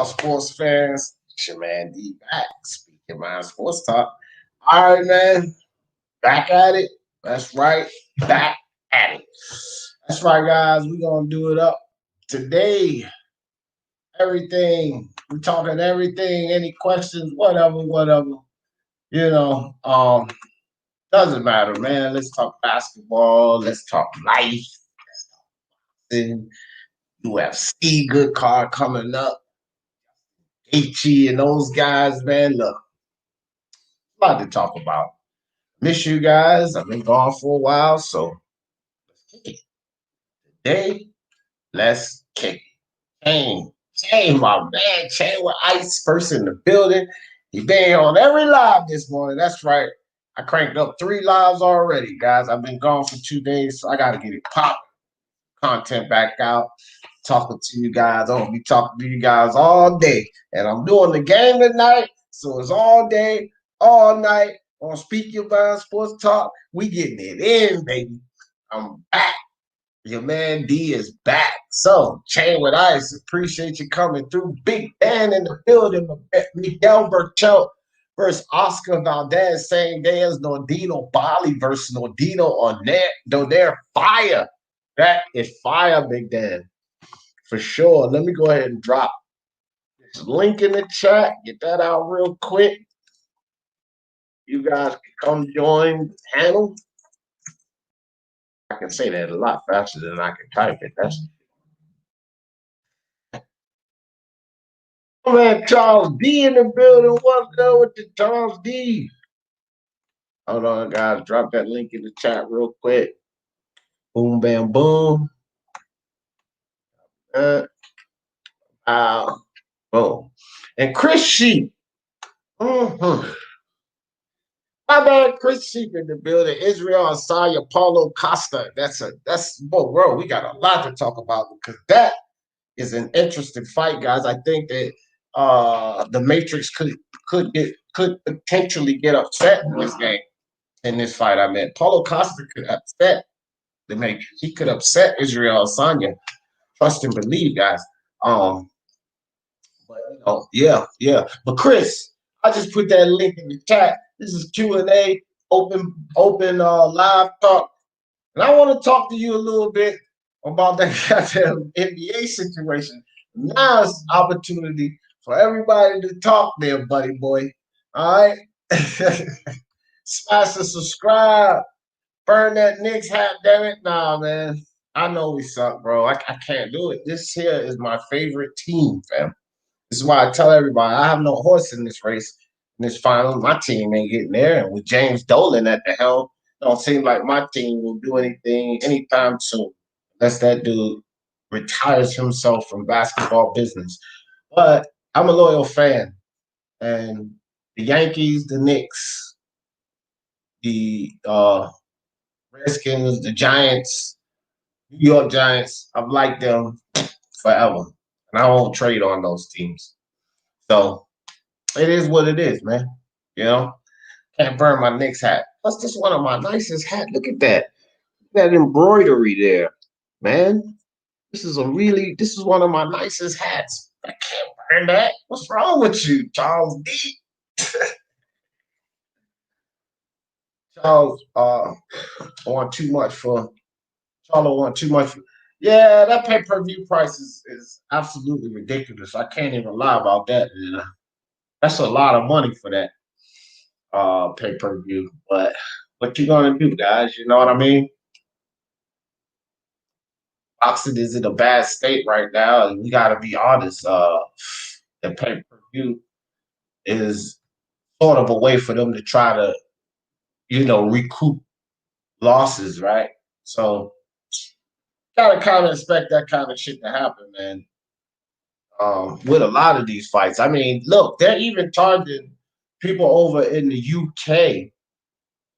up, sports fans? It's your man D back, speaking mind sports talk. All right, man, back at it. That's right, back at it. That's right, guys. We're gonna do it up today. Everything we're talking, everything. Any questions? Whatever. You know, doesn't matter, man. Let's talk basketball. Let's talk life. Then UFC, good card coming up. HE and those guys, man. Look, a lot to talk about. Miss you guys. I've been gone for a while, so let's kick it. Today, let's kick it. Chain, my man. Chain with Ice first in the building. He been on every live this morning. That's right. I cranked up 3 lives already, guys. I've been gone for 2 days, so I got to get it popping. Content back out. Talking to you guys. I'm gonna be talking to you guys all day. And I'm doing the game tonight. So it's all day, all night on Speak Your Mind Sports Talk. We getting it in, baby. I'm back. Your man D is back. So, Chain with Ice, appreciate you coming through. Big Dan in the building. Miguel Burchell versus Oscar Valdez. Same day as Nordino Bali versus Nordino on there. Fire. That is fire, Big Dan. For sure. Let me go ahead and drop this link in the chat. Get that out real quick. You guys can come join the panel. I can say that a lot faster than I can type it. That's oh, man, Charles D in the building. What's up with the Charles D? Hold on, guys. Drop that link in the chat real quick. Boom, bam, boom. Boom. And Chris Sheep. My bad, Chris Sheep in the building. Israel Asaya, Paulo Costa. Bro, we got a lot to talk about because that is an interesting fight, guys. I think that the Matrix could potentially get upset in this game, in this fight. I mean, Paulo Costa could upset the Matrix. He could upset Israel Asanya. Trust and believe, guys. But yeah. But Chris, I just put that link in the chat. This is Q&A, open live talk. And I want to talk to you a little bit about that goddamn NBA situation. Now it's opportunity for everybody to talk there, buddy boy. All right? Smash the subscribe. Burn that Knicks hat, damn it. Nah, man. I know we suck, bro. I can't do it. This here is my favorite team, fam. This is why I tell everybody I have no horse in this race, in this final. My team ain't getting there. And with James Dolan at the helm, it don't seem like my team will do anything anytime soon, unless that dude retires himself from basketball business. But I'm a loyal fan. And the Yankees, the Knicks, the Redskins, the Giants, New York Giants, I've liked them forever. And I won't trade on those teams. So it is what it is, man. You know, can't burn my Knicks hat. Plus, this is one of my nicest hats. Look at that. That embroidery there, man. This is one of my nicest hats. I can't burn that. What's wrong with you, Charles D? Charles want too much for. Yeah, that pay-per-view price is absolutely ridiculous. I can't even lie about that. Man. That's a lot of money for that pay-per-view. But what you gonna do, guys? You know what I mean? Boxing is in a bad state right now, and we gotta be honest. The pay-per-view is sort of a way for them to try to, recoup losses, right? So gotta kind of expect that kind of shit to happen, man. With a lot of these fights. I mean, look, they're even charging people over in the UK.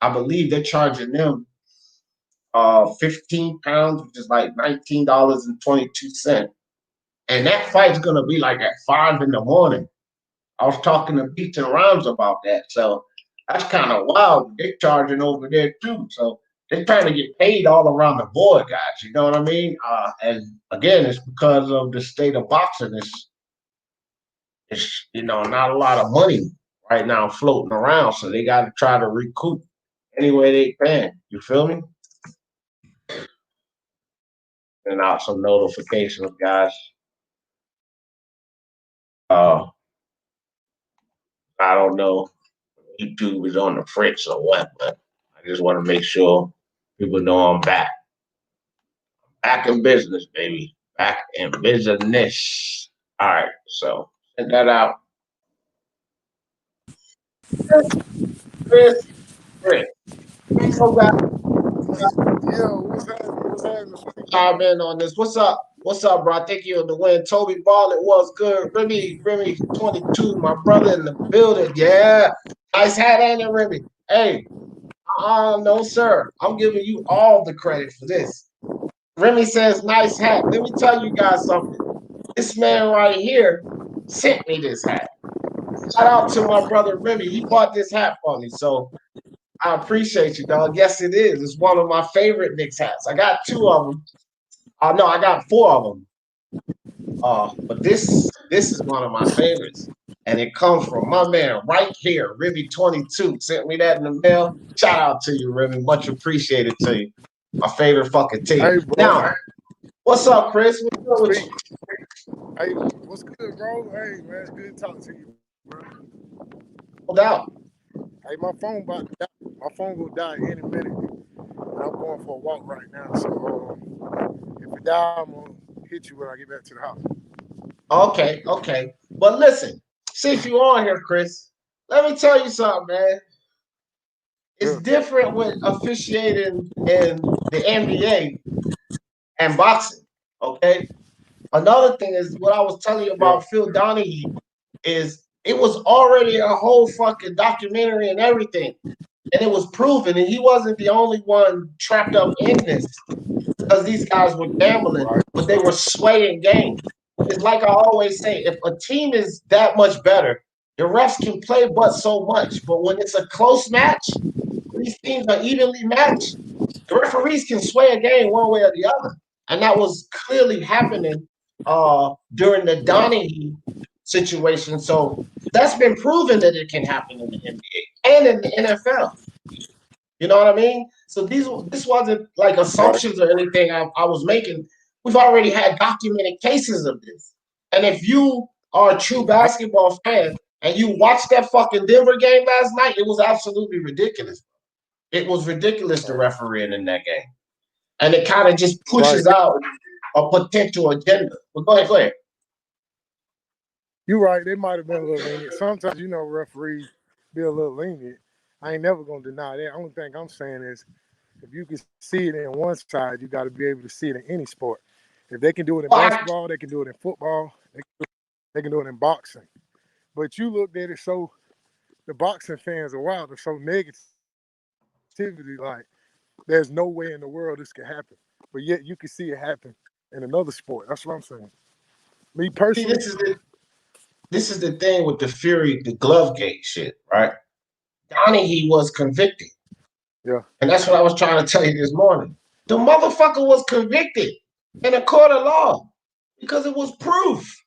I believe they're charging them 15 pounds, which is like $19.22. And that fight's gonna be like at 5 in the morning. I was talking to Pete and Rams about that. So that's kind of wild. They're charging over there too. So they're trying to get paid all around the board, guys. You know what I mean? And again, it's because of the state of boxing. it's, not a lot of money right now floating around, so they got to try to recoup any way they can. You feel me? And out some notifications, guys. I don't know if YouTube is on the fritz or what, but I just want to make sure people know I'm back. Back in business, baby. Back in business. All right, so check that out. Chris. So guys, What's happening? chime in on this. What's up? What's up, bro? I think you're the win. Toby Barlett was good. Remy 22, my brother in the building. Yeah. Nice hat, ain't it, Remy? Hey, no, sir. I'm giving you all the credit for this. Remy says, nice hat. Let me tell you guys something. This man right here sent me this hat. Shout out to my brother Remy. He bought this hat for me. So I appreciate you, dog. Yes, it is. It's one of my favorite Knicks hats. I got 2 of them. No, I got 4 of them. But this is one of my favorites. And it comes from my man right here, Remy 22. Sent me that in the mail. Shout out to you, Remy. Much appreciated to you. My favorite fucking team. Hey, bro. Now, what's up, Chris? What's up with you? Hey, what's good, bro? Hey, man, it's good talking to you, bro. No doubt. Hey, my phone about to die. My phone will die any minute. And I'm going for a walk right now. So if it die, I'm gonna hit you when I get back to the house. Okay. But listen, since you're on here, Chris, let me tell you something, man. It's different with officiating in the NBA and boxing. Okay. Another thing is what I was telling you about Phil Donahue is it was already a whole fucking documentary and everything. And it was proven, and he wasn't the only one trapped up in this because these guys were gambling, but they were swaying games. It's like I always say, if a team is that much better, the refs can play but so much. But when it's a close match, these teams are evenly matched, the referees can sway a game one way or the other. And that was clearly happening during the Donahue situation. So that's been proven that it can happen in the NBA and in the NFL. You know what I mean? So this wasn't like assumptions or anything I was making. We've already had documented cases of this. And if you are a true basketball fan and you watched that fucking Denver game last night, it was absolutely ridiculous. It was ridiculous the refereeing in that game. And it kind of just pushes out a potential agenda. But go ahead. You're right. They might have been a little lenient. Sometimes, referees be a little lenient. I ain't never going to deny that. Only thing I'm saying is if you can see it in one side, you got to be able to see it in any sport. If they can do it in basketball, they can do it in football. They can do it in boxing. But you looked at it so the boxing fans are wild. They're so negativity, like there's no way in the world this could happen. But yet you can see it happen in another sport. That's what I'm saying. Me personally. See, this is the thing with the Fury, the Glovegate shit, right? Donahue was convicted. Yeah. And that's what I was trying to tell you this morning. The motherfucker was convicted in a court of law because it was proof.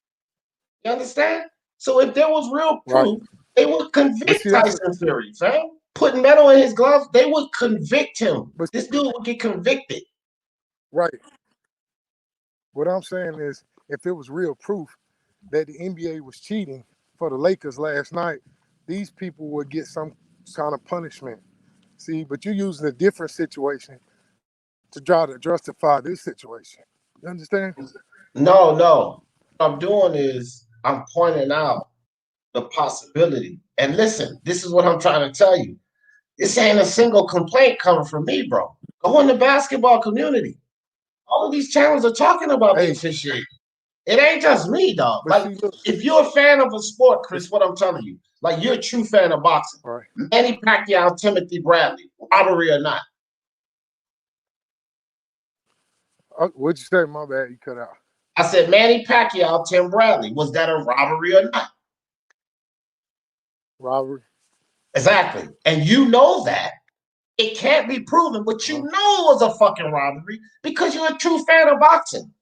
You understand? So if there was real proof, they would convict Tyson Fury, fam. Putting metal in his gloves, they would convict him. But this dude would get convicted. Right. What I'm saying is, if it was real proof that the NBA was cheating for the Lakers last night, these people would get some kind of punishment. See, but you're using a different situation to try to justify this situation. You understand? No. What I'm doing is I'm pointing out the possibility. And listen, this is what I'm trying to tell you. This ain't a single complaint coming from me, bro. Go in the basketball community. All of these channels are talking about the officiating. It ain't just me, dog. Like, if you're a fan of a sport, Chris, what I'm telling you, like you're a true fan of boxing. Right. Manny Pacquiao, Timothy Bradley, robbery or not? What'd you say? My bad, you cut out. I said Manny Pacquiao, Tim Bradley. Was that a robbery or not? Robbery. Exactly. And you know that. It can't be proven, but you know it was a fucking robbery because you're a true fan of boxing.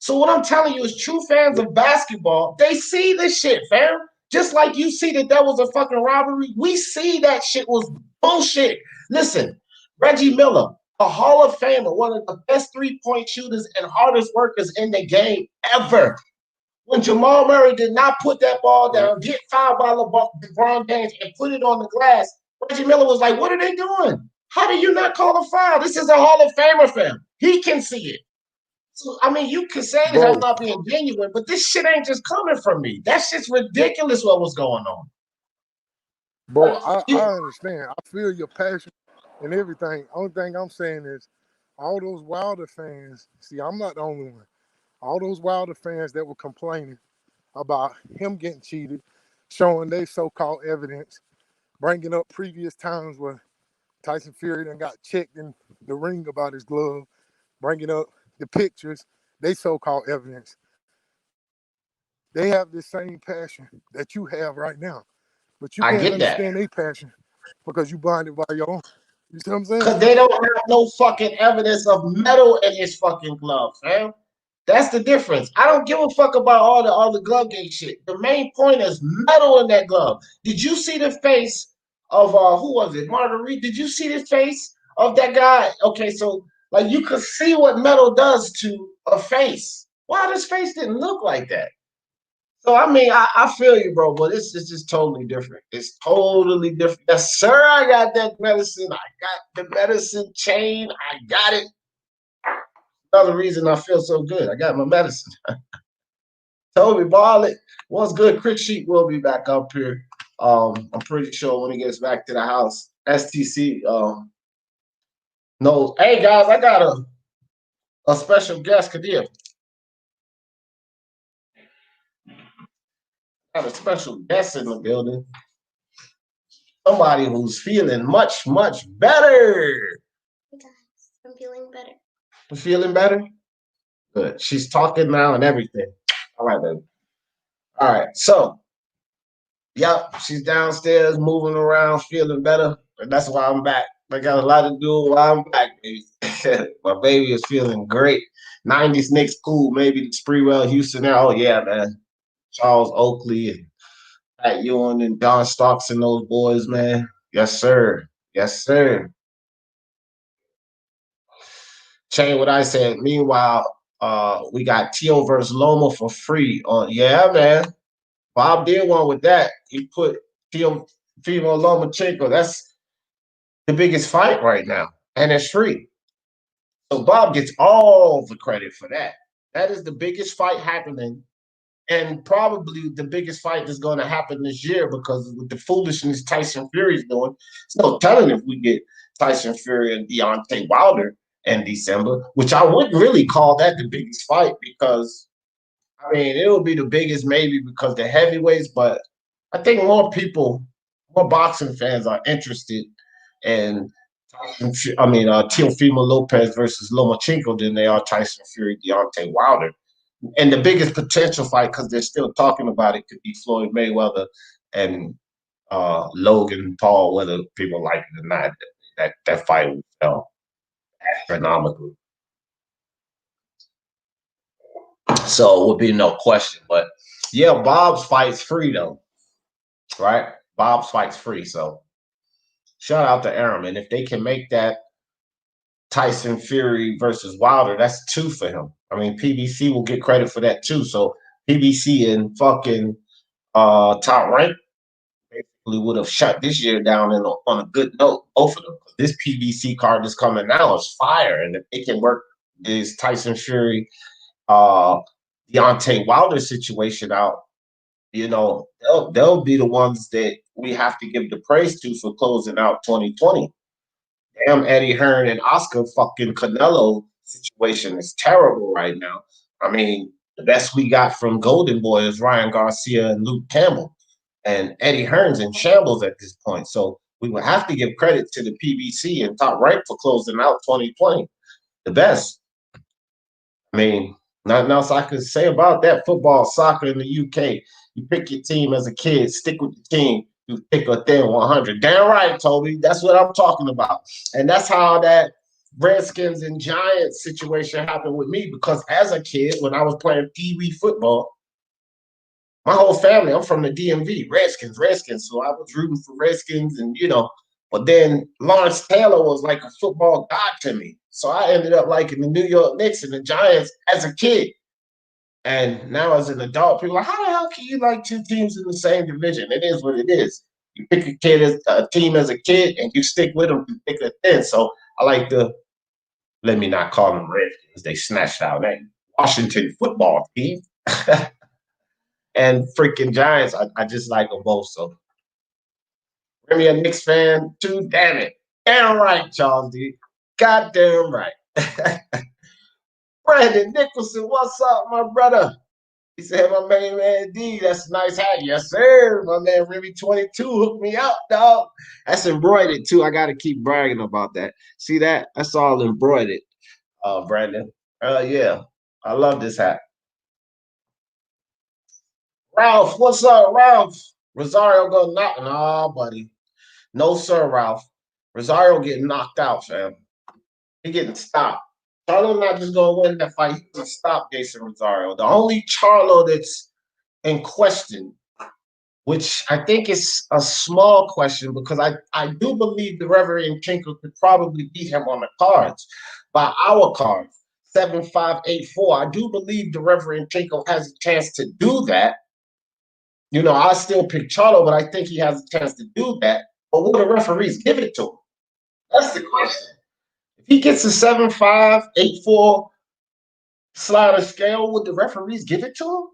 So what I'm telling you is true fans of basketball, they see this shit, fam. Just like you see that was a fucking robbery, we see that shit was bullshit. Listen, Reggie Miller, a Hall of Famer, one of the best three-point shooters and hardest workers in the game ever. When Jamal Murray did not put that ball down, get fouled by LeBron James, and put it on the glass, Reggie Miller was like, what are they doing? How do you not call a foul? This is a Hall of Famer, fam. He can see it. So, I mean, you can say that I'm not being genuine, but this shit ain't just coming from me. That shit's ridiculous what was going on. Bro, I understand. I feel your passion and everything. Only thing I'm saying is all those Wilder fans, see, I'm not the only one. All those Wilder fans that were complaining about him getting cheated, showing their so-called evidence, bringing up previous times where Tyson Fury done got checked in the ring about his glove, bringing up the pictures, they so-called evidence. They have the same passion that you have right now. But you can't understand their passion because you blinded by your own. You see what I'm saying? Because they don't have no fucking evidence of metal in his fucking glove, fam. That's the difference. I don't give a fuck about all the glove game shit. The main point is metal in that glove. Did you see the face of who was it? Marguerite? Did you see the face of that guy? Okay, so like you could see what metal does to a face. Why this face didn't look like that? So I mean, I feel you, bro, but it's just totally different. It's totally different. Yes, sir. I got that medicine. I got the medicine chain. I got it. Another reason I feel so good. I got my medicine. Toby Barlett, what's good? Crick Sheet will be back up here. I'm pretty sure when he gets back to the house. STC knows. Hey guys, I got a special guest, Kadir. Got a special guest in the building. Somebody who's feeling much, much better. Hey guys, I'm feeling better. You feeling better? Good. She's talking now and everything. All right, baby. All right. So, yep, she's downstairs moving around, feeling better. And that's why I'm back. I got a lot to do while I'm back, baby. My baby is feeling great. 90s Knicks cool. Maybe Spreewell, Houston there. Oh, yeah, man. Charles Oakley and Pat Ewing and Don Starks and those boys, man. Yes, sir. Yes, sir. Chain what I said. Meanwhile, we got Tio versus Loma for free on. Yeah, man. Bob did one with that. He put Tio Lomachenko. That's the biggest fight right now, and it's free. So Bob gets all the credit for that. That is the biggest fight happening, and probably the biggest fight that's going to happen this year because with the foolishness Tyson Fury's doing. It's no telling if we get Tyson Fury and Deontay Wilder in December, which I wouldn't really call that the biggest fight because, I mean, it would be the biggest maybe because the heavyweights, but I think more boxing fans are interested in Teofimo Lopez versus Lomachenko than they are Tyson Fury, Deontay Wilder. And the biggest potential fight, because they're still talking about it, could be Floyd Mayweather and Logan Paul, whether people like it or not. That fight would sell astronomically. So it would be no question. But yeah, Bob's fight's free though. Right? Bob's fight's free. So shout out to Aram. And if they can make that Tyson Fury versus Wilder, that's 2 for him. I mean, PBC will get credit for that too. So PBC and fucking Top Rank basically would have shut this year down on a good note, both of them. This PBC card that's coming now is fire. And if they can work this Tyson Fury, Deontay Wilder situation out, you know, they'll be the ones that we have to give the praise to for closing out 2020. Damn, Eddie Hearn and Oscar fucking Canelo situation is terrible right now. I mean, the best we got from Golden Boy is Ryan Garcia and Luke Campbell. And Eddie Hearn's in shambles at this point. So we would have to give credit to the PBC and Top Rank for closing out 2020. The best. I mean, nothing else I could say about that. Football, soccer in the UK. You pick your team as a kid, stick with the team. You pick a thin 100. Damn right, Toby. That's what I'm talking about. And that's how that Redskins and Giants situation happened with me because as a kid, when I was playing pee-wee football, my whole family, I'm from the DMV, Redskins. So I was rooting for Redskins and, but then Lawrence Taylor was like a football god to me. So I ended up liking the New York Knicks and the Giants as a kid. And now as an adult, people are like, how the hell can you like two teams in the same division? It is what it is. You pick a team as a kid and you stick with them through thick or thin. So I like let me not call them Redskins. They snatched out that Washington football team. And freaking Giants, I just like them both. So Remy a Knicks fan too, damn it. Damn right, Charles D. Goddamn right. Brandon Nicholson, what's up, my brother? He said, my main man D, that's a nice hat. Yes, sir. My man Remy 22 hooked me up, dog. That's embroidered too. I gotta keep bragging about that. See that? That's all embroidered, Brandon. Yeah. I love this hat. Ralph, what's up, Ralph? Rosario go knock. Nah, buddy. No, sir, Ralph. Rosario getting knocked out, fam. He getting stopped. Charlo not just gonna win that fight. He's gonna stop Jason Rosario. The only Charlo that's in question, which I think is a small question because I do believe the Reverend Tinkle could probably beat him on the cards by our cards, 7-5-8-4. I do believe the Reverend Tinkle has a chance to do that. I still pick Charlo, but I think he has a chance to do that. But will the referees give it to him? That's the question. If he gets a 7-5-8-4 slider scale, would the referees give it to him?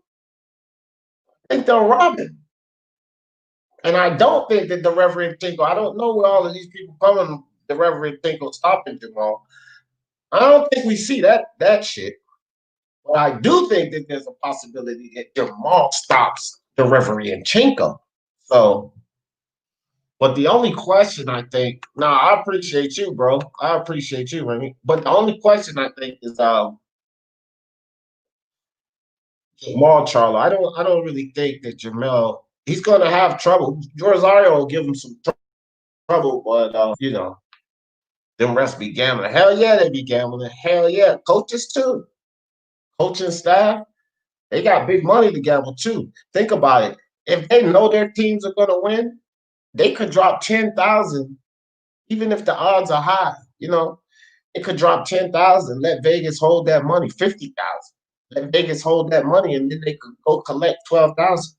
I think they'll rob him. And I don't think that the Reverend Tinkle, I don't know where all of these people coming, the Reverend Tinkle stopping Jamal. I don't think we see that shit. But I do think that there's a possibility that Jamal stops the Reverend Tinkle. So, but the only question I think, I appreciate you, bro. I appreciate you, Remy. But the only question I think is Jamal Charlo. I don't really think that Jamel, he's gonna have trouble. Rosario will give him some trouble, but them refs be gambling. Hell yeah, they be gambling. Hell yeah. Coaches too. Coaching staff, they got big money to gamble too. Think about it. If they know their teams are gonna win, they could drop 10,000, even if the odds are high. It could drop 10,000, let Vegas hold that money, 50,000. Let Vegas hold that money, and then they could go collect 12,000.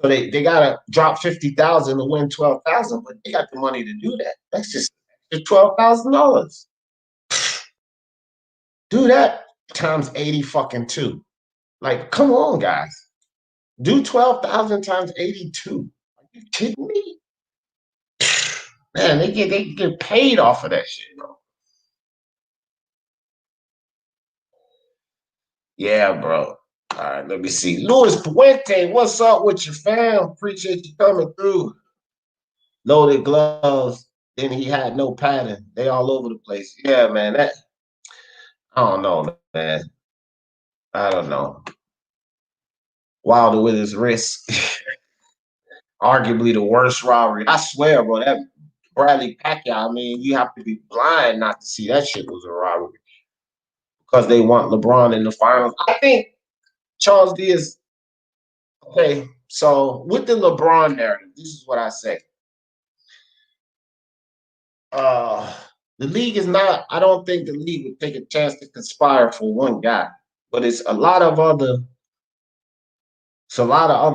So they gotta drop 50,000 to win 12,000, but they got the money to do that. That's just $12,000. Do that times 80 fucking 2. Like, come on, guys. Do 12,000 times 82. Are you kidding me? Man, they get paid off of that shit, bro. Yeah, bro. All right, let me see. Luis Puente, what's up with your fam? Appreciate you coming through. Loaded gloves. Then he had no pattern. They all over the place. Yeah, man. I don't know, man. I don't know. Wilder with his wrist. Arguably the worst robbery. I swear, bro, that Bradley Pacquiao, I mean, you have to be blind not to see that shit was a robbery. Because they want LeBron in the finals. I think Charles D is okay. So with the LeBron narrative, this is what I say. The league is not, I don't think the league would take a chance to conspire for one guy. But it's a lot of other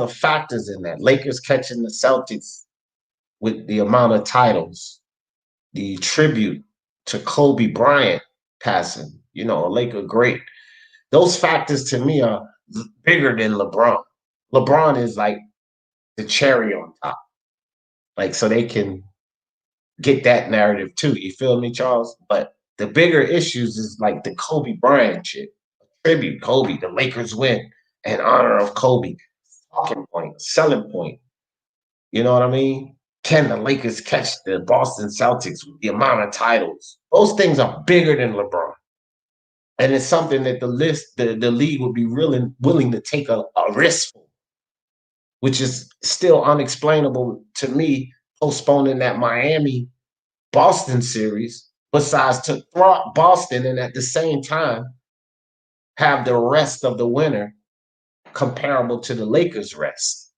factors in that. Lakers catching the Celtics with the amount of titles, the tribute to Kobe Bryant passing, a Laker great. Those factors to me are bigger than LeBron. LeBron is like the cherry on top. Like, so they can get that narrative too. You feel me, Charles? But the bigger issues is like the Kobe Bryant shit. Tribute Kobe, the Lakers win in honor of Kobe. Talking point, selling point. You know what I mean? Can the Lakers catch the Boston Celtics with the amount of titles? Those things are bigger than LeBron. And it's something that the league would be really willing to take a risk for, which is still unexplainable to me, postponing that Miami-Boston series besides to thwart Boston and at the same time have the rest of the winter comparable to the Lakers' rest.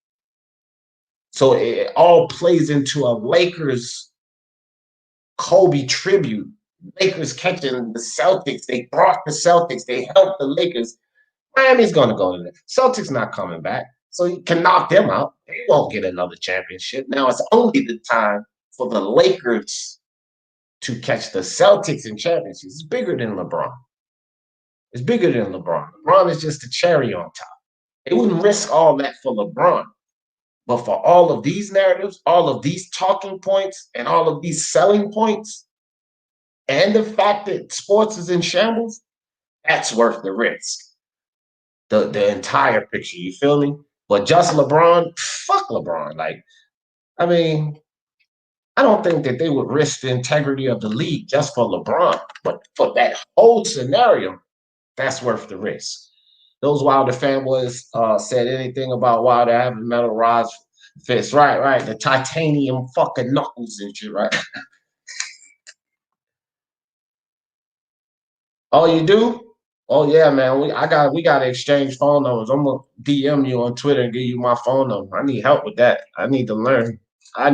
So it all plays into a Lakers Kobe tribute. Lakers catching the Celtics. They brought the Celtics. They helped the Lakers. Miami's going to go in there. Celtics not coming back. So you can knock them out. They won't get another championship. Now it's only the time for the Lakers to catch the Celtics in championships. It's bigger than LeBron. It's bigger than LeBron. LeBron is just a cherry on top. They wouldn't risk all that for LeBron. But for all of these narratives, all of these talking points, and all of these selling points, and the fact that sports is in shambles, that's worth the risk. The entire picture, you feel me? But just LeBron, fuck LeBron. Like, I mean, I don't think that they would risk the integrity of the league just for LeBron. But for that whole scenario, that's worth the risk. Those Wilder fanboys said anything about Wilder having metal rods fists. Right. The titanium fucking knuckles and shit, right? Oh, you do? Oh yeah, man. We gotta exchange phone numbers. I'm gonna DM you on Twitter and give you my phone number. I need help with that. I need to learn. I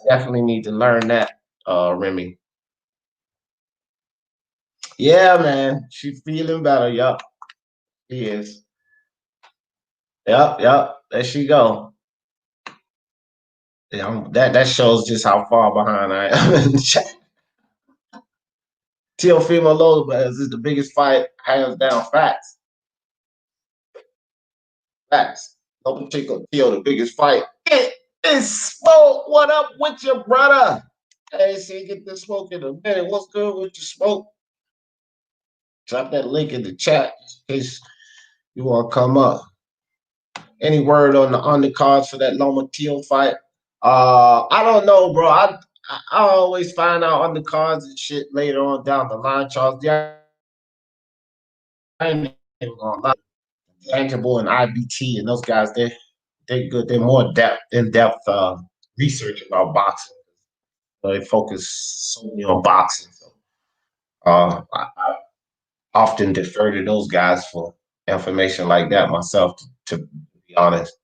definitely need to learn that, Remy. Yeah, man. She's feeling better. Yup. She is. Yup. There she go. Yeah, that shows just how far behind I am. Teofimo Lopez is the biggest fight, hands down. Facts. No particular Teo, the biggest fight. It is Smoke. What up with your brother? Hey, see, get this smoke in a minute. What's good with your smoke? Drop that link in the chat in case you want to come up. Any word on the undercards for that Loma Teo fight? I don't know, bro. I always find out undercards and shit later on down the line, Charles. Yeah, I ain't even gonna lie. Tangible and IBT and those guys, they're good. They're more in-depth research about boxing. So they focus solely on boxing. So I often defer to those guys for information like that myself, to be honest.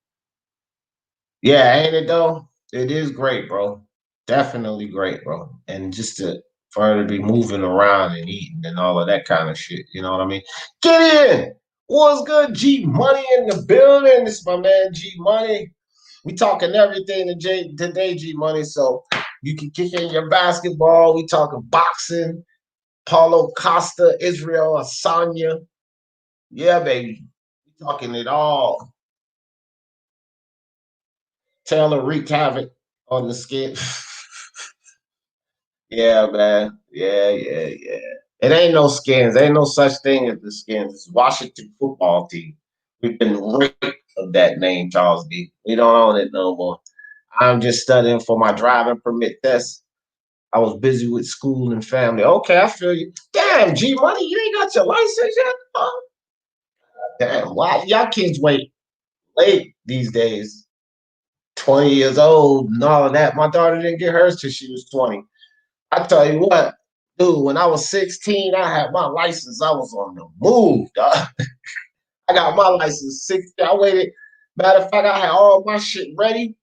Yeah, ain't it though? It is great, bro. Definitely great, bro. And just for her to be moving around and eating and all of that kind of shit. You know what I mean? Get in. What's good? G Money in the building. This is my man G Money. We talking everything today, G Money. So you can kick in your basketball. We talking boxing. Paulo Costa, Israel Asanya. Yeah, baby. We talking it all. Taylor wreaked havoc on the skin. Yeah, man. Yeah. It ain't no skins. Ain't no such thing as the skins. It's Washington football team. We've been raped of that name, Charles D. We don't own it no more. I'm just studying for my driving permit test. I was busy with school and family. Okay, I feel you. Damn, G Money, you ain't got your license yet? Oh, damn, why y'all kids wait late these days? 20 years old and all of that. My daughter didn't get hers till she was 20. I tell you what, dude, when I was 16, I had my license. I was on the move, dog. I got my license 16. I waited. Matter of fact, I had all my shit ready,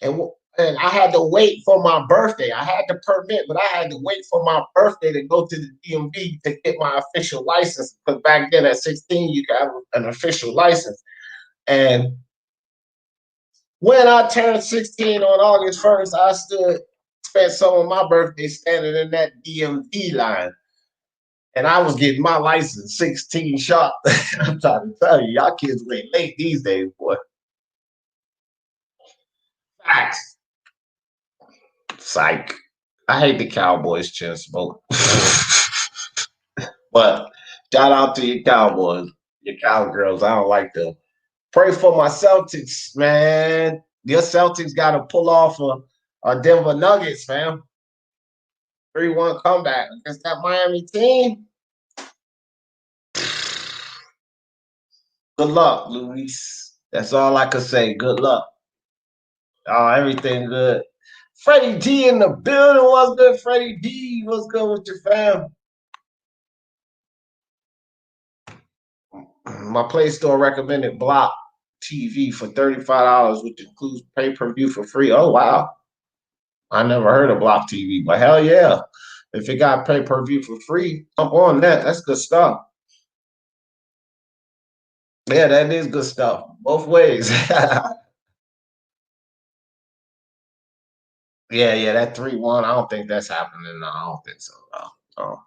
and I had to wait for my birthday. I had the permit, but I had to wait for my birthday to go to the DMV to get my official license. Because back then at 16, you could have an official license. And when I turned 16 on August 1st, I spent some of my birthday standing in that DMV line. And I was getting my license 16 sharp. I'm trying to tell you, y'all kids wait late these days, boy. Facts. Psych. I hate the Cowboys, chin smoke. But shout out to your Cowboys, your Cowgirls. I don't like them. Pray for my Celtics, man. Your Celtics got to pull off a Denver Nuggets, fam. 3-1 comeback against that Miami team. Good luck, Luis. That's all I could say. Good luck. Oh, everything good. Freddie D in the building. What's good, Freddie D? What's good with your fam? My Play Store recommended Block TV for $35, which includes pay-per-view for free. Oh, wow. I never heard of Block TV, but hell yeah. If it got pay-per-view for free, jump on that. That's good stuff. Yeah, that is good stuff. Both ways. Yeah, that 3-1. I don't think that's happening. No, I don't think so. No.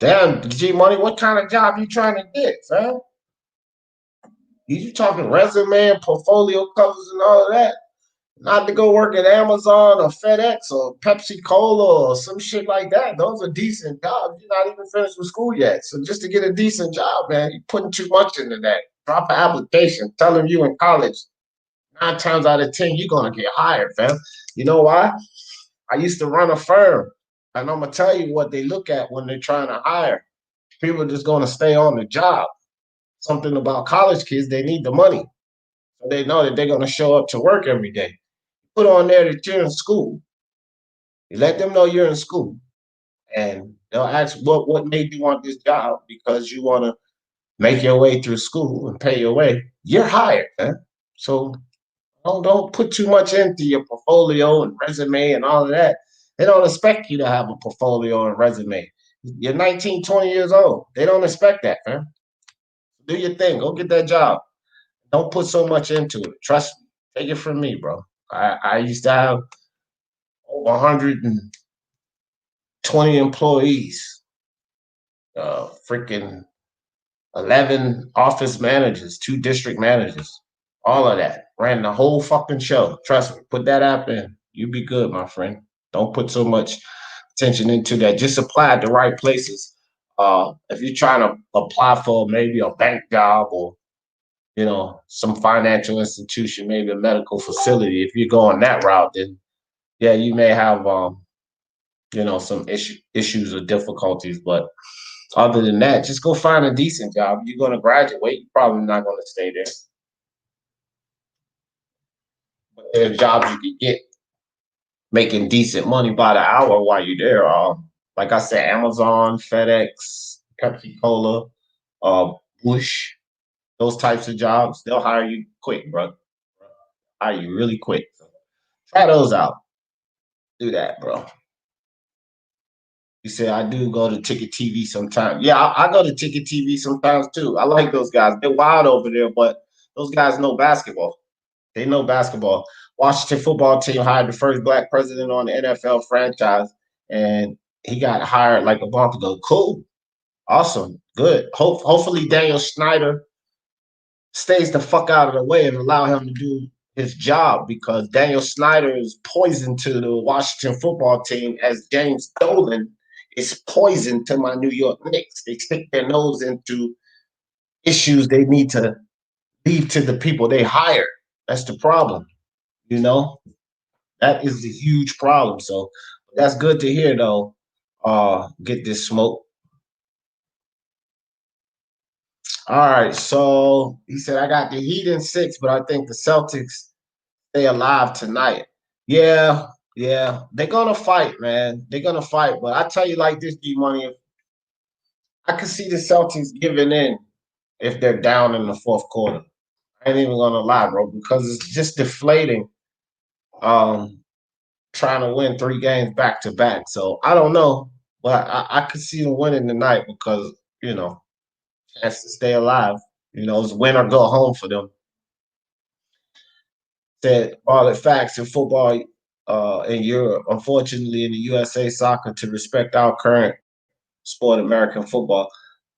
Damn, G Money, what kind of job you trying to get, fam? You talking resume and portfolio covers and all of that? Not to go work at Amazon or FedEx or Pepsi Cola or some shit like that. Those are decent jobs. You're not even finished with school yet. So just to get a decent job, man, you're putting too much into that. Drop an application. Tell them you in college. 9 times out of 10, you're gonna get hired, fam. You know why? I used to run a firm, and I'm gonna tell you what they look at when they're trying to hire. People are just gonna stay on the job. Something about college kids, they need the money. So they know that they're gonna show up to work every day. Put on there that you're in school. You let them know you're in school. And they'll ask what made you want this job because you want to make your way through school and pay your way. You're hired, man. So don't put too much into your portfolio and resume and all of that. They don't expect you to have a portfolio and resume. You're 19, 20 years old. They don't expect that, man. Do your thing. Go get that job. Don't put so much into it. Trust me. Take it from me, bro. I used to have over 120 employees, freaking 11 office managers, 2 district managers, all of that. Ran the whole fucking show. Trust me. Put that app in. You be good, my friend. Don't put so much attention into that. Just apply at the right places. If you're trying to apply for maybe a bank job or some financial institution, maybe a medical facility, if you're going that route, then yeah, you may have some issues or difficulties. But other than that, just go find a decent job. You're going to graduate. You're probably not going to stay there. But there's jobs you can get making decent money by the hour while you're there. Like I said, Amazon, FedEx, Pepsi Cola, Bush, those types of jobs, they'll hire you quick, bro. Hire you really quick. So try those out. Do that, bro. You said I do go to Ticket TV sometimes. Yeah, I go to Ticket TV sometimes too. I like those guys. They're wild over there, but those guys know basketball. They know basketball. Washington football team hired the first black president on the NFL franchise, and he got hired like a month ago. Cool. Awesome. Good. Hopefully Daniel Snyder stays the fuck out of the way and allow him to do his job, because Daniel Snyder is poison to the Washington football team as James Dolan is poison to my New York Knicks. They stick their nose into issues they need to leave to the people they hire. That's the problem. That is the huge problem. So that's good to hear, though. Get this smoke. All right. So he said, I got the Heat in 6, but I think the Celtics stay alive tonight. Yeah. They're going to fight, man. They're going to fight. But I tell you like this, D-Money, I could see the Celtics giving in if they're down in the fourth quarter. I ain't even going to lie, bro, because it's just deflating. Trying to win 3 games back to back. So I don't know, but I could see them winning tonight because, chance to stay alive. It's win or go home for them. Said all the facts in football in Europe. Unfortunately, in the USA soccer, to respect our current sport, American football.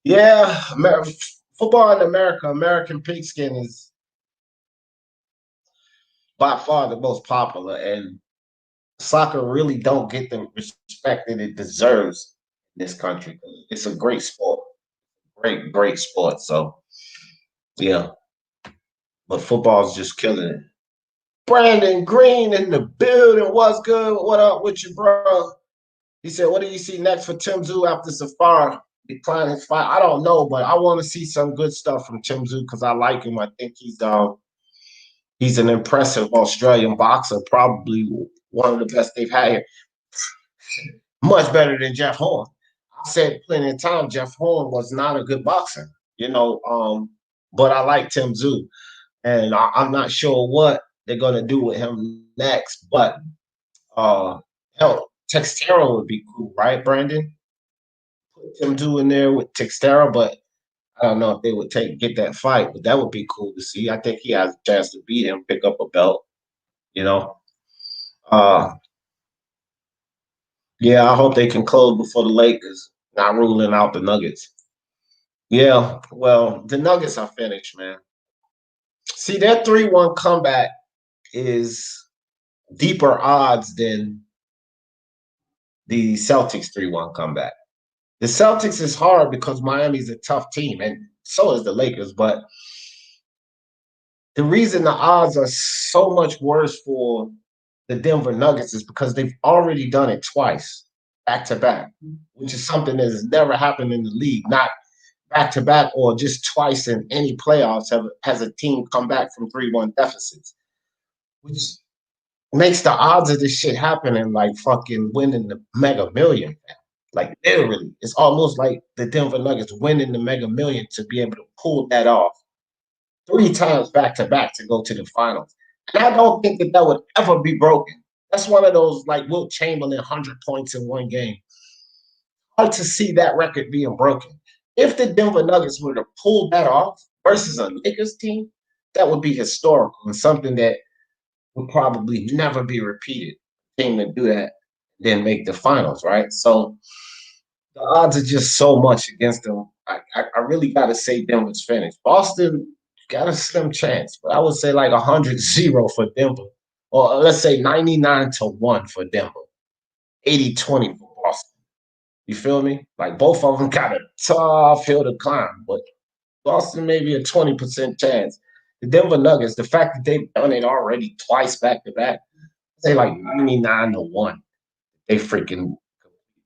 Yeah, football in America, American pigskin is by far the most popular, and soccer really don't get the respect that it deserves in this country. It's a great sport. Great sport. So, yeah. But football's just killing it. Brandon Green in the building. What's good? What up with you, bro? He said, what do you see next for Tim Zoo after Safari? decline his fight. I don't know, but I want to see some good stuff from Tim Tszyu because I like him. I think he's an impressive Australian boxer, probably one of the best they've had here. Much better than Jeff Horn. I said plenty of times Jeff Horn was not a good boxer, but I like Tim Tszyu, and I'm not sure what they're gonna do with him next. But hell, Textera would be cool, right, Brandon? Put Tim Tszyu in there with Textera, but I don't know if they would get that fight, but that would be cool to see. I think he has a chance to beat him, pick up a belt, you know. Yeah, I hope they can close before the Lakers, not ruling out the Nuggets. Yeah, well, the Nuggets are finished, man. See, their 3-1 comeback is deeper odds than the Celtics 3-1 comeback. The Celtics is hard because Miami's a tough team, and so is the Lakers. But the reason the odds are so much worse for the Denver Nuggets is because they've already done it twice, back to back, which is something that has never happened in the league. Not back to back or just twice in any playoffs has a team come back from 3-1 deficits, which makes the odds of this shit happening like fucking winning the Mega Million. Like literally, it's almost like the Denver Nuggets winning the Mega Million to be able to pull that off 3 times back to back to go to the finals. And I don't think that would ever be broken. That's one of those like Wilt Chamberlain 100 points in one game. Hard to see that record being broken. If the Denver Nuggets were to pull that off versus a Lakers team, that would be historical and something that would probably never be repeated. Team to do that, then make the finals, right? So the odds are just so much against them. I really got to say Denver's finished. Boston got a slim chance, but I would say like 100-0 for Denver. Or let's say 99-1 for Denver. 80-20 for Boston. You feel me? Like both of them got a tough hill to climb, but Boston maybe a 20% chance. The Denver Nuggets, the fact that they've done it already twice back to back, say like 99-1. They freaking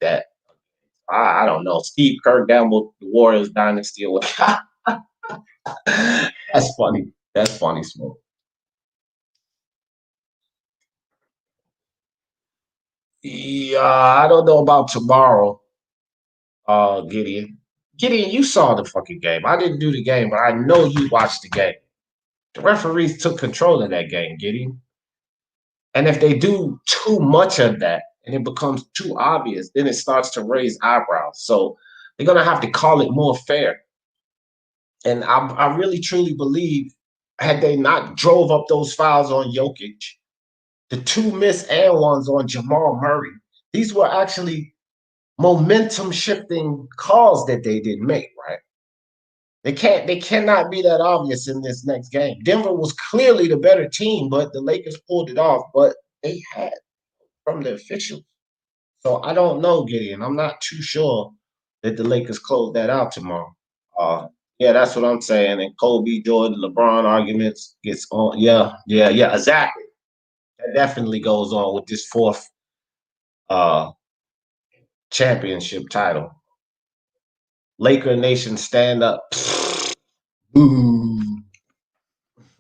that. I don't know. Steve Kerr gambled the Warriors dynasty away. That's funny. That's funny, Smoke. Yeah, I don't know about tomorrow, Gideon. Gideon, you saw the fucking game. I didn't do the game, but I know you watched the game. The referees took control of that game, Gideon. And if they do too much of that and it becomes too obvious, then it starts to raise eyebrows. So they're going to have to call it more fair. And I really, truly believe had they not drove up those fouls on Jokic, the 2 missed and ones on Jamal Murray, these were actually momentum shifting calls that they didn't make, right? They cannot be that obvious in this next game. Denver was clearly the better team, but the Lakers pulled it off. But they had from the officials. So I don't know, Gideon. I'm not too sure that the Lakers close that out tomorrow. Yeah, that's what I'm saying. And Kobe, Jordan, LeBron arguments gets on. Yeah, exactly. That definitely goes on with this 4th championship title. Laker Nation stand up. Ooh.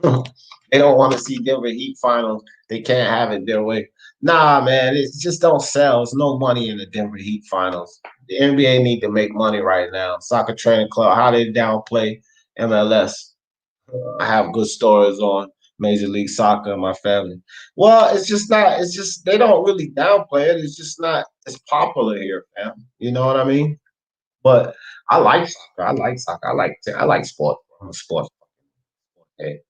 They don't want to see Denver Heat finals. They can't have it their way. Nah, man, it just don't sell. There's no money in the Denver Heat finals. The NBA need to make money right now. Soccer Training Club, how they downplay MLS. I have good stories on Major League Soccer and my family. Well, it's just not. It's just they don't really downplay it. It's just not as popular here, fam. You know what I mean? But I like soccer. I like soccer. I like sport. I'm a sports. Okay.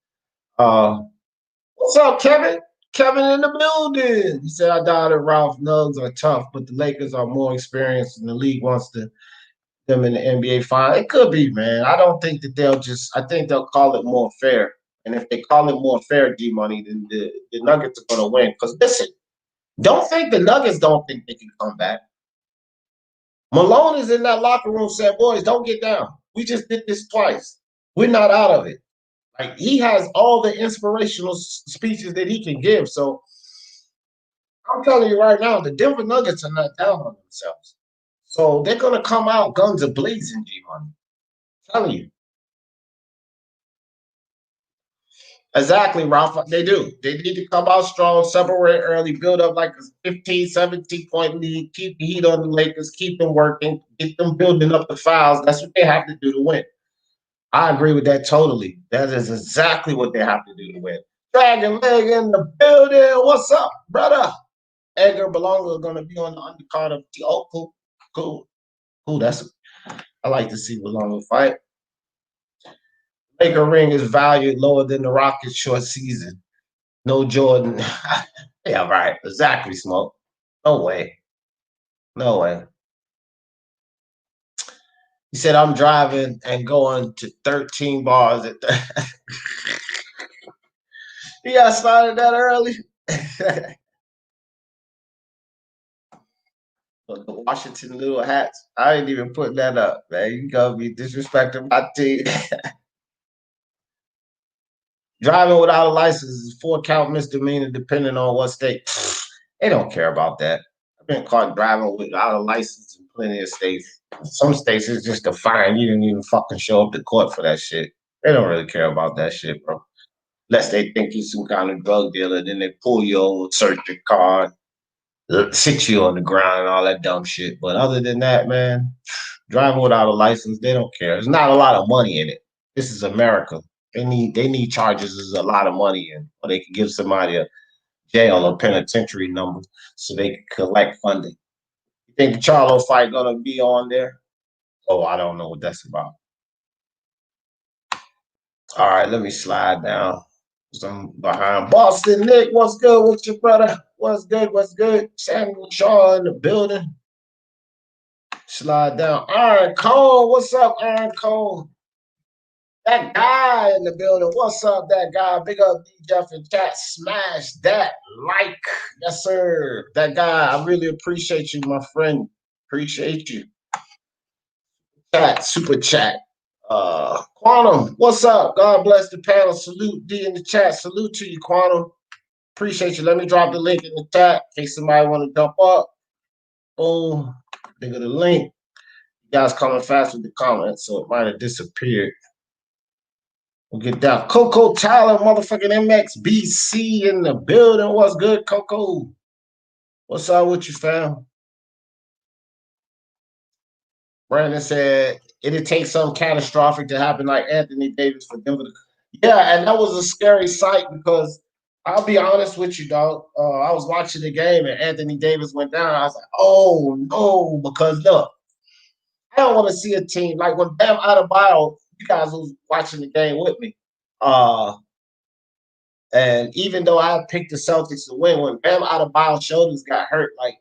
What's up, Kevin? Kevin in the building. He said, I doubt that Ralph Nugs are tough, but the Lakers are more experienced and the league wants them in the NBA final. It could be, man. I don't think that I think they'll call it more fair. And if they call it more fair, G-Money, then the Nuggets are going to win. Because listen, don't think the Nuggets don't think they can come back. Malone is in that locker room saying, boys, don't get down. We just did this twice. We're not out of it. Like he has all the inspirational speeches that he can give. So I'm telling you right now, the Denver Nuggets are not down on themselves. So they're gonna come out guns a blazing, G-Money. Telling you. Exactly, Ralph. They do. They need to come out strong, separate early, build up like a 15, 17-point lead, keep the heat on the Lakers, keep them working, get them building up the fouls. That's what they have to do to win. I agree with that totally. That is exactly what they have to do to win. Dragon Leg in the building. What's up, brother? Edgar Burlanga is going to be on the undercard of the cool. Cool. I like to see Burlanga fight. Laker ring is valued lower than the Rockets' short season. No Jordan. Yeah, right. Exactly, Smoke. No way. No way. He said, I'm driving and going to 13 bars at the. You got started that early? The Washington little hats. I ain't even putting that up, man. You gonna be disrespecting my team. Driving without a license is 4-count misdemeanor, depending on what state. They don't care about that. I've been caught driving without a license in plenty of states. Some states it's just a fine. You didn't even fucking show up to court for that shit. They don't really care about that shit, bro. Unless they think you're some kind of drug dealer, then they pull you over, search your car, sit you on the ground and all that dumb shit. But other than that, man, driving without a license, they don't care. There's not a lot of money in it. This is America. They need charges. There's a lot of money in, or they can give somebody a jail or penitentiary number so they can collect funding. You think the Charlo fight gonna be on there? Oh, I don't know what that's about. All right, let me slide down. I'm behind. Boston Nick, what's good with your brother? What's good? What's good? Samuel Shaw in the building. Slide down. Aaron Cole, what's up, Aaron Cole? That guy in the building. What's up, that guy? Big up D Jeff in chat. Smash that like. Yes, sir. That guy, I really appreciate you, my friend. Appreciate you. Chat, super chat. Quantum, what's up? God bless the panel. Salute D in the chat. Salute to you, Quantum. Appreciate you. Let me drop the link in the chat in case somebody want to jump up. Boom. Think of the link. You guys coming fast with the comments, so it might have disappeared. We'll get down. Coco Tyler, motherfucking MXBC in the building. What's good, Coco? What's up with you, fam? Brandon said it'd take something catastrophic to happen like Anthony Davis for Denver. Yeah, and that was a scary sight because I'll be honest with you, dog. I was watching the game and Anthony Davis went down. I was like, oh no, because look, I don't want to see a team like when Bam Adebayo, you guys was watching the game with me. And even though I picked the Celtics to win, when Bam Adebayo's shoulders got hurt, like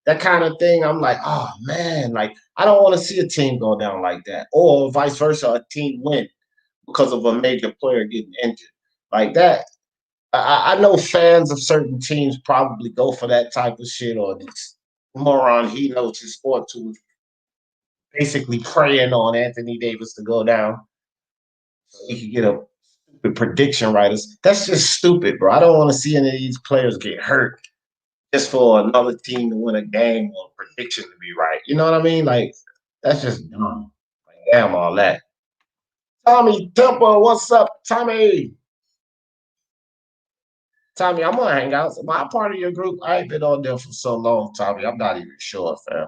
that kind of thing, I'm like, oh man, like I don't want to see a team go down like that, or vice versa, a team win because of a major player getting injured like that. I know fans of certain teams probably go for that type of shit, or this moron he knows his sport to basically preying on Anthony Davis to go down so he could get a stupid prediction writers. That's just stupid, bro. I don't want to see any of these players get hurt just for another team to win a game or a prediction to be right. You know what I mean? Like, that's just dumb. Like, damn all that. Tommy Temple, what's up, Tommy? Tommy, I'm gonna hang out. Am I part of your group? I ain't been on there for so long, Tommy. I'm not even sure, fam.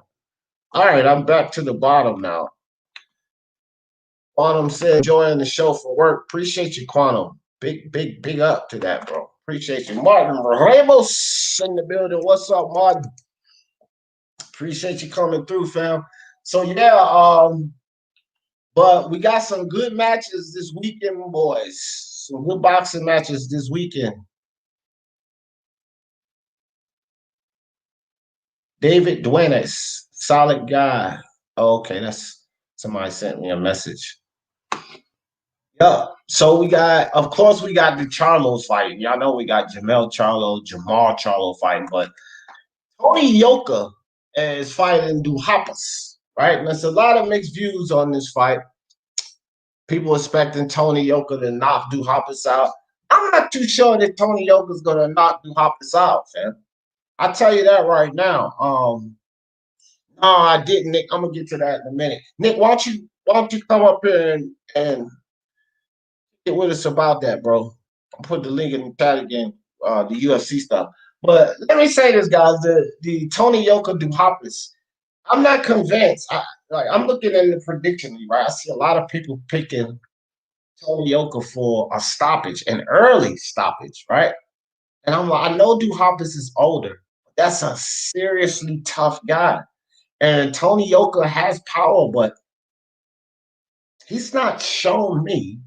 All right, I'm back to the bottom now. Quantum said, enjoying the show for work. Appreciate you, Quantum. Big up to that, bro. Appreciate you. Martin Ramos in the building. What's up, Martin? Appreciate you coming through, fam. So yeah, but we got some good matches this weekend, boys. Some good boxing matches this weekend. David Duenas, solid guy. Oh, okay, that's somebody sent me a message. Yeah. So we got, of course, we got the Charlos fighting. Y'all know we got Jamal Charlo fighting, but Tony Yoka is fighting Duhaupas, right? And there's a lot of mixed views on this fight. People expecting Tony Yoka to knock Duhaupas out. I'm not too sure that Tony Yoka's gonna knock Duhaupas out, fam. I'll tell you that right now. No, I didn't, Nick. I'm gonna get to that in a minute. Nick, why don't you come up here and get with us about that, bro? I'll put the link in the chat again, the UFC stuff. But let me say this, guys: the Tony Yoka Duhaupas. I'm not convinced. I'm looking at the prediction, right? I see a lot of people picking Tony Yoka for a stoppage, an early stoppage, right? And I'm like, I know Duhaupas is older, but that's a seriously tough guy. And Tony Yoka has power, but he's not shown me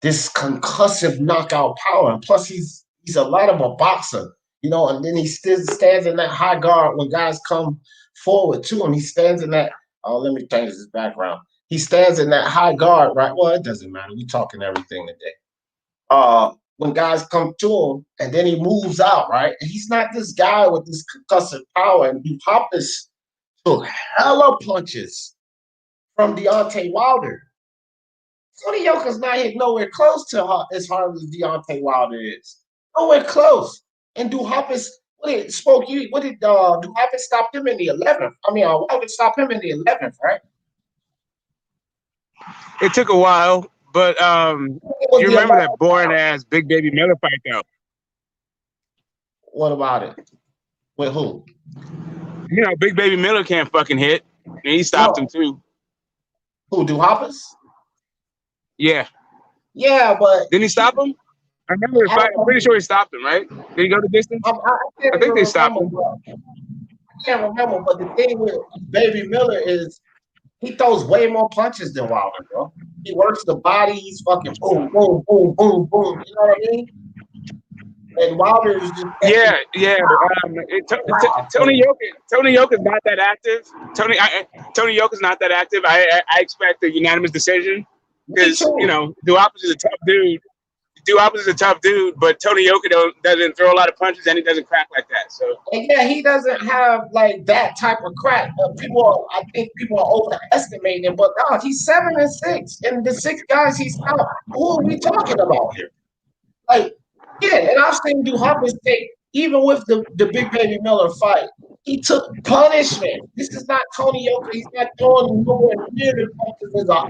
this concussive knockout power. And plus, he's a lot of a boxer, you know. And then he still stands in that high guard when guys come forward to him. He stands in that. Oh, let me change his background. He stands in that high guard, right? Well, it doesn't matter. We talking everything today. When guys come to him, and then he moves out, right? And he's not this guy with this concussive power. And Duhaupas took hella punches from Deontay Wilder. Tony Yoka's not hit nowhere close to as hard as Deontay Wilder is. Nowhere close. And Duhaupas, what did Duhaupas stop him in the 11th? I mean, Wilder stopped him in the 11th, right? It took a while, but you remember that boring ass Big Baby Miller fight though? What about it? With who? You know, Big Baby Miller can't fucking hit, and he stopped him too. Who, Duhaupas? Yeah. Yeah, but didn't he stop him? I remember the fight. I'm pretty sure he stopped him, right? Did he go the distance? I think they stopped him. I can't remember, but the thing with Baby Miller is he throws way more punches than Wilder, bro. He works the body. He's fucking boom, boom, boom, boom, boom. You know what I mean? And Wilder is just Tony Yoka's not that active. Tony Yoka's not that active. I expect a unanimous decision because you know Duhaupas is a tough dude. Duhaupas is a tough dude, but Tony Yoka doesn't throw a lot of punches and he doesn't crack like that. So yeah, he doesn't have like that type of crack. I think people are overestimating him, but no, he's 7-6, and the 6 guys he's out. Who are we talking about here? Like, yeah, and I've seen Duhaupas take, even with the Big Baby Miller fight, he took punishment. This is not Tony Yoka. He's not throwing nowhere near the punches as up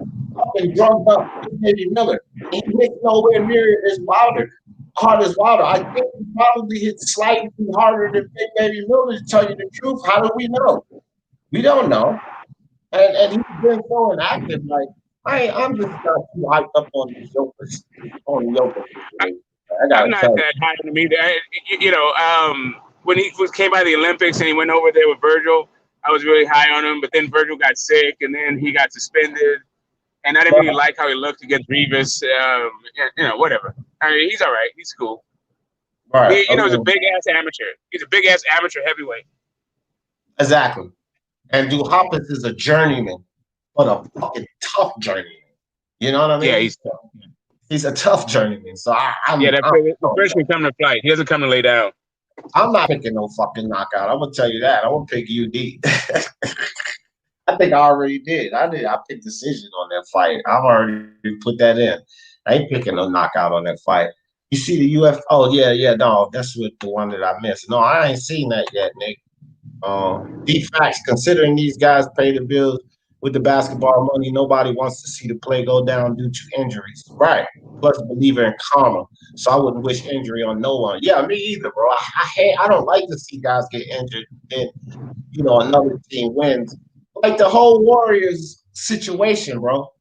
and drugged up Big Baby Miller. He hit nowhere near as hard as Wilder. I think he probably hit slightly harder than Big Baby Miller, to tell you the truth. How do we know? We don't know. And he's been so inactive. Like, I'm just not too hyped up on the Yoka. I'm not that high on him either. When he came out of the Olympics and he went over there with Virgil, I was really high on him. But then Virgil got sick, and then he got suspended, and I didn't really like how he looked against Rivas. Whatever. I mean, he's all right. He's cool. Right. He's a big ass amateur. He's a big ass amateur heavyweight. Exactly. And Duhaupas is a journeyman, but a fucking tough journeyman. You know what I mean? Yeah, he's tough. He's a tough journeyman. So the freshman coming to fight. He doesn't come to lay down. I'm not picking no fucking knockout. I'm gonna tell you that. I won't pick UD. I think I already did. I picked decision on that fight. I've already put that in. I ain't picking no knockout on that fight. You see the UFC? Oh yeah. No, that's what the one that I missed. No, I ain't seen that yet, Nick. Deep facts. Considering these guys pay the bills with the basketball money, nobody wants to see the play go down due to injuries. Right. Plus, believer in karma. So I wouldn't wish injury on no one. Yeah, me either, bro. I don't like to see guys get injured and another team wins. Like the whole Warriors situation, bro.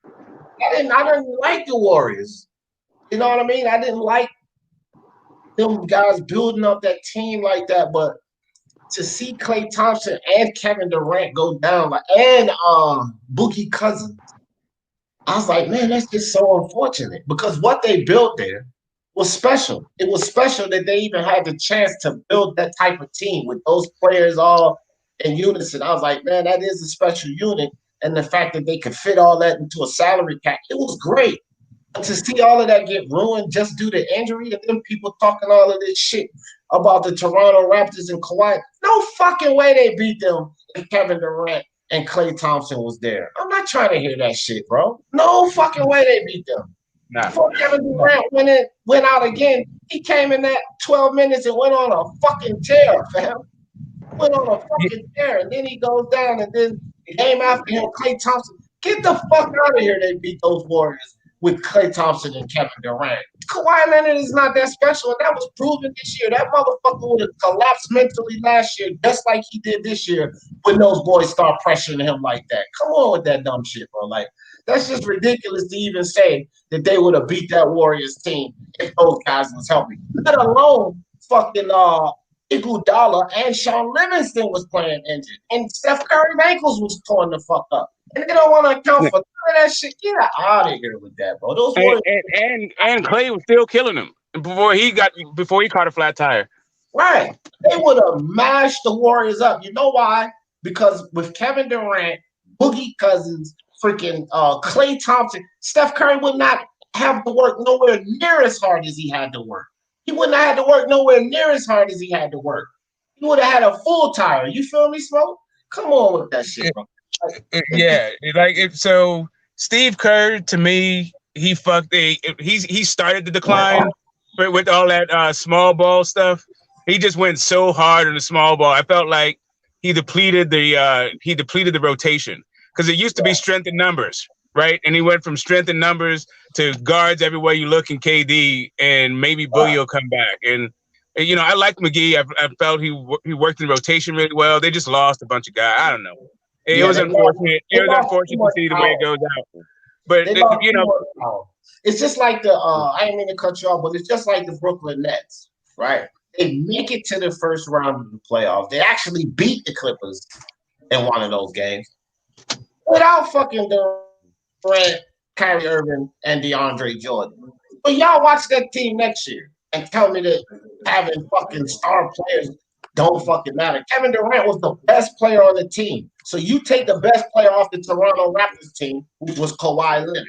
I didn't like the Warriors. You know what I mean? I didn't like them guys building up that team like that, but to see Klay Thompson and Kevin Durant go down, and Boogie Cousins, I was like, man, that's just so unfortunate because what they built there was special. It was special that they even had the chance to build that type of team with those players all in unison. I was like, man, that is a special unit. And the fact that they could fit all that into a salary cap, it was great. But to see all of that get ruined just due to injury, and then people talking all of this shit about the Toronto Raptors and Kawhi, no fucking way they beat them if Kevin Durant and Klay Thompson was there. I'm not trying to hear that shit, bro. No fucking way they beat them. Nah. Before Kevin Durant went out again, he came in that 12 minutes and went on a fucking tear, fam. Went on a fucking tear, and then he goes down, and then the game after him, Klay Thompson. Get the fuck out of here. They beat those Warriors with Klay Thompson and Kevin Durant. Kawhi Leonard is not that special, and that was proven this year. That motherfucker would have collapsed mentally last year, just like he did this year when those boys start pressuring him like that. Come on with that dumb shit, bro. Like, that's just ridiculous to even say that they would have beat that Warriors team if those guys was healthy. Let alone fucking Iguodala and Sean Livingston was playing injured, and Steph Curry's ankles was torn the fuck up, and they don't want to account for none of that shit. Get out of here with that, bro. Those and Clay was still killing him before he caught a flat tire. Right, they would have mashed the Warriors up. You know why? Because with Kevin Durant, Boogie Cousins, freaking Klay Thompson, Steph Curry would not have to work nowhere near as hard as he had to work. He wouldn't have had to work nowhere near as hard as he had to work. He would have had a full tire. You feel me, Smoke? Come on with that shit, bro. Yeah, so Steve Kerr, to me, he started the decline with all that small ball stuff. He just went so hard on the small ball. I felt like he depleted the rotation because it used to be strength in numbers. Right, and he went from strength in numbers to guards everywhere you look in KD, and maybe Boogie will come back. And I like McGee. I felt he worked in rotation really well. They just lost a bunch of guys. I don't know. It was unfortunate. It was unfortunate to see the way it goes out. But it's just like the I didn't mean to cut you off, but it's just like the Brooklyn Nets, right? They make it to the first round of the playoffs. They actually beat the Clippers in one of those games without fucking Durant, Kyrie Irving, and DeAndre Jordan. But y'all watch that team next year and tell me that having fucking star players don't fucking matter. Kevin Durant was the best player on the team. So you take the best player off the Toronto Raptors team, which was Kawhi Leonard.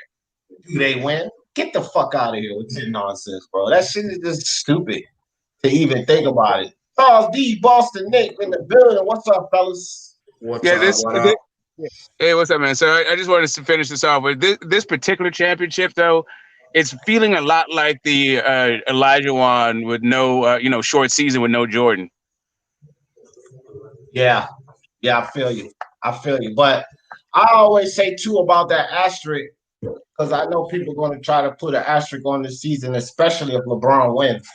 Do they win? Get the fuck out of here with this nonsense, bro. That shit is just stupid to even think about it. Charles D, Boston Nick in the building. What's up, fellas? Hey, what's up, man? So I just wanted to finish this off with this particular championship, though. It's feeling a lot like the Elijah one with no, short season with no Jordan. Yeah, I feel you. But I always say too about that asterisk, because I know people are going to try to put an asterisk on the season, especially if LeBron wins.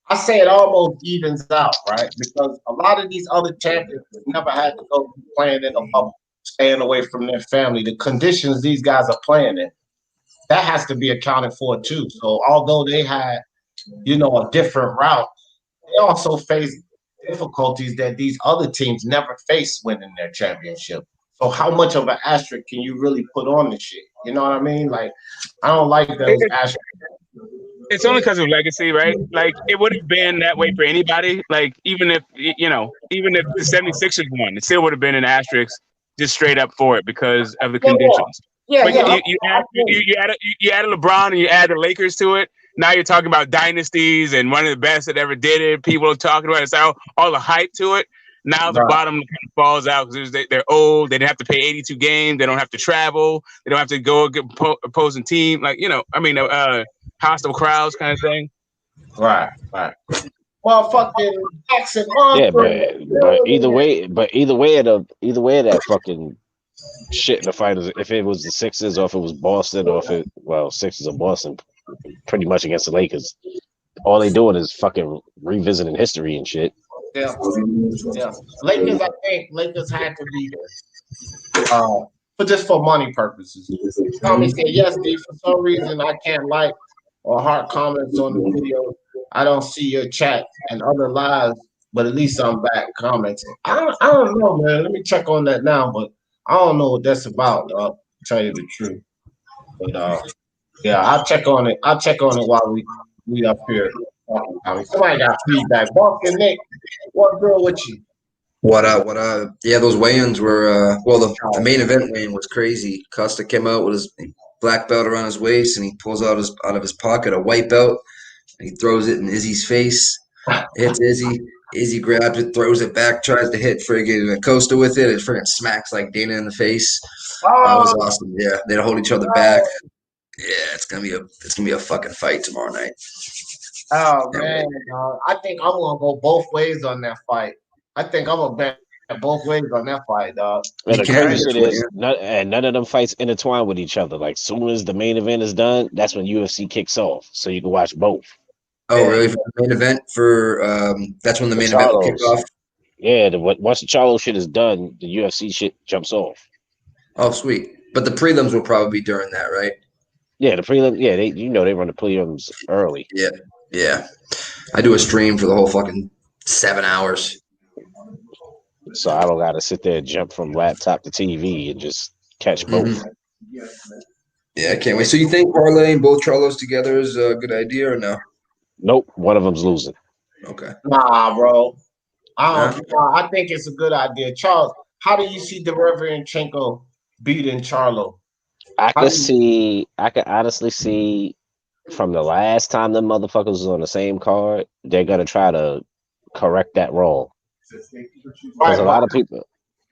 I say it almost evens out, right? Because a lot of these other champions never had to go playing in a bubble, staying away from their family. The conditions these guys are playing in, that has to be accounted for too. So although they had, a different route, they also face difficulties that these other teams never face winning their championship. So how much of an asterisk can you really put on the shit? You know what I mean? Like, I don't like those asterisks. It's only because of legacy, right? Like, it would have been that way for anybody. Like, even if the 76ers won, it still would have been an asterisk just straight up for it because of the conditions. Yeah, but you add a LeBron and you add the Lakers to it. Now you're talking about dynasties and one of the best that ever did it. People are talking about it. It's all the hype to it. Now the bottom kind of falls out because they're old. They didn't have to play 82 games. They don't have to travel. They don't have to go get opposing team. Hostile crowds kind of thing. Right. Well, fucking Jackson. Yeah, but either way of that fucking shit in the finals, if it was the Sixers or if it was Boston or Sixers or Boston, pretty much against the Lakers, all they doing is fucking revisiting history and shit. Yeah. Lakers, I think Lakers had to be there. But just for money purposes. Tommy said, yes, Steve, for some reason I can't like or heart comments on the video. I don't see your chat and other lives, but at least I'm back commenting. I don't know, man. Let me check on that now, but I don't know what that's about, to tell you the truth. But I'll check on it. I'll check on it while we up here. Somebody got feedback. Boston Nick, what girl with you? What yeah, those weigh-ins were the main event weigh-in was crazy. Costa came out with his black belt around his waist and he pulls out of his pocket a white belt and he throws it in Izzy's face. Hits Izzy. Izzy grabs it, throws it back, tries to hit friggin' Costa with it. It friggin' smacks like Dana in the face. That was awesome. Yeah, they'd hold each other back. Yeah, it's gonna be a fucking fight tomorrow night. Oh man, I think I'm gonna go both ways on that fight. I think I'm gonna bet both ways on that fight, dog. And the You can, crazy shit that's is, none of them fights intertwine with each other. Like, soon as the main event is done, that's when UFC kicks off, so you can watch both. Oh, really? For the main event? That's when the main event will kick Charlos. off? Yeah, once the Charlo shit is done, the UFC shit jumps off. Oh, sweet. But the prelims will probably be during that, right? Yeah, the prelim. Yeah, they run the prelims early. Yeah. I do a stream for the whole fucking 7 hours. So I don't gotta sit there and jump from laptop to TV and just catch both. Yeah, I can't wait. So you think parlaying both Charlos together is a good idea or no? Nope, one of them's losing. Okay. Nah, bro. I think it's a good idea. Charles, how do you see Derevianchenko beating Charlo? I can honestly see from the last time the motherfuckers was on the same card, they're gonna try to correct that wrong. Because a lot of people.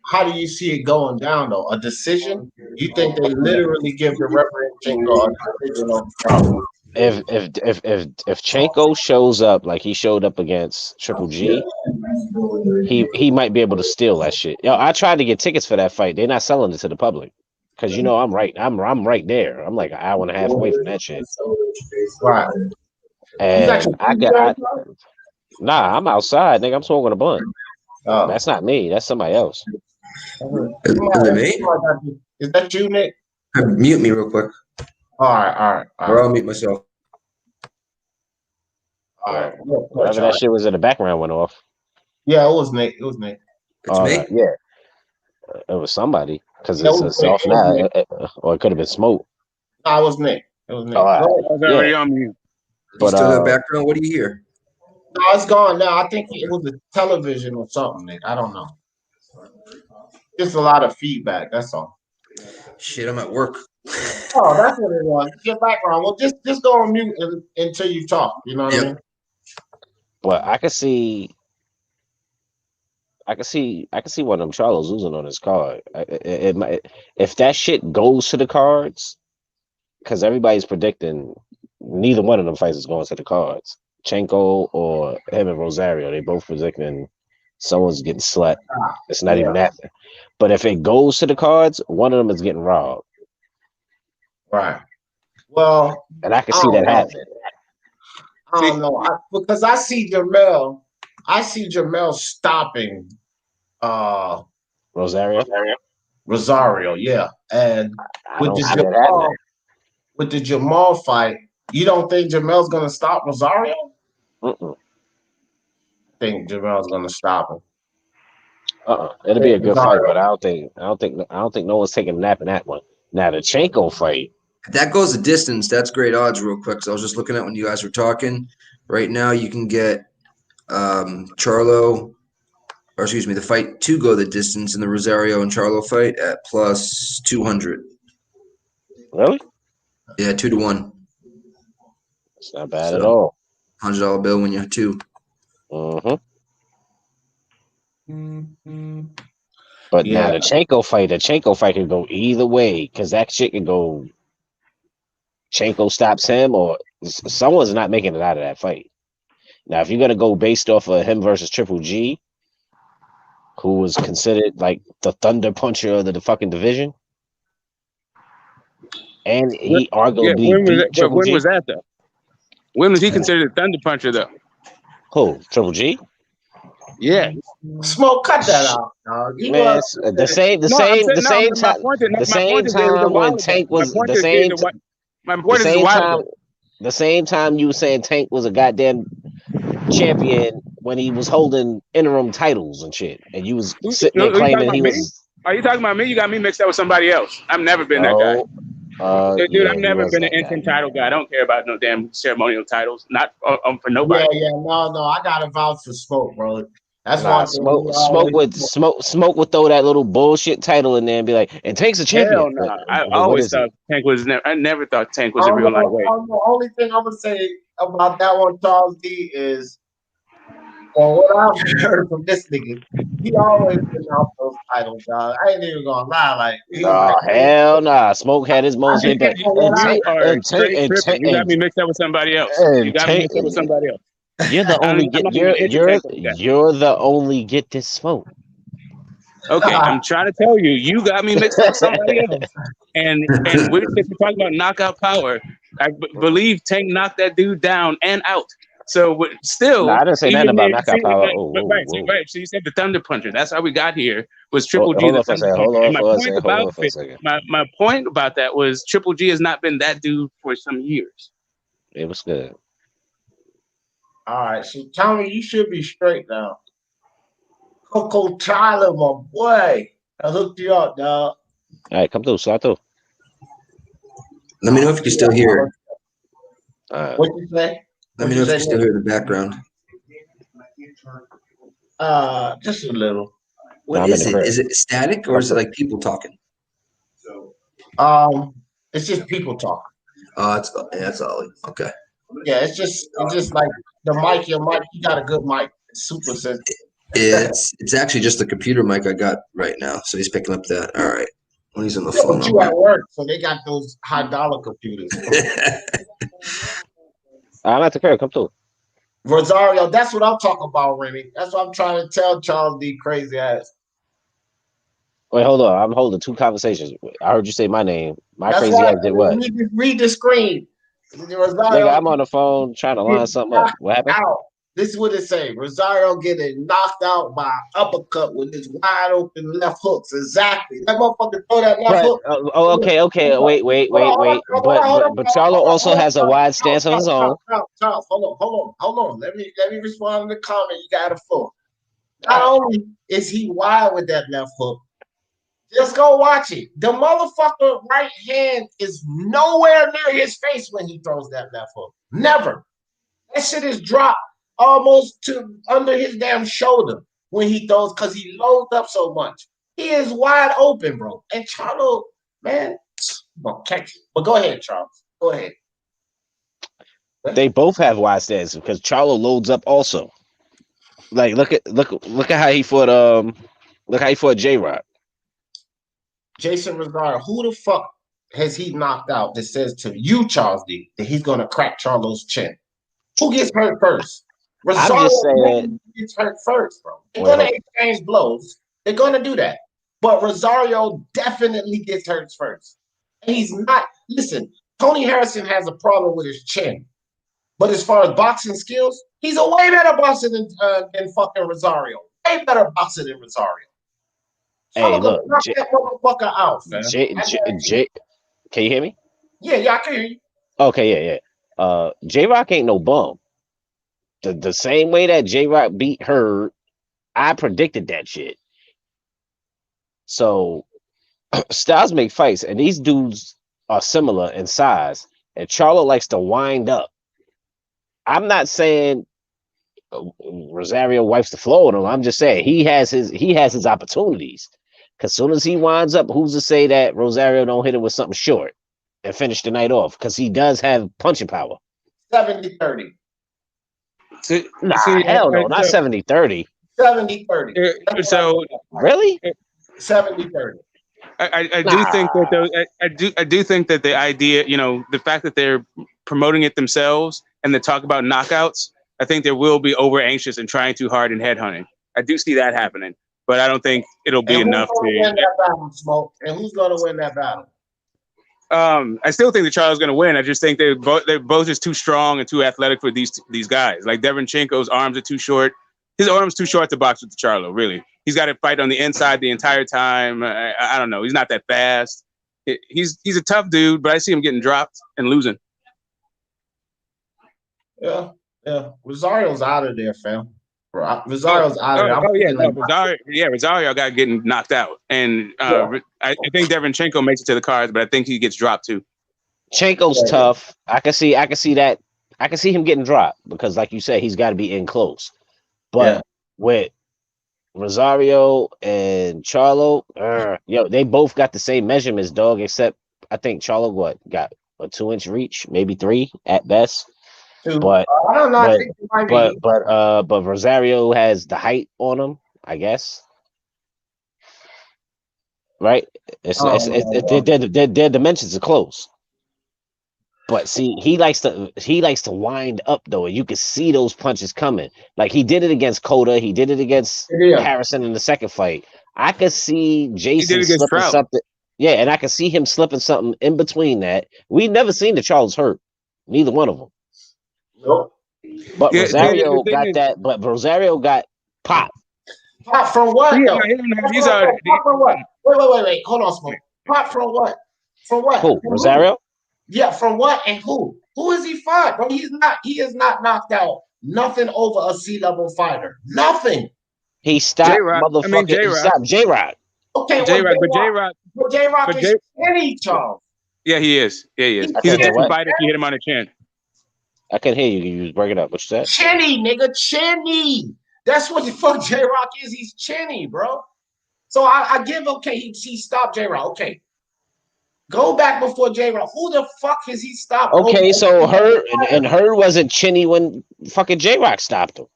How do you see it going down though? A decision? You think they literally give Derevianchenko a decision on Charlo? If Chenko shows up like he showed up against Triple G, he might be able to steal that shit. Yo, I tried to get tickets for that fight. They're not selling it to the public. Cause I'm right there. I'm like an hour and a half away from that shit. Right. And I'm outside, nigga. I'm smoking a blunt. Oh. That's not me. That's somebody else. Is it me? Is that you, Nick? Mute me real quick. All right. Or I'll mute myself. All right. Whatever that shit was in the background went off. Yeah, it was Nick. It's me? Yeah. It was somebody. Because it's off now. Or it could have been smoke. No, it was Nick. It was Nick. I was already on mute. But still in the background, what do you hear? No, it's gone now. I think it was the television or something, Nick. I don't know. Just a lot of feedback. That's all. Shit, I'm at work. Oh, that's what it was. Your background. Well, just go on mute until you talk. You know what I mean? Well, I can see one of them Charlos losing on his card. It might, if that shit goes to the cards, because everybody's predicting neither one of them fights is going to the cards. Chenko or him and Rosario, they both predicting someone's getting slept. It's not even that. But if it goes to the cards, one of them is getting robbed. Right. Well, and I can see that happening. I don't know because I see Jamel. I see Jamel stopping Rosario, yeah, and with the Jamal fight, you don't think Jamel's gonna stop Rosario? I think Jamel's gonna stop him. It'll be a good fight, but I don't think no one's taking a nap in that one. Now the Chenko fight. If that goes the distance, that's great odds real quick. So I was just looking at when you guys were talking. Right now you can get the fight to go the distance in the Rosario and Charlo fight at plus 200. Really? Yeah, 2-1. It's not bad at all. $100 bill when you have two. But now the Chenko fight can go either way because that shit can go. Chenko stops him, or someone's not making it out of that fight. Now, if you're gonna go based off of him versus Triple G, who was considered like the thunder puncher of the fucking division, and he arguably beat Triple G. When was that though? When was he considered a thunder puncher though? Who? Triple G? Yeah. Smoke, cut that out, dog. Man, the same time when Tank was the same time you were saying Tank was a goddamn champion when he was holding interim titles and shit, and you was sitting there claiming he was. Are you talking about me? You got me mixed up with somebody else. I've never been that guy. Dude, I've never been an interim title guy. I don't care about no damn ceremonial titles. Not for nobody. No. I got to vouch for Smoke, bro. That's why Smoke would throw that little bullshit title in there and be like, and Tank's a champion. Hell no. I always thought Tank was I never thought Tank was a real lightweight. The only thing I'm gonna say about that one, Charles D, is what I've heard from this nigga, he always been out those titles, dog. I ain't even gonna lie, hell nah. Smoke had his most You got me mixed up with somebody else. You're the I'm only not get gonna you're entertain that. you're the only get this smoke. Okay, I'm trying to tell you, you got me mixed up with somebody else. And we're talking about knockout power. I believe Tank knocked that dude down and out. So No, still, I didn't say nothing even about if knockout see, power. Oh, whoa, whoa. right. So you said the Thunder Puncher. That's how we got here. Was Triple G Hold the on for a Thunder second. Puncher? Hold on And my for a point second. Hold about on for a it, second. my point about that was Triple G has not been that dude for some years. It was good. All right, so Tommy, you should be straight now. Coco Tyler, my boy. I hooked you up, dog. All right, come through, slide through. Let me know if you can still hear. What you say? Let me know if you can still hear the background. Just a little. What is it? Is it static or is it like people talking? It's just people talking. Oh, that's Ollie. Okay. Yeah, it's just like the mic. Your mic, you got a good mic. It's super sensitive. It's actually just the computer mic I got right now, so he's picking up that. All right. When he's on the phone. But you at work, so they got those $high computers. I'm at the crib. Come through. Rosario, that's what I'm talking about, Remy. That's what I'm trying to tell Charles D. Crazy ass. Wait, hold on. I'm holding two conversations. I heard you say my name. My That's crazy why ass did what? read the screen. Rosario, Nigga, I'm on the phone trying to line something up. What happened? Out. This is what it say. Rosario getting knocked out by an uppercut with his wide open left hooks. Exactly. That motherfucker throw that left hook. Okay. Wait. But Charlo also has a wide stance on his own. Charles, hold on. Let me respond to the comment you got a floor. Not only is he wild with that left hook, just go watch it. The motherfucker right hand is nowhere near his face when he throws that left hook. Never. That shit is dropped almost to under his damn shoulder when he throws because he loads up so much. He is wide open, bro. And Charlo, man, but go ahead, Charles. Go ahead. They both have wide stances because Charlo loads up also. Like look at how he fought J-Rock. Jason Rosario, who the fuck has he knocked out that says to you, Charles D, that he's gonna crack Charlo's chin? Who gets hurt first? Rosario I'm just saying gets hurt first, bro. They're gonna exchange blows. They're gonna do that. But Rosario definitely gets hurt first. And he's not, listen, Tony Harrison has a problem with his chin. But as far as boxing skills, he's a way better boxer than fucking Rosario. Way better boxer than Rosario. Hey, look, knock that motherfucker out, man. Can you hear me? Yeah, I can hear you. Okay, yeah. J-Rock ain't no bum. The same way that J-Rock beat Hurd, I predicted that shit. So styles make fights, and these dudes are similar in size. And Charlo likes to wind up. I'm not saying Rosario wipes the floor with him. I'm just saying he has his opportunities. Because soon as he winds up, who's to say that Rosario don't hit him with something short and finish the night off? Because he does have punching power. 70-30. Hell no, not 70-30. 70-30. So really? 70-30. I do think that I do think that the idea, the fact that they're promoting it themselves and they talk about knockouts, I think they will be over anxious and trying too hard and headhunting. I do see that happening, but I don't think it'll be enough to win that battle, Smoke. And who's going to win that battle? I still think the Charlo's going to win. I just think they're both just too strong and too athletic for these guys. Like Derenchenko's arms are too short. His arm's too short to box with the Charlo, really. He's got to fight on the inside the entire time. I don't know. He's not that fast. He's a tough dude, but I see him getting dropped and losing. Yeah. Rosario's out of there, fam. Rosario's out of there. Rosario got getting knocked out. And I think Derenchenko makes it to the cards, but I think he gets dropped too. Chenko's tough. I can see that. I can see him getting dropped because, like you said, he's got to be in close. But with Rosario and Charlo, they both got the same measurements, dog. Except I think Charlo got a 2-inch reach, maybe 3 at best. But I don't know. But Rosario has the height on him, I guess. Right? Their dimensions are close. But see, he likes to wind up though, and you can see those punches coming. Like he did it against Cota, he did it against Harrison in the second fight. I could see Jason slipping something. Yeah, and I could see him slipping something in between that. We've never seen the Charles hurt, neither one of them. Nope. But Rosario got that. But Rosario got popped. Pop from what? Yeah, though? he's Pop from what? Wait. Hold on, Smoke. Pop from what? From what? Who? From Rosario? Yeah, from what and who? Who is he fought? Bro, he is not knocked out. Nothing over a C-level fighter. Nothing. He stopped J-Rock. motherfucking. He stopped J-Rock. Okay, J-Rock, but J-Rock is skinny, Charles. Yeah, he is. Yeah, he is. I He's a said different what? fighter if you hit him on the chin. I can hear you. You was breaking up. What you said? Chinny, nigga, chinny. That's what the fuck J-Rock is. He's chinny, bro. So I give, okay, he stopped J-Rock. Okay. Go back before J-Rock. Who the fuck has he stopped? Okay, so Hurd wasn't chinny when fucking J-Rock stopped him.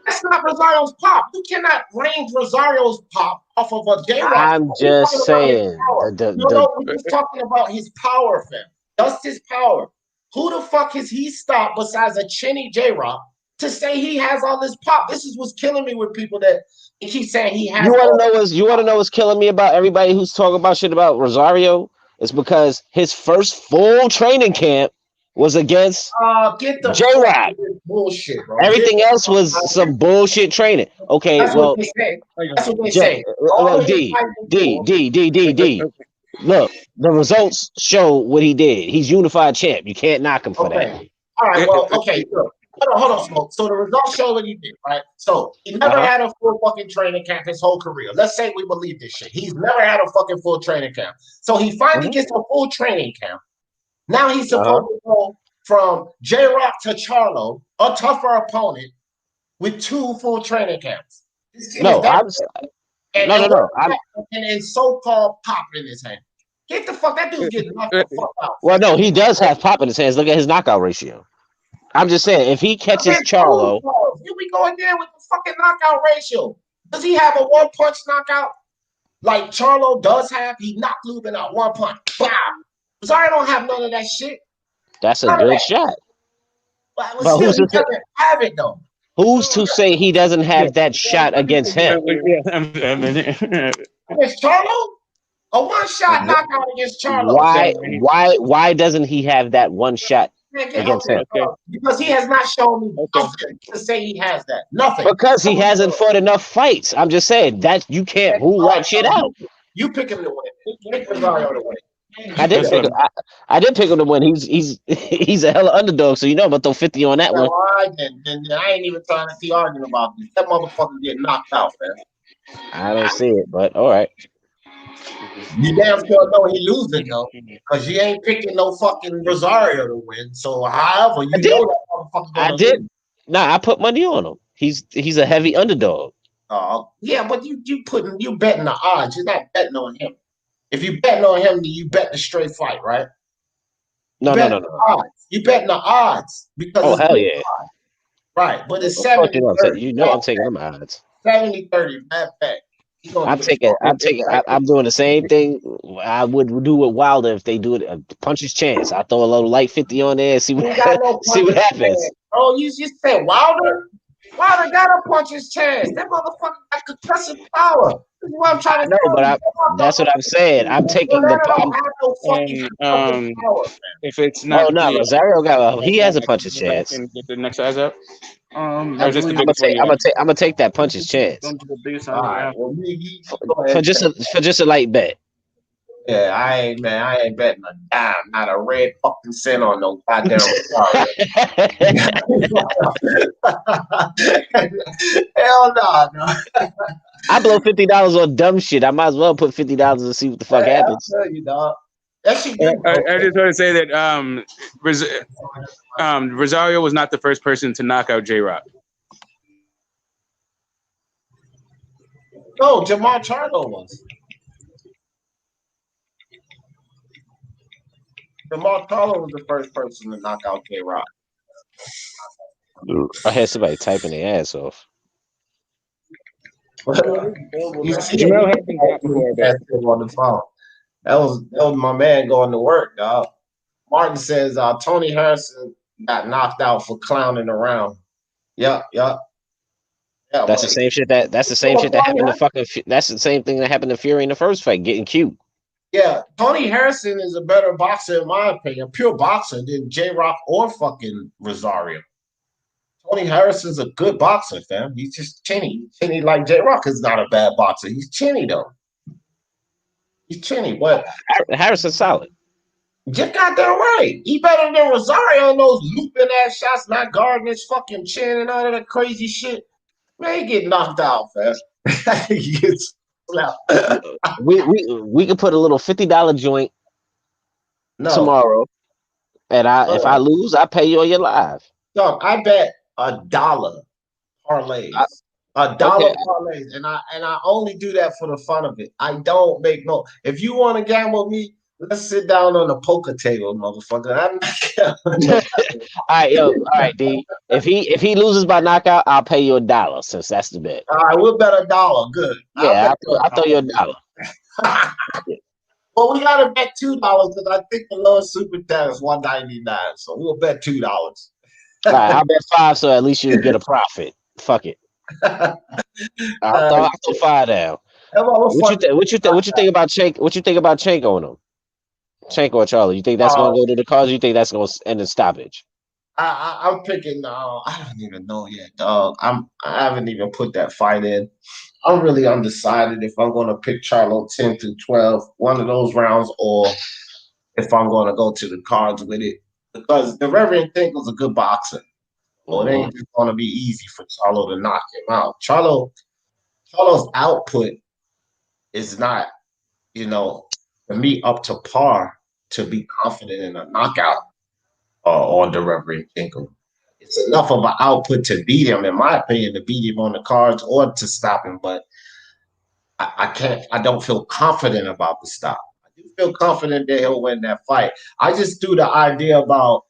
That's not Rosario's pop. You cannot range Rosario's pop off of a J-Rock. I'm just saying. We're just talking about his power, fam. Just his power. Who the fuck has he stopped besides a chinny J-Rock to say he has all this pop? This is what's killing me with people that keep saying he has. You want to know what's killing me about everybody who's talking about shit about Rosario? It's because his first full training camp was against J-Rock. Bullshit, bro. Everything else was some bullshit training. Okay, that's well, that's what they say. D. Look, the results show what he did. He's unified champ. You can't knock him for that. All right, well, okay, look. Hold on, Smoke. So the results show what he did, right? So he never had a full fucking training camp his whole career. Let's say we believe this shit. He's never had a fucking full training camp. So he finally gets a full training camp. Now he's supposed to go from J-Rock to Charlo, a tougher opponent, with 2 full training camps. No. And so-called pop in his hand. Get the fuck, that dude's getting knocked the fuck out. Well, no, he does have pop in his hands. Look at his knockout ratio. I'm just saying, if he catches Charlo. Here we go again with the fucking knockout ratio. Does he have a 1-punch knockout like Charlo does have? He knocked Lubin out 1 punch. Bam! Sorry, I don't have none of that shit. That's a good shot. But who's to doesn't have it though? Who's to say he doesn't have that shot against him? Against Charlo? A 1-shot knockout against Charlo. Why doesn't he have that 1 shot against him? Because he has not shown me nothing to say he has that. Nothing. Because he hasn't fought enough fights. I'm just saying that you can't rule that shit out. You pick him to win. Pick Rosario to win. I did pick him to win. He's a hella underdog, so you know I'm gonna throw 50 on that one. I ain't even trying to see arguing about this. That motherfucker get knocked out, man. I don't see it, but all right. You damn sure know he losing though, because you ain't picking no fucking Rosario to win. So however, you know that motherfucker. I did. Nah, I put money on him. He's a heavy underdog. Yeah, but you betting the odds. You're not betting on him. If you betting on him, then you bet the straight fight, right? No. You betting the odds because hell yeah, odds. Right? But it's 70-30. You know I'm taking them odds. 70-30. Matter of fact, I'm doing the same thing I would do with Wilder if they do it. Punch his chance. I throw a little light 50 on there and see what happens. Oh, you just said Wilder? Wilder got to punch his chance. That motherfucker got concussive power. This is what I'm trying to know. But that's what I'm saying. I'm taking the if it's not. Oh no, Rosario he has a puncher's chance. Get the next size up. I'm gonna take that puncher's chance. Right. For just a light bet. Yeah, I ain't betting a dime, not a red fucking cent on no goddamn Hell no. I blow $50 on dumb shit. I might as well put $50 and see what the fuck happens. I'll tell you, dog. I just want to say that Rosario was not the first person to knock out J-Rock. No, Jamal Charlo was. Jamal Charlo was the first person to knock out J-Rock. I had somebody typing their ass off. You see Jamel had been on the phone. That was my man going to work, dog. Martin says Tony Harrison got knocked out for clowning around. Yep. Yeah, That's the same shit that happened to fucking. That's the same thing that happened to Fury in the first fight, getting cute. Yeah, Tony Harrison is a better boxer in my opinion, pure boxer than J-Rock or fucking Rosario. Tony Harrison's a good boxer, fam. He's just chinny. Chinny like J-Rock is not a bad boxer. He's chinny though. He's chinny, but Harrison's solid. You got that right. He better than Rosario on those looping ass shots, not guarding his fucking chin and all of that crazy shit. Man, he get knocked out, fam. He gets slapped. we could put a little $50 joint tomorrow, and if I lose, I pay you on your live. Dog, I bet $1 parlays. $1 parlays, and I only do that for the fun of it. I don't make no. If you want to gamble with me, let's sit down on the poker table, motherfucker. I'm not all right, D. If he loses by knockout, I'll pay you $1 since that's the bet. All right, we'll bet $1. Good. Yeah, I'll throw you $1. Well, we gotta bet $2 because I think the lowest super tag is $1.99, so we'll bet $2. All right, I'll bet $5, so at least you get a profit. Fuck it. I'll throw $5 down. What you think about Cenk? What you think about Cenk on him? Cenk or Charlie? You think that's gonna go to the cards? You think that's gonna end in stoppage? I'm picking. I don't even know yet, dog. I haven't even put that fight in. I'm really undecided if I'm gonna pick Charlo 10 through 12, one of those rounds, or if I'm gonna go to the cards with it. Because the Reverend Tinkle's a good boxer. Well, it ain't just gonna be easy for Charlo to knock him out. Charlo's output is not, for me, up to par to be confident in a knockout on the Reverend Tinkle. It's enough of an output to beat him, in my opinion, to beat him on the cards or to stop him. But I don't feel confident about the stop. I do feel confident that he'll win that fight. I just do the idea about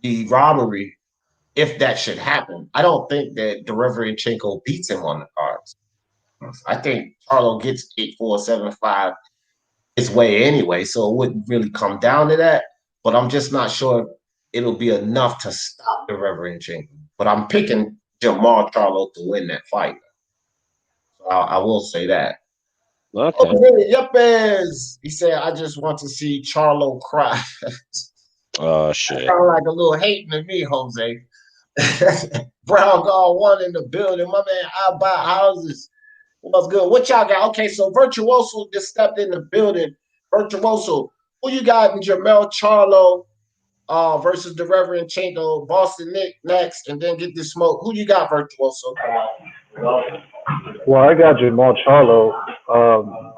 the robbery, if that should happen. I don't think that the Reverend Chenko beats him on the cards. I think Charlo gets 8-4, 7-5 his way anyway, so it wouldn't really come down to that. But I'm just not sure if it'll be enough to stop the Reverend Chenko. But I'm picking Jamal Charlo to win that fight. So I will say that. Okay. Yuppies. He said, I just want to see Charlo cry. Oh, shit. Sound like a little hating to me, Jose. Brown Guard 1 in the building. My man, I buy houses. What's good? What y'all got? Okay, so Virtuoso just stepped in the building. Virtuoso, who you got in Jamel Charlo versus the Reverend Chenko, Boston Nick next, and then get this smoke. Who you got, Virtuoso? Well, I got Jamal Charlo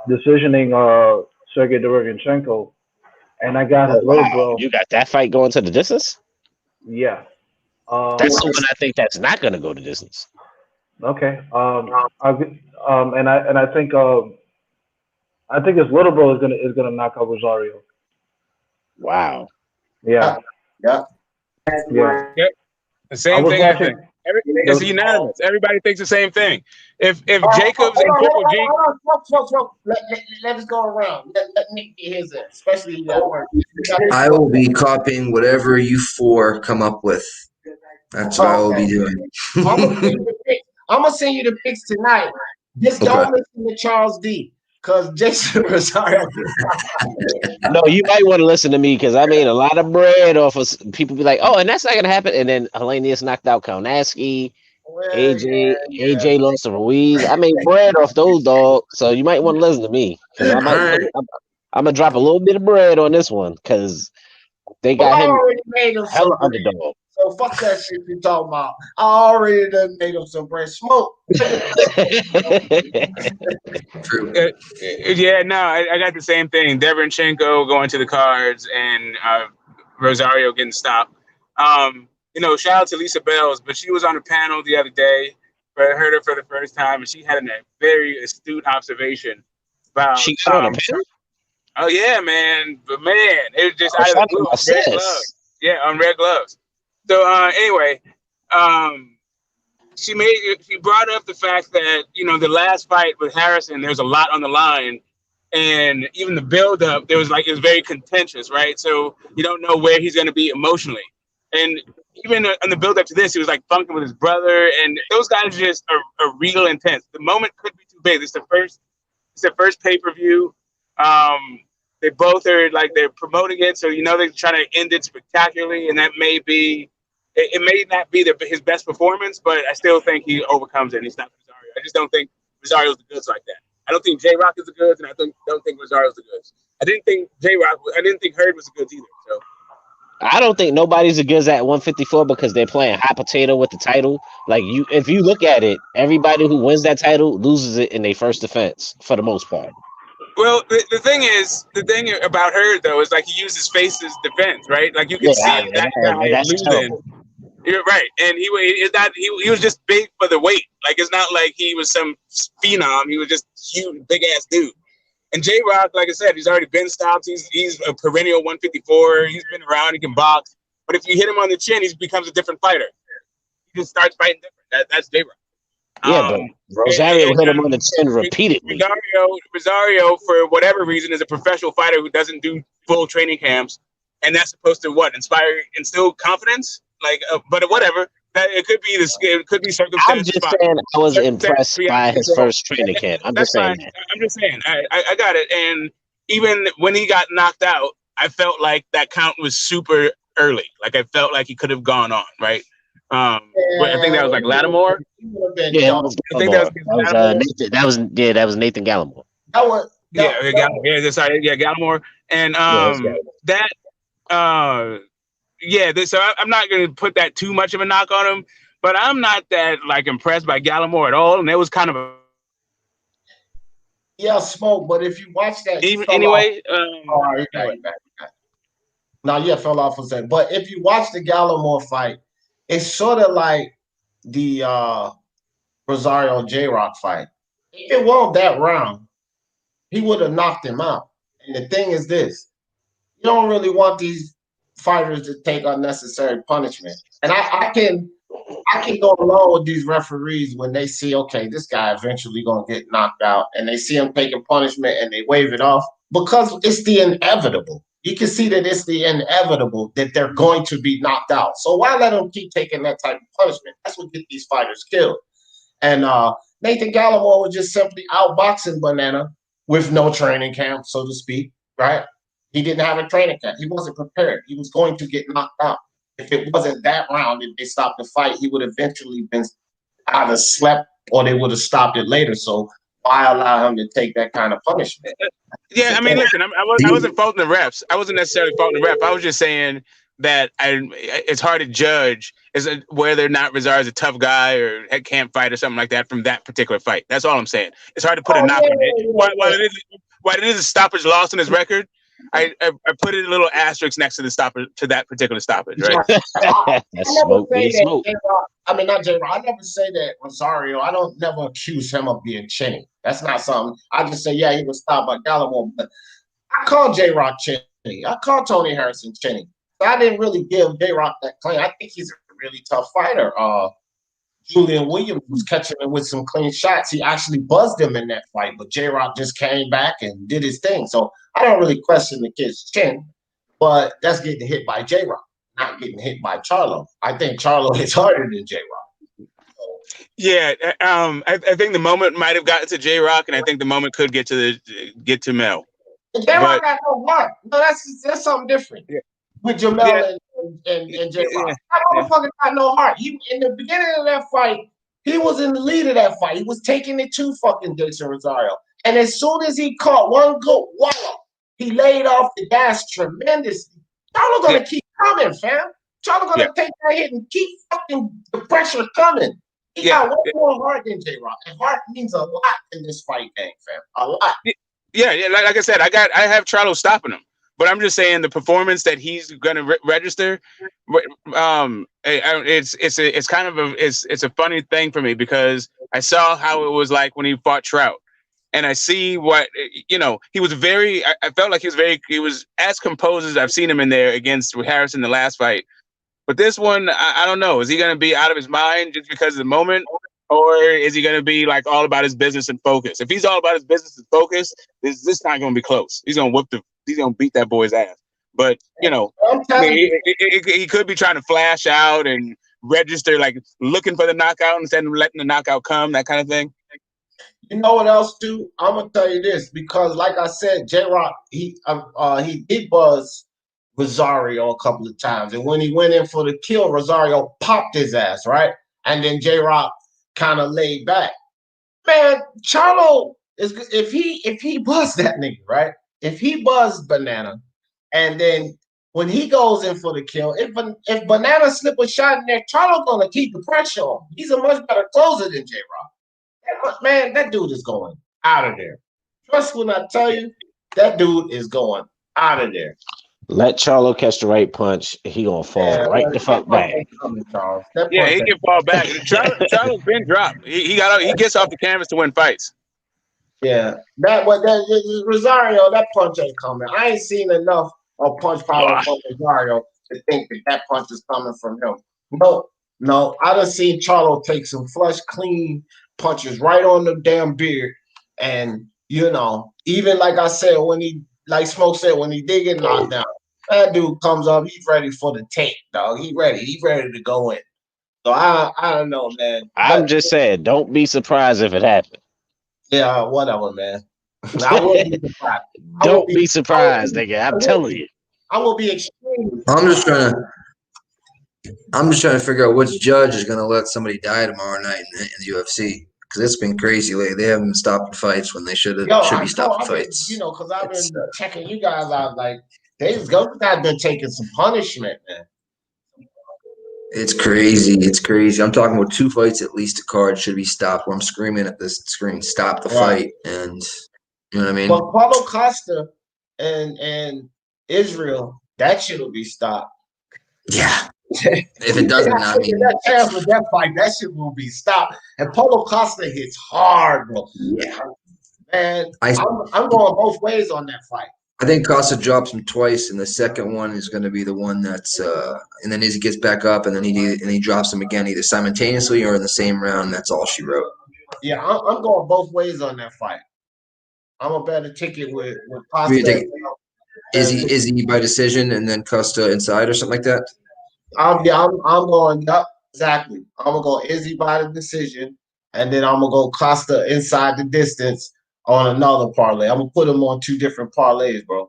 decisioning Sergey Derevianchenko, and I got his little bro. You got that fight going to the distance? Yeah. That's the one I think that's not going to go to distance. Okay. And I think his little bro is gonna knock out Rosario. Wow. Yeah. Yeah. The same thing. I think. It's unanimous. Everybody thinks the same thing. If Jacobs and Triple G, let us go around. Let Nick get his in, especially that work. I will be copying whatever you four come up with. That's what I will be doing. I'm gonna send you the picks tonight. Just don't listen to Charles D. Because Jason Rosario. No, you might want to listen to me because I made a lot of bread off of people be like, oh, and that's not gonna happen. And then Hellenius knocked out Kaunaski, AJ lost to Ruiz. I made bread off those dogs. So you might want to listen to me. I'm gonna drop a little bit of bread on this one because they got him hella underdog. So fuck that shit you talking about. I already done made him some bread smoke. Yeah, no, I got the same thing. Derevianchenko going to the cards and Rosario getting stopped. Shout out to Lisa Bells, but she was on a panel the other day. But I heard her for the first time, and she had a very astute observation about. She got on a panel? Oh yeah, man! But man, it was just out of the blue on red gloves. Yeah, on red gloves. So anyway, she brought up the fact that the last fight with Harrison, there's a lot on the line, And even the build up, it was very contentious, right? So you don't know where he's going to be emotionally. And even on the build up to this, he was like funking with his brother, and those guys just are real intense. The moment could be too big. It's the first pay-per-view. They both are they're promoting it, so they're trying to end it spectacularly, and that may be it may not be his best performance, but I still think he overcomes it. And he's not Rosario. I just don't think Rosario's the goods like that. I don't think J-Rock is the goods, and I don't think Rosario's the goods. I didn't think Hurd was the goods either. So I don't think nobody's the goods at 154 because they're playing hot potato with the title. If you look at it, everybody who wins that title loses it in their first defense for the most part. Well, the thing about Hurd though is he used his face as defense, right? You can see that guy losing. Terrible. You're right, and he was just big for the weight. It's not like he was some phenom. He was just huge, big ass dude. And J-Rock, like I said, he's already been stopped. He's a perennial 154. He's been around. He can box. But if you hit him on the chin, he becomes a different fighter. He just starts fighting different. That's J-Rock. Yeah, but Rosario hit him on the chin repeatedly. Rosario, for whatever reason, is a professional fighter who doesn't do full training camps, and that's supposed to instill confidence. But whatever. It could be it could be circumstances. I'm just saying I was impressed by his first training camp. I'm just saying. I got it. And even when he got knocked out, I felt like that count was super early. I felt like he could have gone on, right? I think that was Lattimore. Yeah, I think that was Nathan Gallimore. Gallimore. And so I'm not going to put that too much of a knock on him, but I'm not that impressed by Gallimore at all. And it was kind of smoke. But if you watch that, anyway, fell off for a second. But if you watch the Gallimore fight, it's sort of like the Rosario J-Rock fight. If it wasn't that round, he would have knocked him out. And the thing is this: you don't really want these fighters to take unnecessary punishment. And I can go along with these referees when they see, okay, this guy eventually gonna get knocked out, and they see him taking punishment and they wave it off because it's the inevitable. You can see that it's the inevitable that they're going to be knocked out. So why let them keep taking that type of punishment? That's what gets these fighters killed. And Nathan Gallimore was just simply outboxing Banana with no training camp, so to speak, right? He didn't have a training camp. He wasn't prepared. He was going to get knocked out. If it wasn't that round, if they stopped the fight, he would eventually been either slept or they would have stopped it later. So why allow him to take that kind of punishment? Yeah, I mean, listen, I wasn't faulting the refs. I wasn't necessarily faulting the ref. I was just saying that it's hard to judge whether or not Rosario is a tough guy or can't fight or something like that from that particular fight. That's all I'm saying. It's hard to put a knock on it. While it is a stoppage loss on his record, I put it a little asterisk next to the stoppage, to that particular stoppage, right? That's smoke. I mean, not J-Rock. I never say that Rosario. I don't never accuse him of being chinny. That's not something. I just say, yeah, he was stopped by Gallimore. But I call J-Rock chinny. I call Tony Harrison chinny. So I didn't really give J-Rock that claim. I think he's a really tough fighter. Julian Williams was catching him with some clean shots. He actually buzzed him in that fight, but J-Rock just came back and did his thing. So I don't really question the kid's chin, but that's getting hit by J-Rock, not getting hit by Charlo. I think Charlo is harder than J-Rock. Yeah, I think the moment might have gotten to J-Rock, and I think the moment could get to Mel. J-Rock got no heart. No, that's something different. Yeah. With Jamel and J-Rock. Yeah. That motherfucker got no heart. He in the beginning of that fight, he was in the lead of that fight. He was taking it to fucking Jason Rosario. And as soon as he caught one go, wallop, he laid off the gas tremendously. Y'all are gonna keep coming, fam. Y'all are gonna take that hit and keep fucking the pressure coming. He got one more heart than J-Rock. And heart means a lot in this fight game, fam. A lot. Yeah. Like I said, I have Charlo stopping him. But I'm just saying the performance that he's going to register, it's kind of a funny thing for me because I saw how it was like when he fought Trout, and I see what he was very. I felt like he was as composed as I've seen him in there against Harrison the last fight. But this one, I don't know. Is he going to be out of his mind just because of the moment, or is he going to be like all about his business and focus? If he's all about his business and focus, this not going to be close. He's going to beat that boy's ass. But you know, I mean, he could be trying to flash out and register, like looking for the knockout instead of letting the knockout come, that kind of thing. You know what else, dude? I'm gonna tell you this because, like I said, J-Rock he did buzz Rosario a couple of times, and when he went in for the kill, Rosario popped his ass, right? And then J-Rock kind of laid back. Man, Charlo is if he buzzed that nigga, right? If he buzzed Banana, and then when he goes in for the kill, if Banana slip a shot in there, Charlo gonna keep the pressure on. He's a much better closer than J-Rock. Man, that dude is going out of there. Trust when I tell you, that dude is going out of there. Let Charlo catch the right punch. He gonna fall right the fuck back. He can fall back. Charlo's been dropped. He gets off the canvas to win fights. Yeah, Rosario, that punch ain't coming. I ain't seen enough of punch power from Rosario to think that punch is coming from him. No, I done seen Charlo take some flush, clean punches right on the damn beard, and you know, even like I said, like Smoke said, when he did get knocked down, that dude comes up, he's ready for the tape, dog. He's ready to go in. So I don't know, man. I'm just saying, don't be surprised if it happens. Yeah, whatever, man. I will be surprised. Don't be surprised, nigga. I'm telling you. I will be extremely. I'm just trying to figure out which judge is going to let somebody die tomorrow night in the UFC. Because it's been crazy lately. They haven't been stopping fights when they should be stopping fights. You know, because I've been checking you guys out. Like, those guys been taking some punishment, man. It's crazy. It's crazy. I'm talking about 2 fights at least. A card should be stopped. Where I'm screaming at this screen, stop the fight, and you know what I mean. But Paulo Costa and Israel, that shit will be stopped. Yeah. If it doesn't, I mean, that fight, that shit will be stopped. And Paulo Costa hits hard, bro. Yeah, man. I'm going both ways on that fight. I think Costa drops him twice, and the second one is going to be the one that's, and then as he gets back up, and then he drops him again, either simultaneously or in the same round. That's all she wrote. Yeah, I'm going both ways on that fight. I'm a better ticket with Costa. Is he by decision and then Costa inside or something like that? I'm going exactly. I'm gonna go Izzy by the decision, and then I'm gonna go Costa inside the distance on another parlay. I'm gonna put them on 2 different parlays, bro.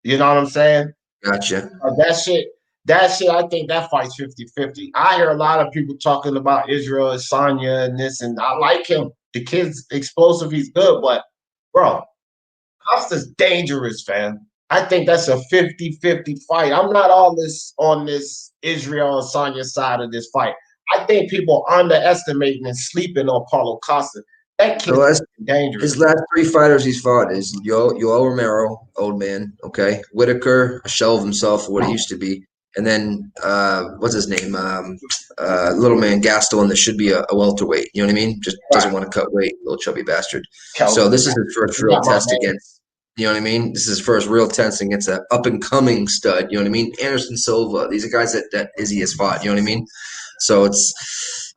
You know what I'm saying? Gotcha. That shit, I think that fight's 50-50. I hear a lot of people talking about Israel and Sonya and this, and I like him. The kid's explosive, he's good, but bro, Costa's dangerous, fam. I think that's a 50-50 fight. I'm not on this Israel and Sonya side of this fight. I think people are underestimating and sleeping on Paulo Costa. That kid's dangerous. His last 3 fighters he's fought is Yoel Romero, old man, okay, Whitaker, a shell of himself for what he used to be, and then what's his name, little man Gastelum that should be a welterweight. You know what I mean? Just doesn't want to cut weight, little chubby bastard. So this is his first real test against. You know what I mean? This is his first real test against an up-and-coming stud. You know what I mean? Anderson Silva. These are guys that Izzy has fought. You know what I mean? So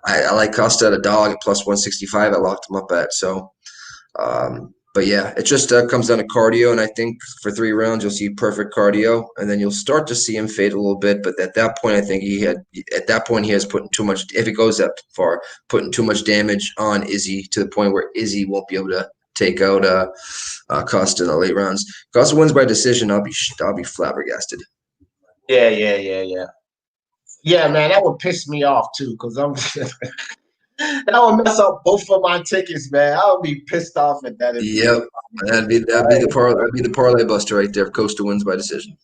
I like Costa at $1 at plus 165. I locked him up at. So, but yeah, it just comes down to cardio. And I think for 3 rounds, you'll see perfect cardio. And then you'll start to see him fade a little bit. But at that point, I think he has put too much, if it goes that far, putting too much damage on Izzy to the point where Izzy won't be able to take out Costa in the late rounds. Costa wins by decision. I'll be flabbergasted. Yeah. Yeah, man, that would piss me off too, because that would mess up both of my tickets, man. I would be pissed off at that. Yep, that'd be the parlay buster right there. Costa wins by decision.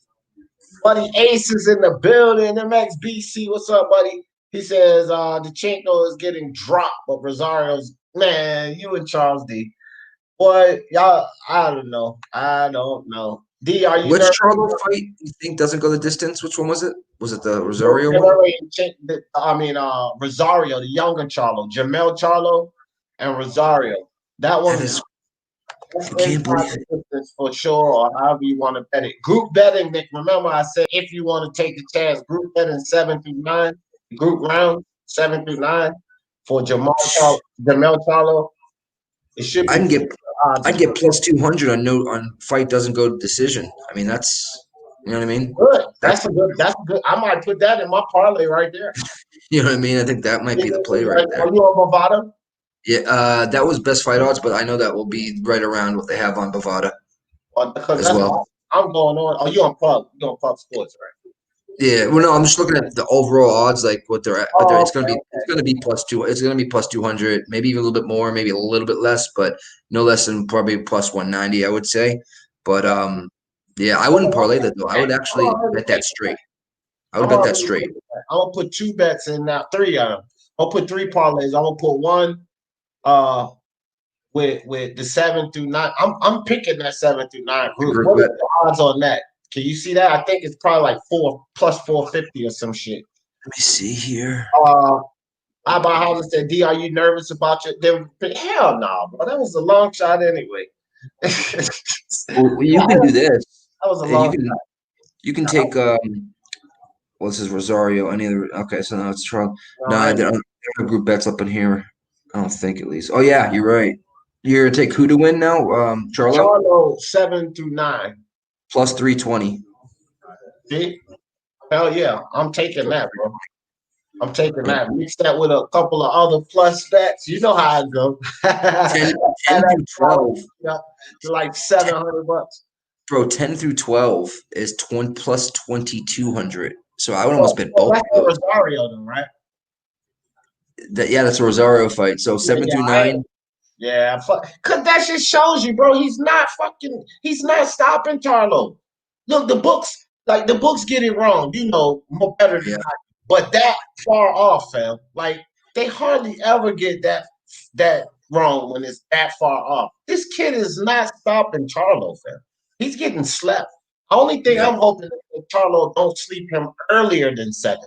Buddy Ace is in the building. MXBC, what's up, buddy? He says Dechenko is getting dropped, but Rosario's, man, you and Charles D. Boy, y'all, I don't know. D, are you which Charlo fight you think doesn't go the distance? Which one was it? Was it the Rosario one? Rosario, the younger Charlo, Jamel Charlo, and Rosario. That one is for sure, or however you want to bet it. Group betting, Nick. Remember, I said if you want to take the chance, group betting 7 through 9, group round 7 through 9. for Jamel Charlo. It should be. I'd get plus 200 on fight doesn't go to decision. I mean, that's you know what I mean. Good. That's good. I might put that in my parlay right there. You know what I mean? I think that might be the play right there. Are you on Bovada? Yeah, that was best fight odds, but I know that will be right around what they have on Bovada as well. I'm going on. Oh, you on Pub? You on Pub Sports, right? Yeah. Well, no, I'm just looking at the overall odds, like what they're at. It's gonna be plus 2. It's gonna be plus 200, maybe even a little bit more, maybe a little bit less, but no less than probably plus 190, I would say. But yeah, I wouldn't parlay that though. I would actually bet that straight. I would bet that straight. I'm gonna put 2 bets in now, 3 of them. I'll put 3 parlays. I'm gonna put one with the 7 through 9. I'm picking that 7 through 9 group. What are the odds on that? Can you see that? I think it's probably like plus 450 or some shit. Let me see here. Holland said, D, are you nervous about your hell no, bro. That was a long shot anyway. Well, you can do this. That was a long shot. You can take this is Rosario. Okay, so now it's Charles. No, there are group bets up in here. I don't think at least. Oh yeah, you're right. You're gonna take who to win now? Charlo? Charlo 7 through 9. Plus 320. See? Hell yeah. I'm taking that, bro. I'm taking that. Mix that with a couple of other plus bets. You know how it goes. 10 through 12. Yeah, to like $700. Bro, 10 through 12 is plus 2,200. So I would almost bet both. That's the Rosario, though, right? That's a Rosario fight. So 7 through 9. Yeah, because that just shows you, bro. He's not stopping Charlo. Look, the books get it wrong. You know, more better than I. But that far off, fam. Like, they hardly ever get that wrong when it's that far off. This kid is not stopping Charlo, fam. He's getting slept. Only thing I'm hoping is that Charlo don't sleep him earlier than 7.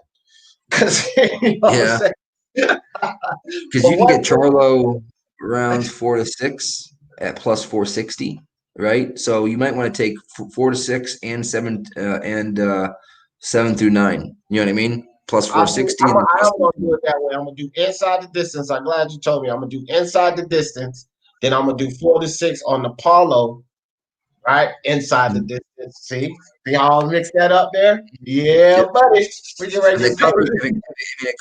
Because you know because you can get Charlo around 4 to 6 at plus 460, right? So you might want to take 4 to 6 and 7 through 9. You know what I mean? Plus 460. I'm gonna do it that way. I'm gonna do inside the distance. I'm glad you told me. I'm gonna do inside the distance. Then I'm gonna do 4 to 6 on the Paulo, right? Inside the distance. See how I mix that up there? Yeah, buddy. We get ready to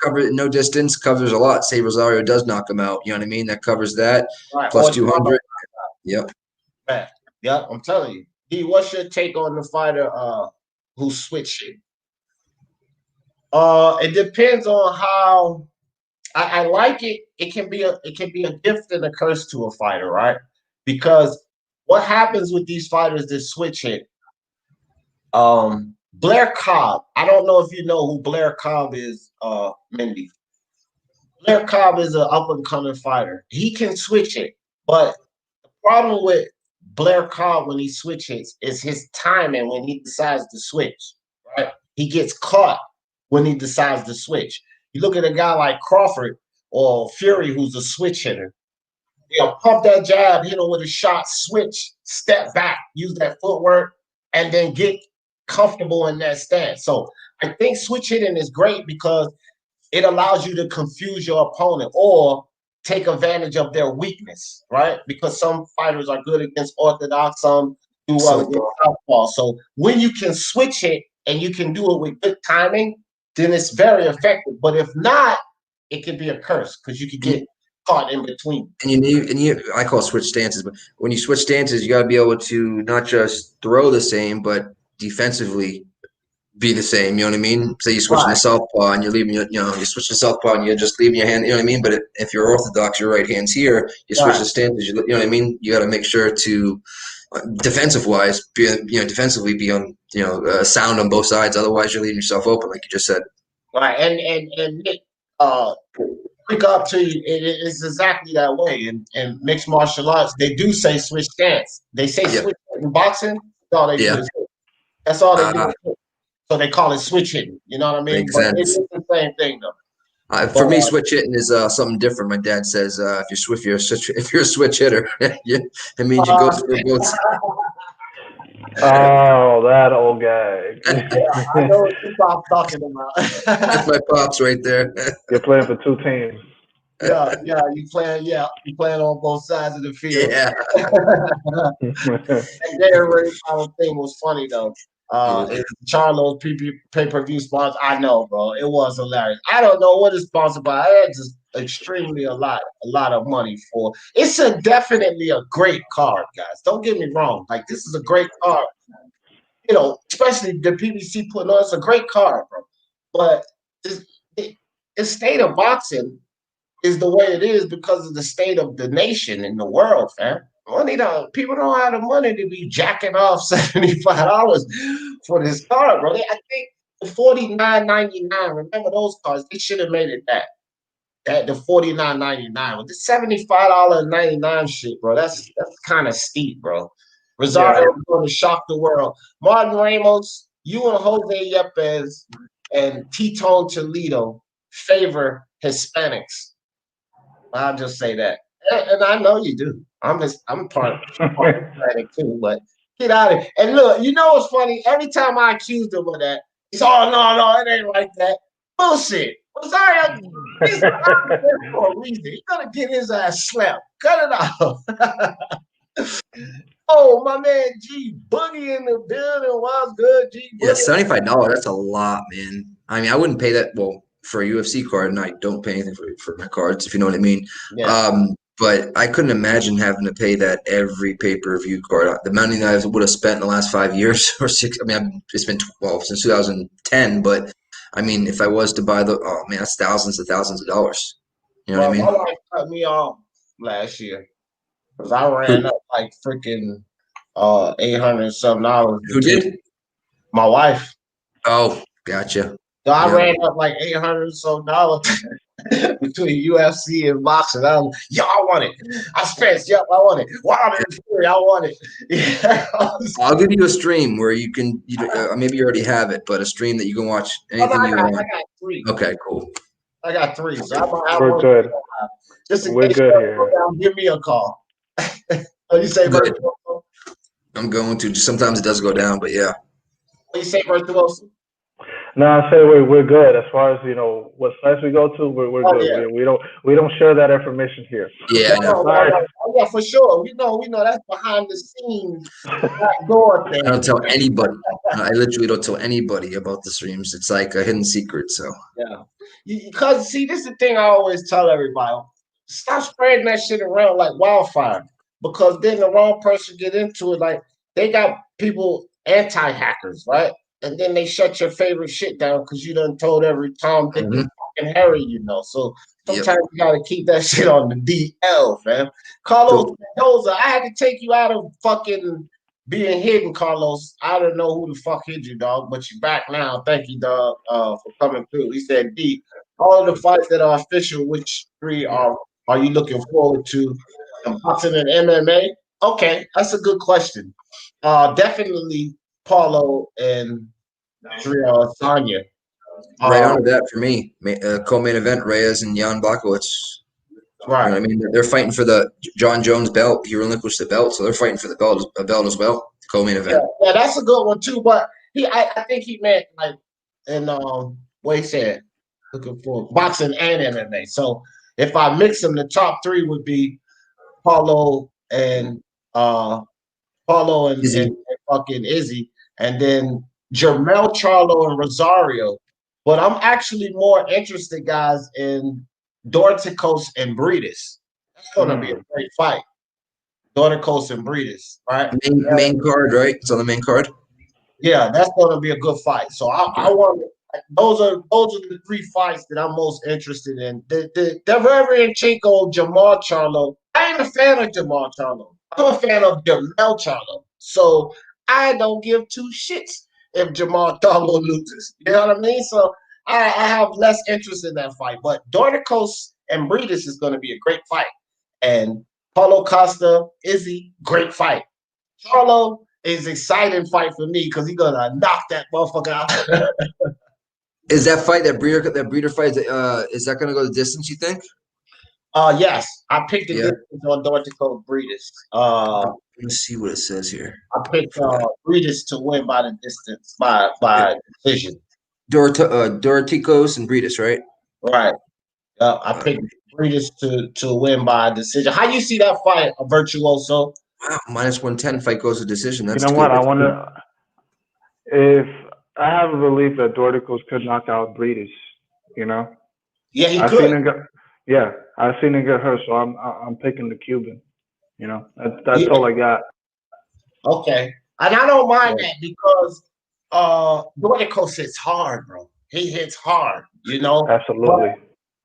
cover no distance, covers a lot. Say Rosario does knock him out. You know what I mean? That covers that. Right. Plus 200. Yep. Man. Yep, I'm telling you. D, what's your take on the fighter who switched it? It depends on how I like it. It can be a gift and a curse to a fighter, right? Because what happens with these fighters that switch it? Blair Cobb. I don't know if you know who Blair Cobb is, Mindy. Blair Cobb is an up-and-coming fighter. He can switch it, but the problem with Blair Cobb when he switches is his timing when he decides to switch, right? He gets caught when he decides to switch. You look at a guy like Crawford or Fury, who's a switch hitter. Pump that jab, hit him with a shot, switch, step back, use that footwork, and then get comfortable in that stance. So I think switch hitting is great because it allows you to confuse your opponent or take advantage of their weakness, right? Because some fighters are good against orthodox, some do well against southpaw. So when you can switch it and you can do it with good timing, then it's very effective. But if not, it can be a curse because you can get caught in between. And I call it switch stances, but when you switch stances, you got to be able to not just throw the same, but defensively be the same. You know what I mean? Say you switch to southpaw and you're leaving you switch to southpaw and you're just leaving your hand. You know what I mean? But if you're orthodox, your right hand's here. You switch the stances. You know what I mean? You got to make sure to defensively be on sound on both sides. Otherwise, you're leaving yourself open, like you just said. Right, and Nick, quick up to you, it's exactly that way. In mixed martial arts, they do say switch stance. They say switch in boxing. That's all they do. That's all they do. So they call it switch hitting. You know what I mean? But it's the same thing, though. For me, switch hitting is something different. My dad says if you're a switch hitter, it means you go through both. Oh, that old guy. I know what you're talking about. That's my pops right there. You're playing for 2 teams. You playing on both sides of the field. Yeah. And then Ray Powell thing was funny though. Charlo's pay-per-view sponsor. I know, bro. It was hilarious. I don't know what it's sponsored by. It's just extremely a lot of money for. It's definitely a great card, guys. Don't get me wrong. Like, this is a great card. You know, especially the PBC putting on. It's a great card, bro. But the state of boxing is the way it is because of the state of the nation and the world, fam. People don't have the money to be jacking off $75 for this card, bro. I think the $49.99. Remember those cards? They should have made it that the $49.99 with the $75.99 shit, bro. That's kind of steep, bro. Rosario going to shock the world. Martin Ramos, you and Jose Yepes and Tito Toledo favor Hispanics. I'll just say that, and I know you do. I'm part of Hispanic too, but get out of it. And look, you know what's funny? Every time I accuse him of that, he's no, it ain't like that. Bullshit. Rosario, he's out there for a reason. He's gonna get his ass slapped. Cut it off. Oh, my man, G Boogie in the building. What's good, G Boogie? Yeah, $75. That's a lot, man. I mean, I wouldn't pay that. Well, for a UFC card, and I don't pay anything for my cards, if you know what I mean. Yeah. But I couldn't imagine having to pay that every pay-per-view card. The money that I would have spent in the last 5 years or 6. I mean, it's been since 2010. But I mean, if I was to buy that's thousands and thousands of dollars. You know what I mean? My wife cut me off last year because I ran up like freaking $800 something. Who did? My wife. Oh, gotcha. So I ran up like $800 something between UFC and boxing. I want it. I spent. I want it. Wild and Fury, I want it. Yeah. I'll give you a stream where you can. Maybe you already have it, but a stream that you can watch anything you want. I got 3. Okay, cool. I got 3. So we're good. We're good here. Give me a call. You say virtuoso? I'm going to. Sometimes it does go down, but yeah. What you say virtuoso? No, I say we're good as far as what sites we go to. We're good. Yeah. We don't share that information here. Yeah, yeah, for sure. We know that's behind the scenes door thing. I don't tell anybody. I literally don't tell anybody about the streams. It's like a hidden secret. So yeah, because see, this is the thing I always tell everybody: stop spreading that shit around like wildfire, because then the wrong person get into it. Like, they got people anti-hackers, right? And then they shut your favorite shit down because you done told every Tom, Dick, and Harry, So sometimes you got to keep that shit on the DL, fam. Carlos Mendoza, I had to take you out of fucking being hidden, Carlos. I don't know who the fuck hid you, dog, but you're back now. Thank you, dog, for coming through. He said, D, all of the fights that are official, which 3 are you looking forward to? Boxing and MMA? Okay, that's a good question. Definitely Paulo and Sonya. Right on that for me. Co-main event, Reyes and Jan Blachowicz. Right. You know what I mean, they're fighting for the John Jones belt. He relinquished the belt, so they're fighting for the belt as well. Co-main event. Yeah, that's a good one too. But I think he meant like in what he said, looking for boxing and MMA. So if I mix them, the top 3 would be Paulo and fucking Izzy, and then Jermell Charlo and Rosario. But I'm actually more interested, guys, in Dorticos and Breedis. That's going to be a great fight. Dorticos and Breedis, right? Main card, right? It's on the main card. Yeah, that's going to be a good fight. So I want those are the 3 fights that I'm most interested in. The Reverend Chico Jamal Charlo. I ain't a fan of Jamal Charlo. I'm a fan of Jermell Charlo. So I don't give 2 shits if Jamal Charlo loses. You know what I mean? So I have less interest in that fight. But Dorticos and Breedis is going to be a great fight. And Paulo Costa, Izzy, great fight. Charlo is exciting fight for me because he's going to knock that motherfucker out. Is that fight, that breeder fight, is that going to go the distance, you think? Yes. I picked the distance on Dorticos Breedis. Let me see what it says here. I picked Breedis to win by the distance, by decision. Dorticos and Breedis, right? Right. I picked Breeders to win by decision. How you see that fight, a Virtuoso? Wow, -110 fight goes to decision. That's You know good. what? I wonder if I have a belief that Dorticos could knock out Breeders. You know, Yeah, he I've could. seen him get. Yeah, I've seen him get hurt, so I'm picking the Cuban. You know, that's all I got. Okay, and I don't mind that because Dorticos hits hard, bro. He hits hard. You know, Absolutely.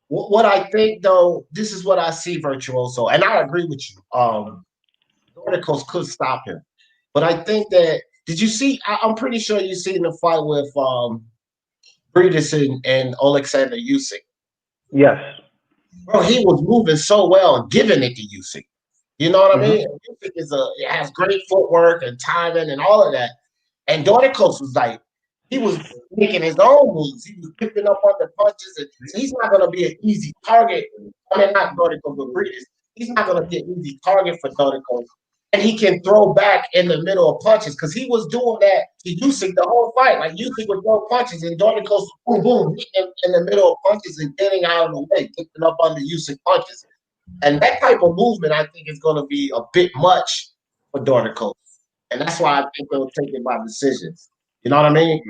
What I think though, this is what I see Virtuoso, and I agree with you. Dorticos could stop him, but I think that did you see? I'm pretty sure you seen the fight with Breedis and Alexander Usyk. Yes. Bro, he was moving so well and giving it to Usyk. You know what I mean? Usyk has great footwork and timing and all of that. And Dorticos was like, he was making his own moves. He was picking up on the punches. And so he's not going to be an easy target. I mean, not Dorticos, but Breedis. He's not going to be an easy target for Dorticos. And he can throw back in the middle of punches because he was doing that to Usyk the whole fight. Like Usyk would throw punches and Dorticos boom, boom, in the middle of punches and getting out of the way, picking up on the Usyk punches. And that type of movement, I think, is going to be a bit much for Dorticos. And that's why I think they'll take it by decisions. You know what I mean?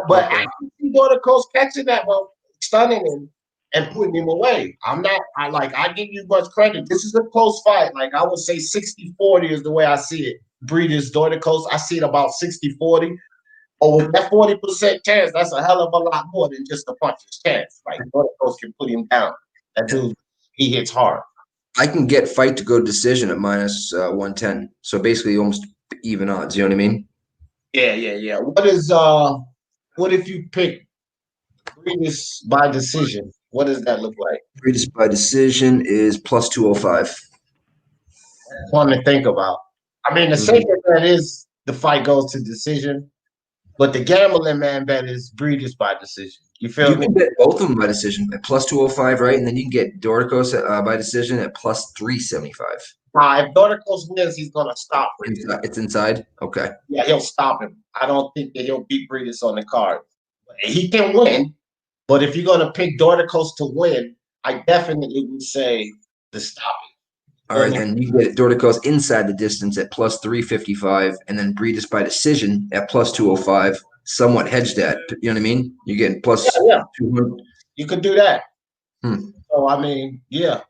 But I can see Dorticos catching that one, stunning him and putting him away. I give you much credit. This is a close fight. Like I would say 60-40 is the way I see it. Breeders, Dorticos, I see it about 60-40. Oh, with that 40% chance, that's a hell of a lot more than just a puncher's chance. Like Dorticos can put him down. That dude, he hits hard. I can get fight to go decision at -110. So basically almost even odds. You know what I mean? Yeah. What if you pick Breeders by decision? What does that look like? Breeders by decision is +205. One to think about. I mean, the safer bet is the fight goes to decision, but the gambling man bet is Breeders by decision. You feel You me? can bet both of them by decision at +205, right? And then you can get Dorticos by decision at +375. If Dorticos wins, he's gonna stop Breeders. It's inside. Okay. Yeah, he'll stop him. I don't think that he'll beat Breeders on the card. He can win, but if you're gonna pick Dorticos to win, I definitely would say the stopping. All right, and you can get Dorticos inside the distance at +355, and then Breeders by decision at +205, somewhat hedged at. You know what I mean? You're getting +200. You could do that. So I mean, yeah,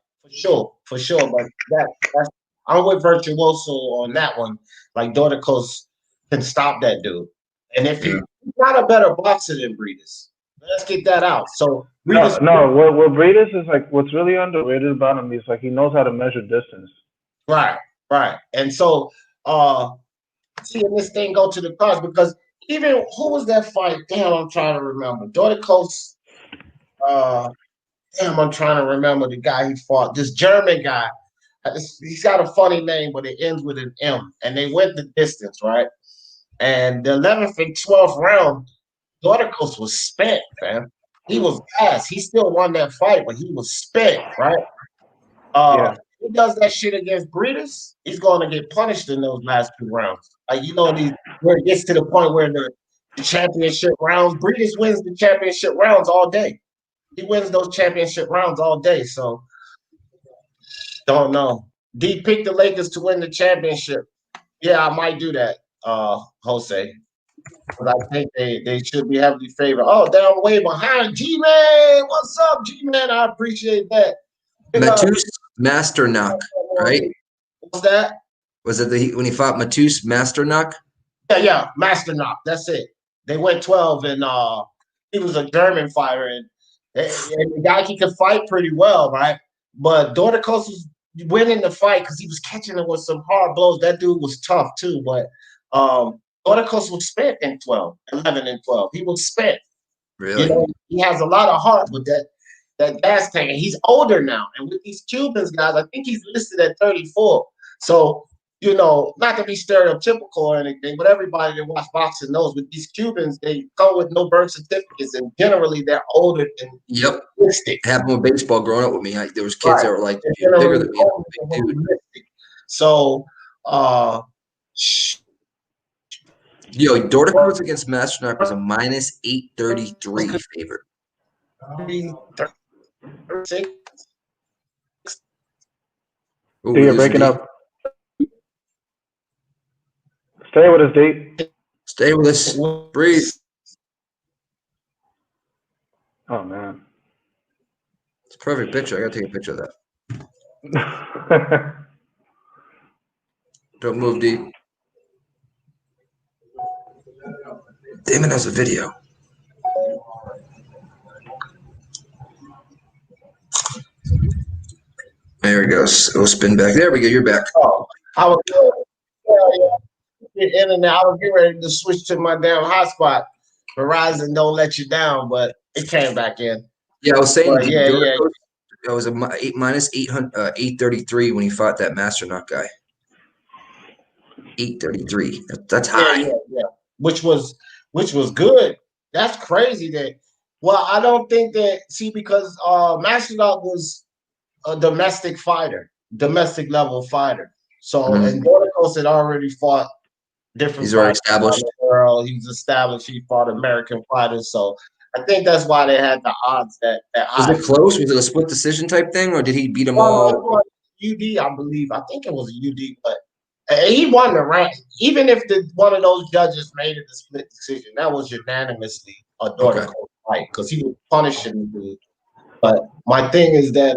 for sure. But that's I'm with Virtuoso on that one. Like Dorticos can stop that dude, and if he's not a better boxer than Breeders, let's get that out. So Breeders, what Breeders is like, what's really underrated about him is like he knows how to measure distance. Right. And so seeing this thing go to the cards because even who was that fight? Damn, I'm trying to remember. Dorticos. I'm trying to remember the guy he fought. This German guy. He's got a funny name, but it ends with an M. And they went the distance, right? And the 11th and 12th round, Dorticos was spent, man. He was ass. He still won that fight, but he was spent, right? He does that shit against Breeders, he's going to get punished in those last 2 rounds. Like, where it gets to the point where the championship rounds, Breeders wins the championship rounds all day. He wins those championship rounds all day. So, don't know. D picked the Lakers to win the championship. Yeah, I might do that, Jose. But I think they should be heavily favored. Oh, down way behind. G-Man, what's up, G-Man? I appreciate that. Matus Masternock, right? What's that? Was it when he fought Matus Masternock? Yeah, Masternock. That's it. They went 12, and he was a German fighter, and the guy he could fight pretty well, right? But Dorticos was winning the fight because he was catching him with some hard blows. That dude was tough too, but Dorticos was spent in 11 and 12. He was spent. Really? He has a lot of heart with that gas tank, and he's older now. And with these Cubans guys, I think he's listed at 34. So, not to be stereotypical or anything, but everybody that watch boxing knows with these Cubans, they come with no birth certificates, and generally they're older than realistic. Happened with baseball growing up with me. There was kids that were like bigger than me. Big dude. So, Dorticos against Masternock was a -833 favorite. Ooh, D, you're breaking up. Stay with us, D. Stay with us. Breathe. Oh man. It's a perfect picture. I gotta take a picture of that. Don't move, D. Damon has a video. There it goes. It'll spin back. There we go. You're back. Oh, I was internet. I was getting ready to switch to my damn hotspot. Verizon don't let you down, but it came back in. Yeah, I was saying. But yeah. It was a minus 833 when he fought that Master Knock guy. 833. That's high. Yeah. Which was good. That's crazy. Well, I don't think that. See, because Master Knock was a domestic fighter, domestic level fighter. So and Dorticos had already fought different. He's already established. In the world. He's established. He fought American fighters. So I think that's why they had the odds that was it close? Was it a split decision type thing, or did he beat them all? UD, I believe. I think it was a UD, but he won the round. Even if one of those judges made it a split decision, that was unanimously a Dorticos fight because he was punishing the dude. But my thing is that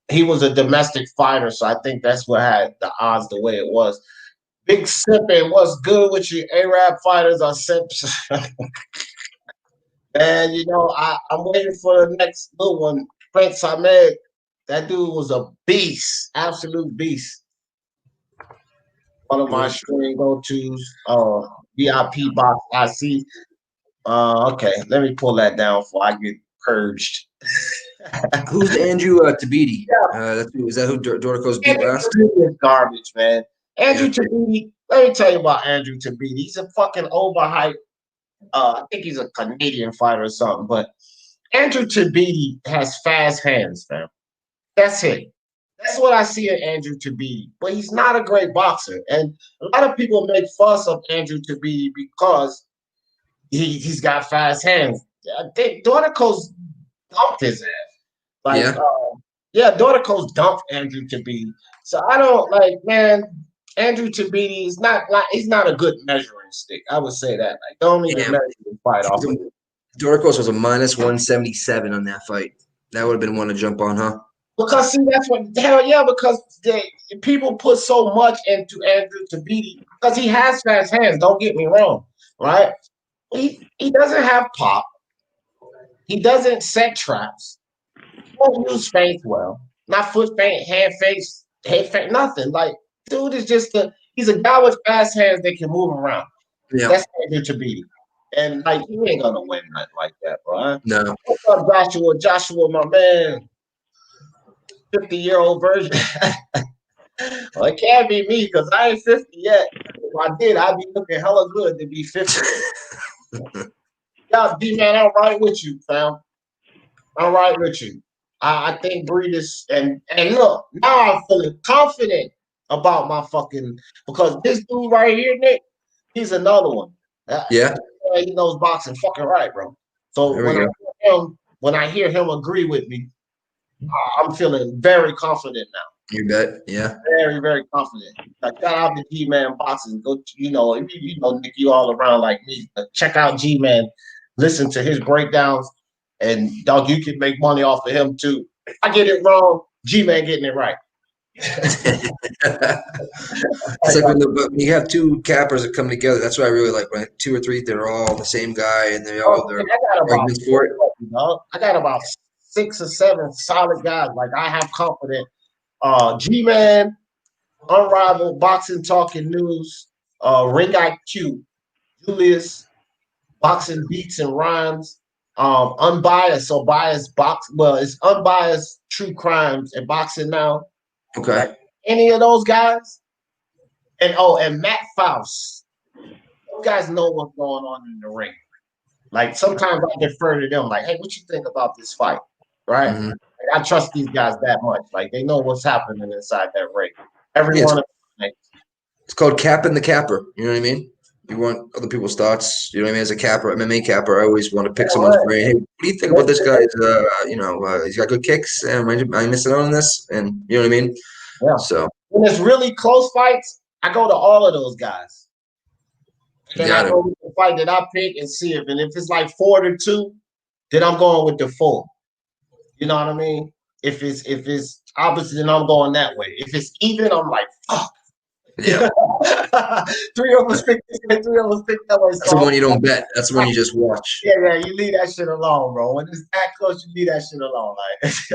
he was a domestic fighter, so I think that's what had the odds the way it was. Big Sippin', what's good with you Arab fighters are Simps? And I'm waiting for the next good one. Prince Ahmed, that dude was a beast, absolute beast. One of my stream go-tos, VIP box I see. Okay, let me pull that down before I get purged. Who's Andrew Tabiti? Is that who Dorticos beat last? Garbage, man. Andrew Tabiti. Let me tell you about Andrew Tabiti. He's a fucking overhyped. I think he's a Canadian fighter or something. But Andrew Tabiti has fast hands, fam. That's it. That's what I see in Andrew Tabiti. But he's not a great boxer, and a lot of people make fuss of Andrew Tabiti because he's got fast hands. I think Dorticos dumped his ass. Dorticos dumped Andrew Tabiti. So I don't Andrew Tabiti is he's not a good measuring stick. I would say that. Like, don't even measure the fight off. Dorticos was a minus 177 on that fight. That would have been one to jump on, huh? Because see, that's what because people put so much into Andrew Tabiti because he has fast hands. Don't get me wrong, right? He doesn't have pop. He doesn't set traps. He don't use feints well. Not foot feint, hand face, head feint, nothing. Like, dude is he's a guy with fast hands that can move around. Yeah. That's Andrew Tabiti. And he ain't gonna win nothing like that, bro. No. What's up, Joshua? Joshua, my man. 50-year-old version. Well, it can't be me because I ain't 50 yet. If I did, I'd be looking hella good to be 50. Yeah, D-Man, I'm right with you, fam. I'm right with you. I think Breeders and look, now I'm feeling confident about my because this dude right here, Nick, he's another one. Yeah. He knows boxing fucking right, bro. So when I hear him agree with me, I'm feeling very confident now. You bet, yeah. Very, very confident. Like, shout out to G-Man Boxing. Go, Nick, you all around like me. Check out G-Man. Listen to his breakdowns, and dog, you can make money off of him too. If I get it wrong, G-Man getting it right. It's like when you have two cappers that come together. That's what I really like. When 2 or 3, they're all the same guy, and they're arguments for it. I got about 6 or 7 solid guys. Like, I have confidence. G-Man, Unrivaled, Boxing Talking News, Ring IQ, Julius, Boxing Beats and Rhymes, Unbiased, so Biased Box. Well, it's Unbiased True Crimes and Boxing Now. Okay. Like, any of those guys, and Matt Faust. Those guys know what's going on in the ring. Like, sometimes I defer to them. Like, hey, what you think about this fight? Right? Mm-hmm. Like, I trust these guys that much. Like, they know what's happening inside that ring. Everyone. It's called capping the capper. You know what I mean? You want other people's thoughts. You know what I mean? As a capper, MMA capper, I always want to pick someone's brain. Hey, what do you think about this guy? He's got good kicks. Am I missing out on this? And you know what I mean? Yeah. So when it's really close fights, I go to all of those guys. And then I go with the fight that I pick and see if it's like 4-2, then I'm going with the 4. You know what I mean? If it's opposite, then I'm going that way. If it's even, I'm like, fuck. Yeah. 3 of us pick this way, 3 of us pick that way. That's the one you don't bet. That's the one you just watch. Yeah, you leave that shit alone, bro. When it's that close, you leave that shit alone.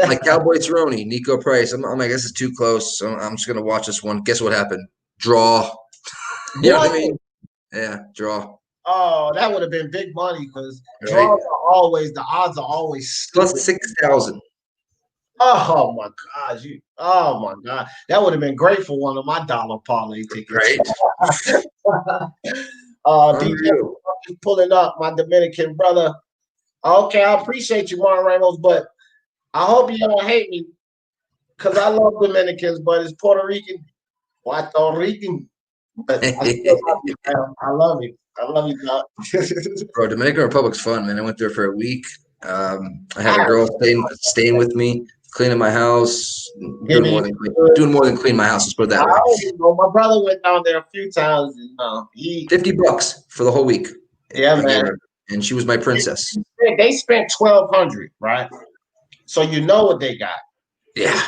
Like Cowboy Cerrone, Nico Price. I'm like, this is too close. So I'm just gonna watch this one. Guess what happened? Draw. You know what I mean? Yeah, draw. Oh, that would have been big money because draws are always, the odds are always plus 6,000. Oh my gosh, oh my God. That would have been great for one of my dollar parlay tickets. Right. DJ, I'm just pulling up my Dominican brother. Okay, I appreciate you, Martin Ramos, but I hope you don't hate me because I love Dominicans, but it's Puerto Rican, Puerto Rican. But I still love you, man. I love you. I love you, Doc. Bro, Dominican Republic's fun, man. I went there for a week. I had a girl staying with me, cleaning my house, doing more than clean my house. Let's put it that way. My brother went down there a few times, and $50 for the whole week. Yeah, man. And she was my princess. They spent $1,200, right? So you know what they got. Yeah.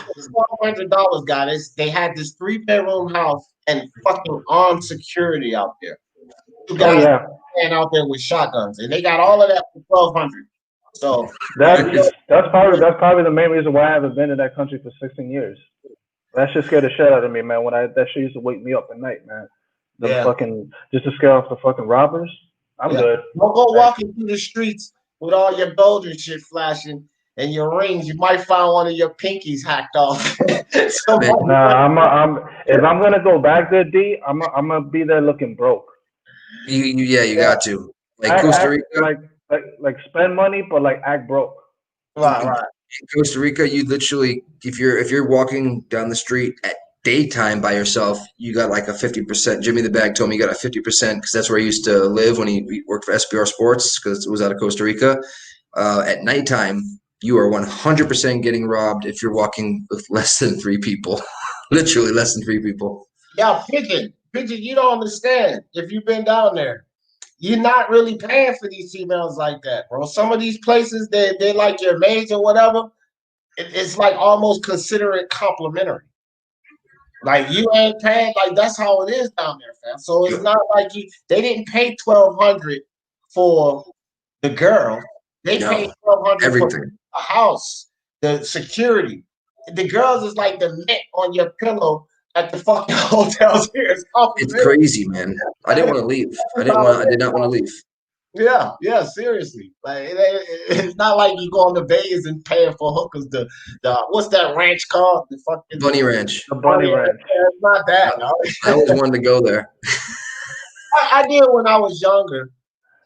$1,200 got it. They had this 3-bedroom house and fucking armed security out there. You guys stand out there with shotguns, and they got all of that for $1,200. So that's probably the main reason why I haven't been in that country for 16 years. That shit scared the shit out of me, man. That shit used to wake me up at night, man. Fucking just to scare off the fucking robbers. I'm good. Don't go walking through the streets with all your gold and shit flashing and your rings. You might find one of your pinkies hacked off. If I'm gonna go back there, D, I'm gonna be there looking broke. You got to Costa Rica. Like spend money, but like act broke. Right. In Costa Rica, you literally, if you're walking down the street at daytime by yourself, you got like a 50%. Jimmy the Bag told me you got a 50% because that's where he used to live when he worked for SBR Sports because it was out of Costa Rica. At nighttime, you are 100% getting robbed if you're walking with less than 3 people. Literally less than 3 people. Yeah, Pigeon, you don't understand. If you've been down there, you're not really paying for these females like that, bro. Some of these places, they like your maids or whatever. It's like almost consider it complimentary. Like you ain't paying, like that's how it is down there, fam. So it's not like they didn't pay $1,200 for the girl. They paid $1,200 for the house, the security. The girls is like the mint on your pillow at the fucking hotels here. It's crazy, man. I didn't want to leave. I did not want to leave. Yeah, seriously. Like it's not like you go on the Vegas and paying for hookers. The what's that ranch called? The fucking Bunny Ranch. The Bunny Ranch. Yeah, it's not that. I always wanted to go there. I did when I was younger,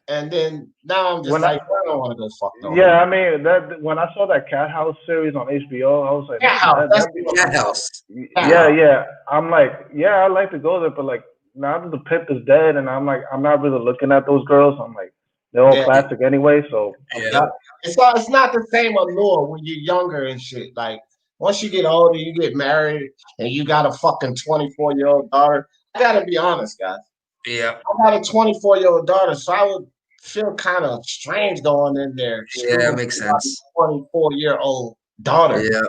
and then now I'm just I don't want to go fuck no. Yeah, I mean that when I saw that Cat House series on HBO, I was like, Cat House. Yeah. I'm like, I'd like to go there, but like now that the pimp is dead, and I'm like, I'm not really looking at those girls. I'm like, they're all plastic anyway, so it's not the same allure when you're younger and shit. Like once you get older, you get married, and you got a fucking 24-year-old daughter. I gotta be honest, guys. Yeah, I got a 24-year-old daughter, so I would feel kind of strange going in there. Yeah, it makes sense. 24-year-old daughter. Yeah,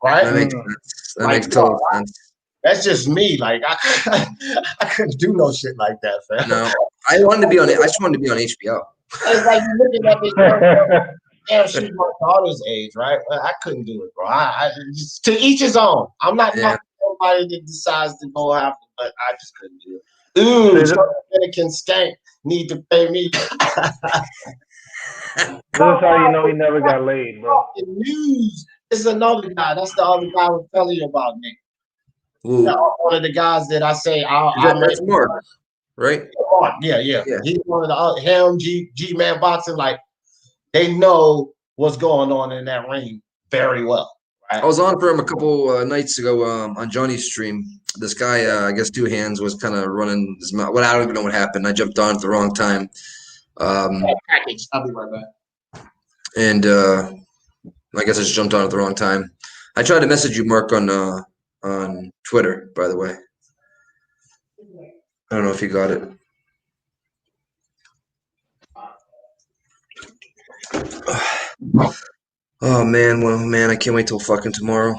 right. That makes sense. That makes total sense. That's just me. Like I couldn't do no shit like that, fam. No, I just wanted to be on HBO. It's like you're looking at this girl, damn, she's my daughter's age, right? I couldn't do it, bro. I just, to each his own. I'm not talking to somebody that decides to go after, but I just couldn't do it. Ooh, Dominican skank need to pay me. This is how you know he never got laid, bro. News. This is another guy. That's the other guy I was telling you about, Nick. One of the guys that I say that's Mark, right? Yeah. He's one of the him, G-Man boxing. Like they know what's going on in that ring very well. Right? I was on for him a couple nights ago on Johnny's stream. This guy, I guess, Two Hands was kind of running his mouth. Well, I don't even know what happened. I jumped on at the wrong time. I'll be right back. And I guess I just jumped on at the wrong time. I tried to message you, Mark, on on Twitter, by the way. I don't know if you got it. Oh man, well man, I can't wait till fucking tomorrow.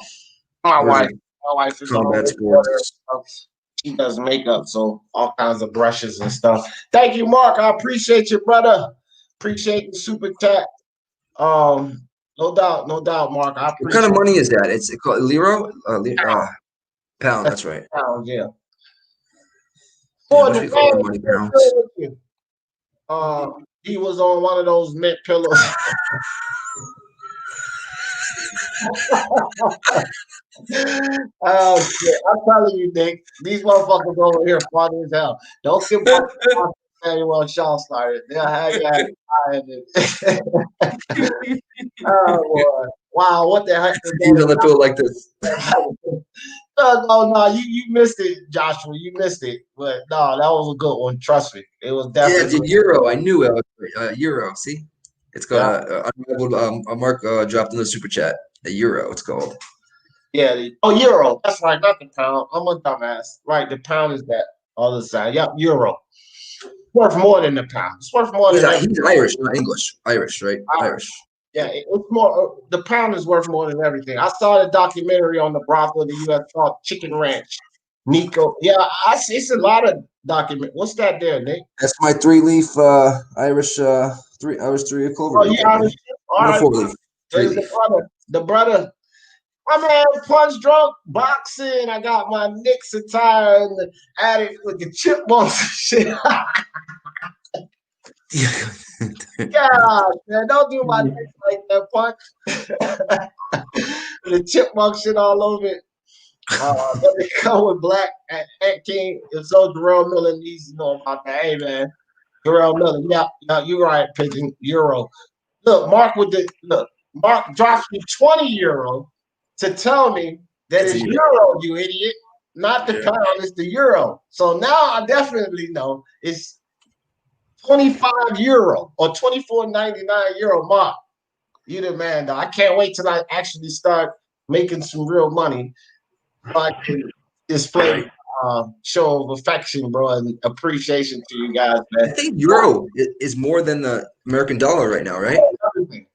My Where's wife is on combat the sports? She does makeup, so all kinds of brushes and stuff. Thank you, Mark. I appreciate you, brother. Appreciate the super chat. No doubt, Mark. I What appreciate kind of money is that? It's called lira? Pound. That's right. pounds, yeah. Yeah, I For wish the we called our money pounds. he was on one of those mint pillows. Oh shit! I'm telling you, Nick, these motherfuckers over here funny as hell. Don't get Samuel Shaw started. They'll have you at it. Oh boy! Wow, what the heck? He's on the field like this. No, you missed it, Joshua. You missed it. But no, that was a good one. Trust me, it was definitely. Yeah, the euro. I knew it was euro. See, it's got a Mark dropped in the super chat. The euro. It's called. Yeah. Euro. That's right. Not the pound. I'm a dumbass. Right. The pound is that other side. Yep. Euro. Worth more than the pound. It's worth more than. He's Irish, not English. Irish, right? Irish. Yeah, it's more. The pound is worth more than everything. I saw the documentary on the brothel in the U.S. called Chicken Ranch. Nico, yeah, I see. It's a lot of document. What's that there, Nick? That's my 3-leaf Irish three clover. Oh, yeah, all right. 4-leaf. There's the brother. My man punch drunk boxing. I got my Knicks attire and the attic with the chipmunks and shit. God, man, don't do my Knicks like that, punch. The chipmunk shit all over it. Let me go with Black at King. If so, Jarrell Miller needs to know about that. Hey, man, Jarrell Miller. Yeah, you're right, Pigeon. Euro. Look, Mark drops me 20 euro to tell me that it's euro, you idiot. Not the pound, it's the euro. So now I definitely know it's 25 euro or 24.99 euro. Mark, you the man, though. I can't wait till I actually start making some real money so I can display show of affection, bro, and appreciation to you guys, man. I think euro is more than the American dollar right now, right? Everything.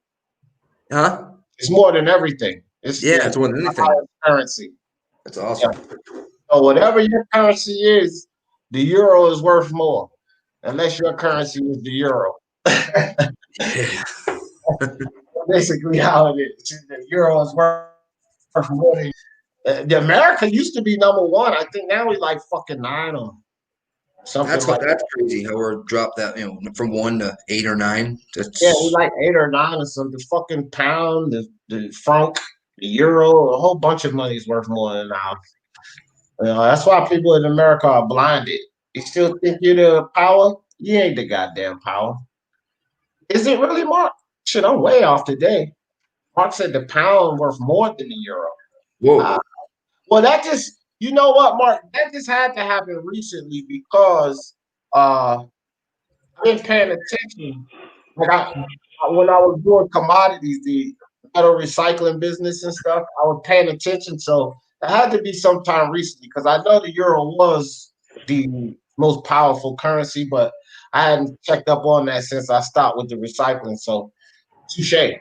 Huh? It's more than everything. It's more than anything. Currency. That's awesome. Yeah. So whatever your currency is, the euro is worth more, unless your currency is the euro. Basically, how it is. The euro is worth more. The America used to be number one. I think now we're like fucking 9 or something. That's crazy. How we're dropped that from 1 to 8 or 9. Yeah, we like 8 or 9 or something. The fucking pound, the franc, the euro, a whole bunch of money is worth more than ours. That's why people in America are blinded. You still think you're the power? You ain't the goddamn power. Is it really, Mark? Shit, I'm way off today. Mark said the pound worth more than the euro. Whoa. Well, that just, you know what, Mark? That just had to happen recently because I've been paying attention. Like when I was doing commodities, the metal recycling business and stuff, I was paying attention. So it had to be sometime recently because I know the euro was the most powerful currency, but I hadn't checked up on that since I stopped with the recycling. So touche.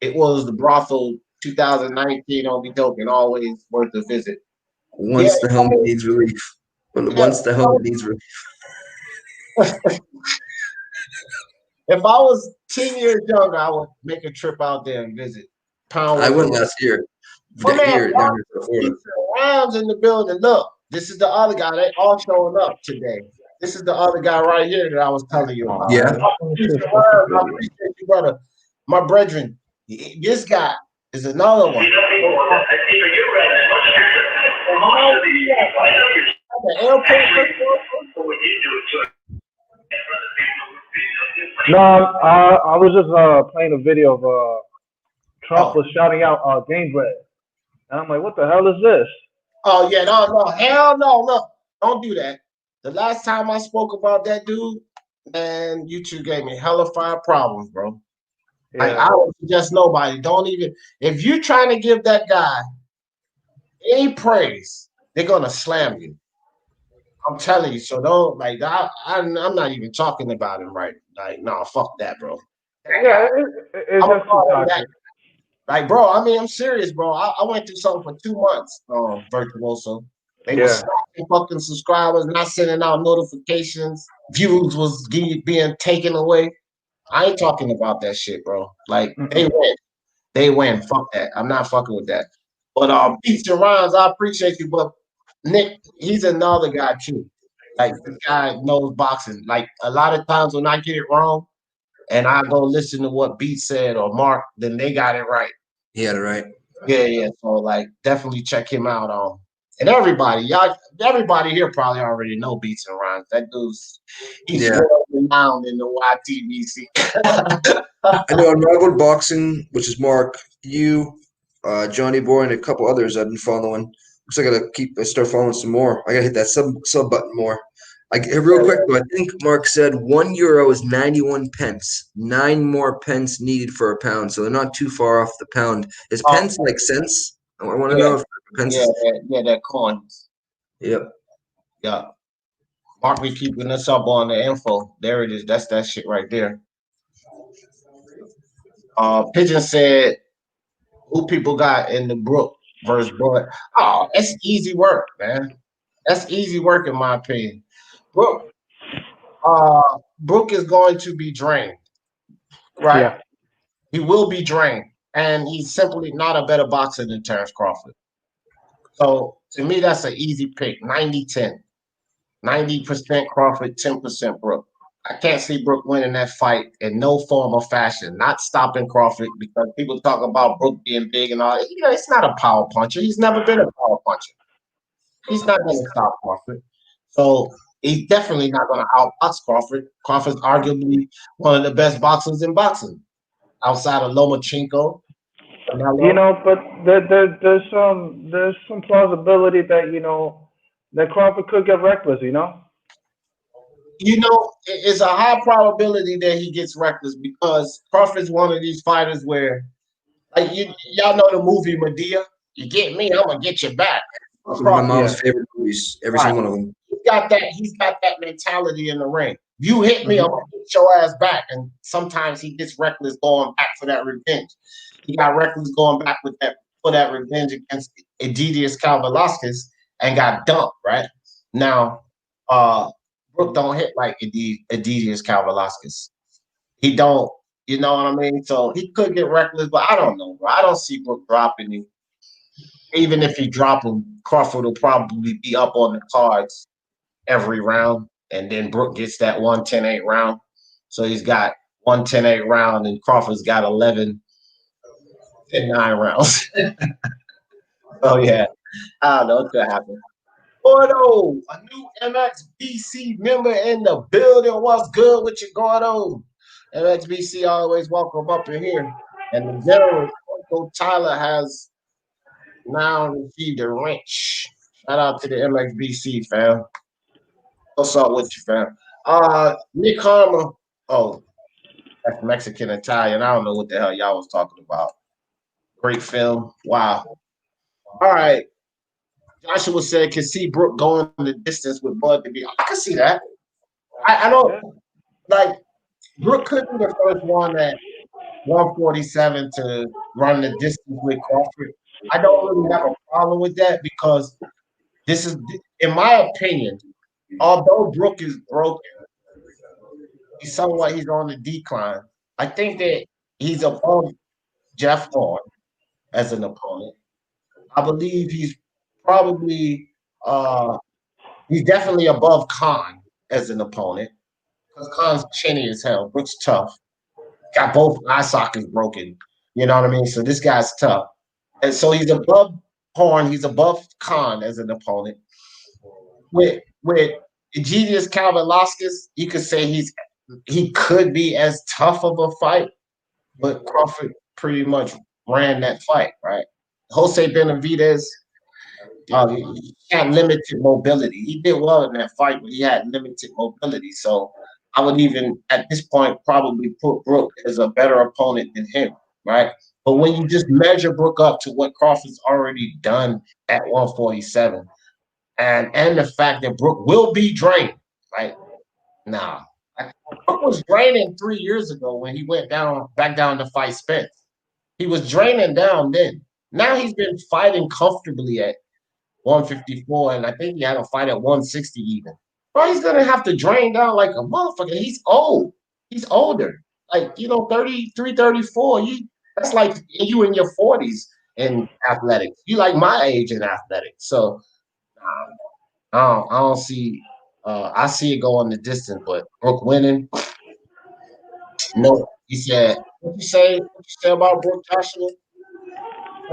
It was the brothel 2019 on me token, always worth a visit. Once the helmet needs relief. Once the helmet needs relief. If I was 10 years younger, I would make a trip out there and visit. I went last year. Rams in the building. Look, this is the other guy. They all showing up today. This is the other guy right here that I was telling you about. Yeah. I appreciate you, brother. My brethren. This guy is another one. No, I was just playing a video of Trump was shouting out game bread. And I'm like, what the hell is this? Oh, yeah, no, hell no, look, don't do that. The last time I spoke about that dude, man, you two gave me hella fire problems, bro. Yeah. Like, I don't suggest nobody. Don't even, if you're trying to give that guy Any praise, they're gonna slam you. I'm telling you. So don't like. I'm not even talking about him right. Like, no, fuck that, bro. Yeah, it's I'm just too that. toxic. Like, bro, I mean, I'm serious, bro. I went through something for 2 months, Virtuoso. They was slacking fucking subscribers, not sending out notifications. Views was being taken away. I ain't talking about that shit, bro. Like, they win. They win. Fuck that. I'm not fucking with that. But Beats and Rhymes, I appreciate you, but Nick, he's another guy too. Like, this guy knows boxing. Like, a lot of times when I get it wrong and I go listen to what Beats said or Mark, then they got it right. He had it right. Yeah. So like, definitely check him out. And everybody here probably already know Beats and Rhymes. That he's world renowned in the YTBC. I know Unrivaled Boxing, which is Mark, you, Johnny Boy, and a couple others I've been following. Looks like I gotta start following some more. I gotta hit that sub button more. Real quick though, I think Mark said €1 is 91 pence. 9 more pence needed for a pound, so they're not too far off the pound. Is pence like cents? I want to know if pence. They're coins. Yep. Yeah. Mark be keeping us up on the info. There it is. That's that shit right there. Pigeon said, who people got in the Brook versus Bud? Oh, that's easy work, man. That's easy work in my opinion. Brook is going to be drained, right? Yeah. He will be drained, and he's simply not a better boxer than Terrence Crawford. So to me, that's an easy pick. 90-10. 90% Crawford, 10% Brook. I can't see Brook winning that fight in no form or fashion. Not stopping Crawford because people talk about Brook being big and all. You know, it's not a power puncher. He's never been a power puncher. He's not going to stop Crawford. So he's definitely not going to outbox Crawford. Crawford's arguably one of the best boxers in boxing, outside of Lomachenko. You know, but there's some plausibility that that Crawford could get reckless. It's a high probability that he gets reckless because Crawford's one of these fighters where, like, y'all know the movie Medea. You get me, I'm gonna get you back. One of my mom's favorite movies. Every single one of them. He's got that mentality in the ring. You hit me, I'm gonna get your ass back. And sometimes he gets reckless going back for that revenge. He got reckless going back for that revenge against Edidius Velasquez and got dumped, right? Now, Brook don't hit like Edidius Velasquez. He don't, you know what I mean? So he could get reckless, but I don't know, bro. I don't see Brook dropping him. Even if he drop him, Crawford will probably be up on the cards every round, and then Brook gets that 110-8 round. So he's got 110-8 round, and Crawford's got 11-9 rounds. Oh yeah, I don't know what could happen. Gordo, a new MXBC member in the building. What's good with you, Gordo? MXBC always welcome up in here. And the general, Uncle Tyler, has now received a wrench. Shout out to the MXBC, fam. What's up with you, fam? Nick Harmer. Oh, that's Mexican Italian. I don't know what the hell y'all was talking about. Great film. Wow. All right. Joshua said, can see Brook going the distance with Bud to be. I can see that. I don't like Brook could be the first one at 147 to run the distance with Crawford. I don't really have a problem with that because this is, in my opinion, although Brook is broken, he's on the decline. I think that he's above Jeff Horn as an opponent. I believe he's probably he's definitely above Khan as an opponent because Khan's chinny as hell. Brook's tough. Got both eye sockets broken. You know what I mean? So this guy's tough. And so he's above Horn. He's above Khan as an opponent. With Egidijus Velasquez, you could say he could be as tough of a fight, but Crawford pretty much ran that fight, right? Jose Benavidez, he had limited mobility. He did well in that fight, but he had limited mobility. So I would even, at this point, probably put Brook as a better opponent than him, right? But when you just measure Brook up to what Crawford's already done at 147, and the fact that Brook will be drained, like, nah. Brook was draining 3 years ago when he went back down to fight Spence. He was draining down then. Now he's been fighting comfortably at 154, and I think he had a fight at 160 even. Bro, he's gonna have to drain down like a motherfucker. He's old. He's older. Like, 33, 34. That's like you in your 40s in athletics. You like my age in athletics. So I don't see I see it going the distance, but Brook winning. No, he said, what you say about Brook, Joshua?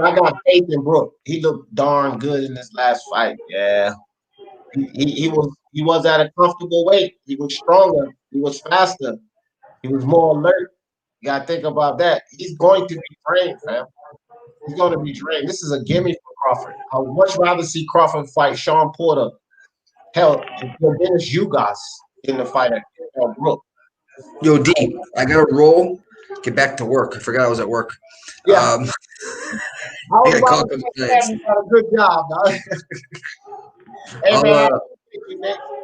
I got faith in Brook. He looked darn good in this last fight. Yeah. He was at a comfortable weight. He was stronger. He was faster. He was more alert. You gotta think about that. He's going to be drained, fam. He's going to be drained. This is a gimme for Crawford. I would much rather see Crawford fight Sean Porter. Hell, Dennis Ugas in the fight at Brook. Yo, D, I gotta roll. Get back to work. I forgot I was at work. Yeah. I was gotta call about to say, you got a good job, dog. Hey, man.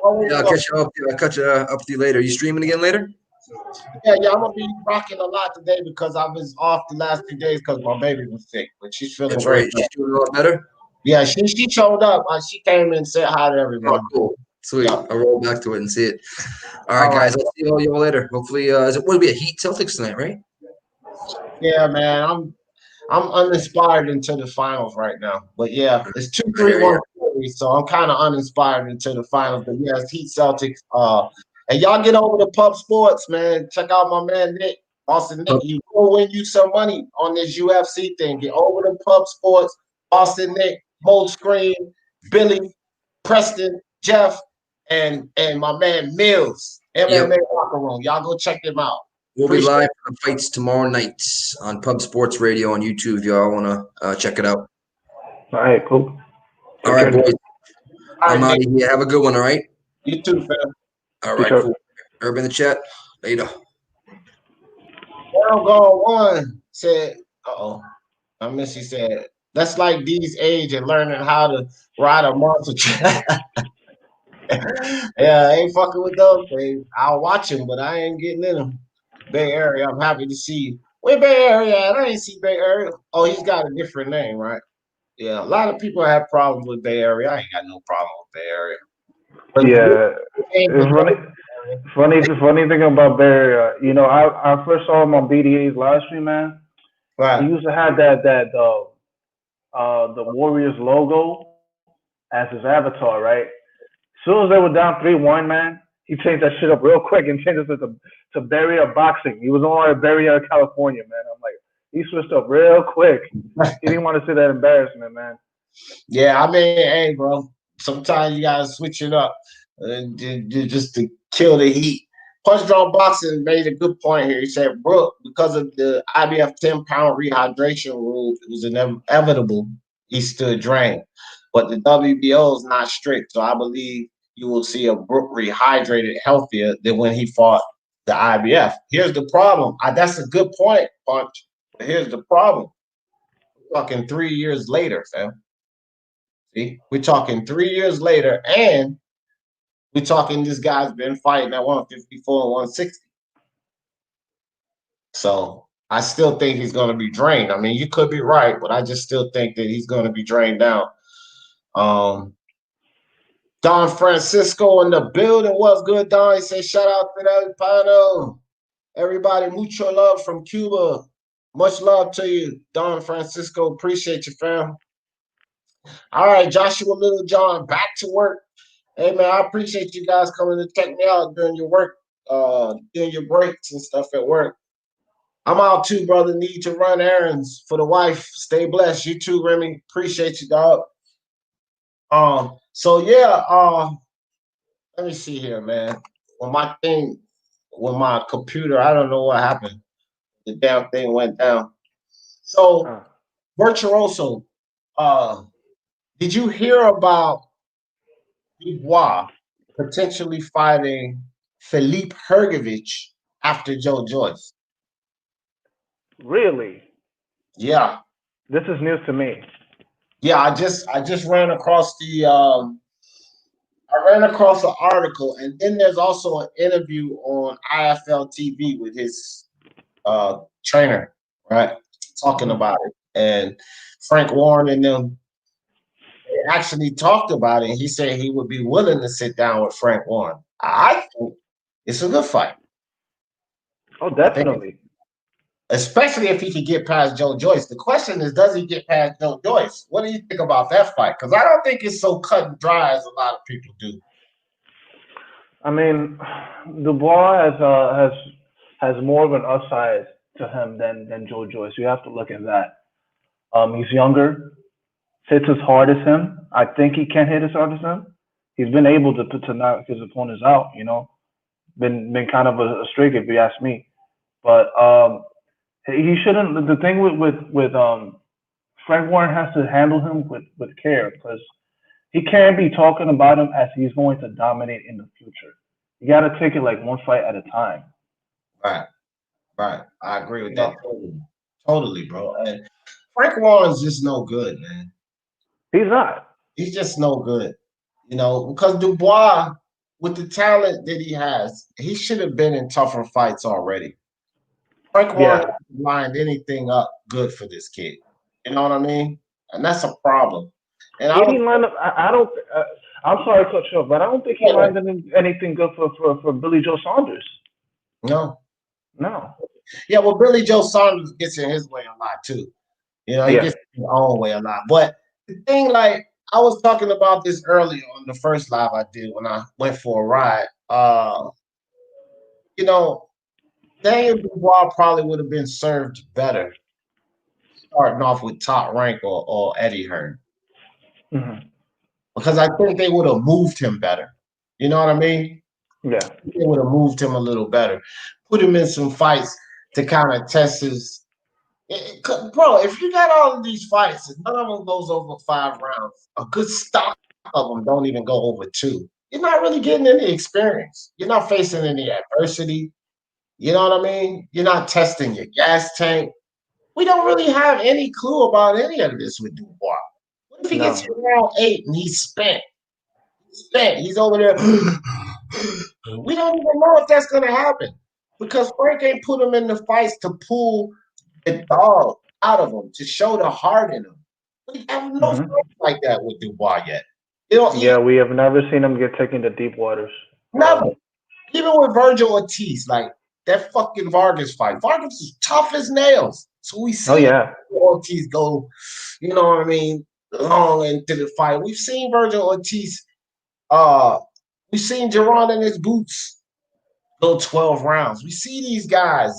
I'll catch up with you later. You streaming again later? Yeah, I'm gonna be rocking a lot today because I was off the last 2 days because my baby was sick, but she's feeling That's great. right. She's doing a lot better. Yeah, she showed up. She came and said hi to everyone. Oh, cool. Sweet. Yeah. I'll roll back to it and see it. All right, guys. I'll see y'all later. Hopefully, will be a Heat Celtics tonight, right? Yeah, man. I'm uninspired until the finals right now. But yeah, it's 2-3-1, so I'm kind of uninspired until the finals. But yeah, it's Heat Celtics. And y'all get over to Pub Sports, man. Check out my man Nick, Boston Nick. He will win you some money on this UFC thing. Get over to Pub Sports, Boston Nick, Mold Screen, Billy, Preston, Jeff, and my man Mills, MMA Locker Room. Y'all go check them out. We'll be live for the fights tomorrow night on Pub Sports Radio on YouTube if y'all want to check it out. All right, cool. All right, boys. I'm out of here. Have a good one, all right? You too, fam. All right, cool. Everybody in the chat, later. World Gone One said, I miss he said, that's like D's age and learning how to ride a monster truck. Yeah, I ain't fucking with those things. I'll watch them, but I ain't getting in them. Bay Area, I'm happy to see you. Where Bay Area at? I ain't see Bay Area. Oh, he's got a different name, right? Yeah, a lot of people have problems with Bay Area. I ain't got no problem with Bay Area. But it's funny thing about Bay Area. I first saw him on BDA's live stream, man. Right. He used to have the Warriors logo as his avatar, right? As soon as they were down 3-1, man, he changed that shit up real quick and changed it to Bay Area Boxing. He was on Bay Area, California, man. I'm like, he switched up real quick. He didn't want to see that embarrassment, man. Yeah, I mean, hey, bro. Sometimes you gotta switch it up just to kill the heat. Punch Drunk Boxing made a good point here. He said, Brooke, because of the IBF 10-pound rehydration rule, it was inevitable he stood drained. But the WBO is not strict, so I believe you will see a Brook rehydrated healthier than when he fought the IBF. Here's the problem. That's a good point, Punch. But here's the problem. We're talking 3 years later, fam. See? We're talking 3 years later, and we're talking this guy's been fighting at 154 and 160. So I still think he's going to be drained. I mean, you could be right, but I just still think that he's going to be drained down. Don Francisco in the building. What's good, Don? He said, shout out to El Pano. Everybody, mucho love from Cuba. Much love to you, Don Francisco. Appreciate you, fam. All right, Joshua Little John, back to work. Hey, man, I appreciate you guys coming to check me out during your work, during your breaks and stuff at work. I'm out too, brother. Need to run errands for the wife. Stay blessed. You too, Remy. Appreciate you, dog. So yeah, let me see here, man. When my computer, I don't know what happened. The damn thing went down. So Virtuoso, did you hear about Dubois potentially fighting Felipe Hergovich after Joe Joyce? Really? Yeah. This is news to me. Yeah, I just ran across I ran across an article, and then there's also an interview on IFL TV with his trainer, right? Talking about it. And Frank Warren and them actually talked about it. And he said he would be willing to sit down with Frank Warren. I think it's a good fight. Oh, definitely. Especially if he could get past Joe Joyce. The question is, does he get past Joe Joyce? What do you think about that fight? Because I don't think it's so cut and dry as a lot of people do. I mean, Dubois has more of an upside to him than Joe Joyce. You have to look at that. He's younger, hits as hard as him. I think he can hit as hard as him. He's been able to knock his opponents out. Been kind of a streak if you ask me. But he shouldn't. The thing with Frank Warren has to handle him with care, because he can't be talking about him as he's going to dominate in the future. You got to take it like one fight at a time. Right. I agree with that totally, bro. And Frank Warren's just no good, man. He's not. He's just no good. Because Dubois, with the talent that he has, he should have been in tougher fights already. Frank Warren hasn't lined anything up good for this kid. You know what I mean? And that's a problem. And he didn't line up. I don't. I'm sorry to cut you off, but I don't think he lined anything good for Billy Joe Saunders. No. No. Yeah, well, Billy Joe Saunders gets in his way a lot too. He gets in his own way a lot. But the thing, like, I was talking about this earlier on the first live I did when I went for a ride. Daniel Dubois probably would have been served better starting off with Top Rank or Eddie Hearn. Mm-hmm. Because I think they would have moved him better. You know what I mean? Yeah. They would have moved him a little better. Put him in some fights to kind of test his. Bro, if you got all of these fights and none of them goes over 5 rounds, a good stock of them don't even go over 2. You're not really getting any experience. You're not facing any adversity. You know what I mean? You're not testing your gas tank. We don't really have any clue about any of this with Dubois. What if he gets to round 8 and he's spent? He's over there. We don't even know if that's going to happen because Frank ain't put him in the fights to pull the dog out of him, to show the heart in him. We have no fights like that with Dubois yet. We have never seen him get taken to deep waters. Never. Even with Virgil Ortiz, like that fucking Vargas fight. Vargas is tough as nails. So we see Ortiz go, you know what I mean, long into the fight. We've seen Virgil Ortiz. We've seen Jerron in his boots go 12 rounds. We see these guys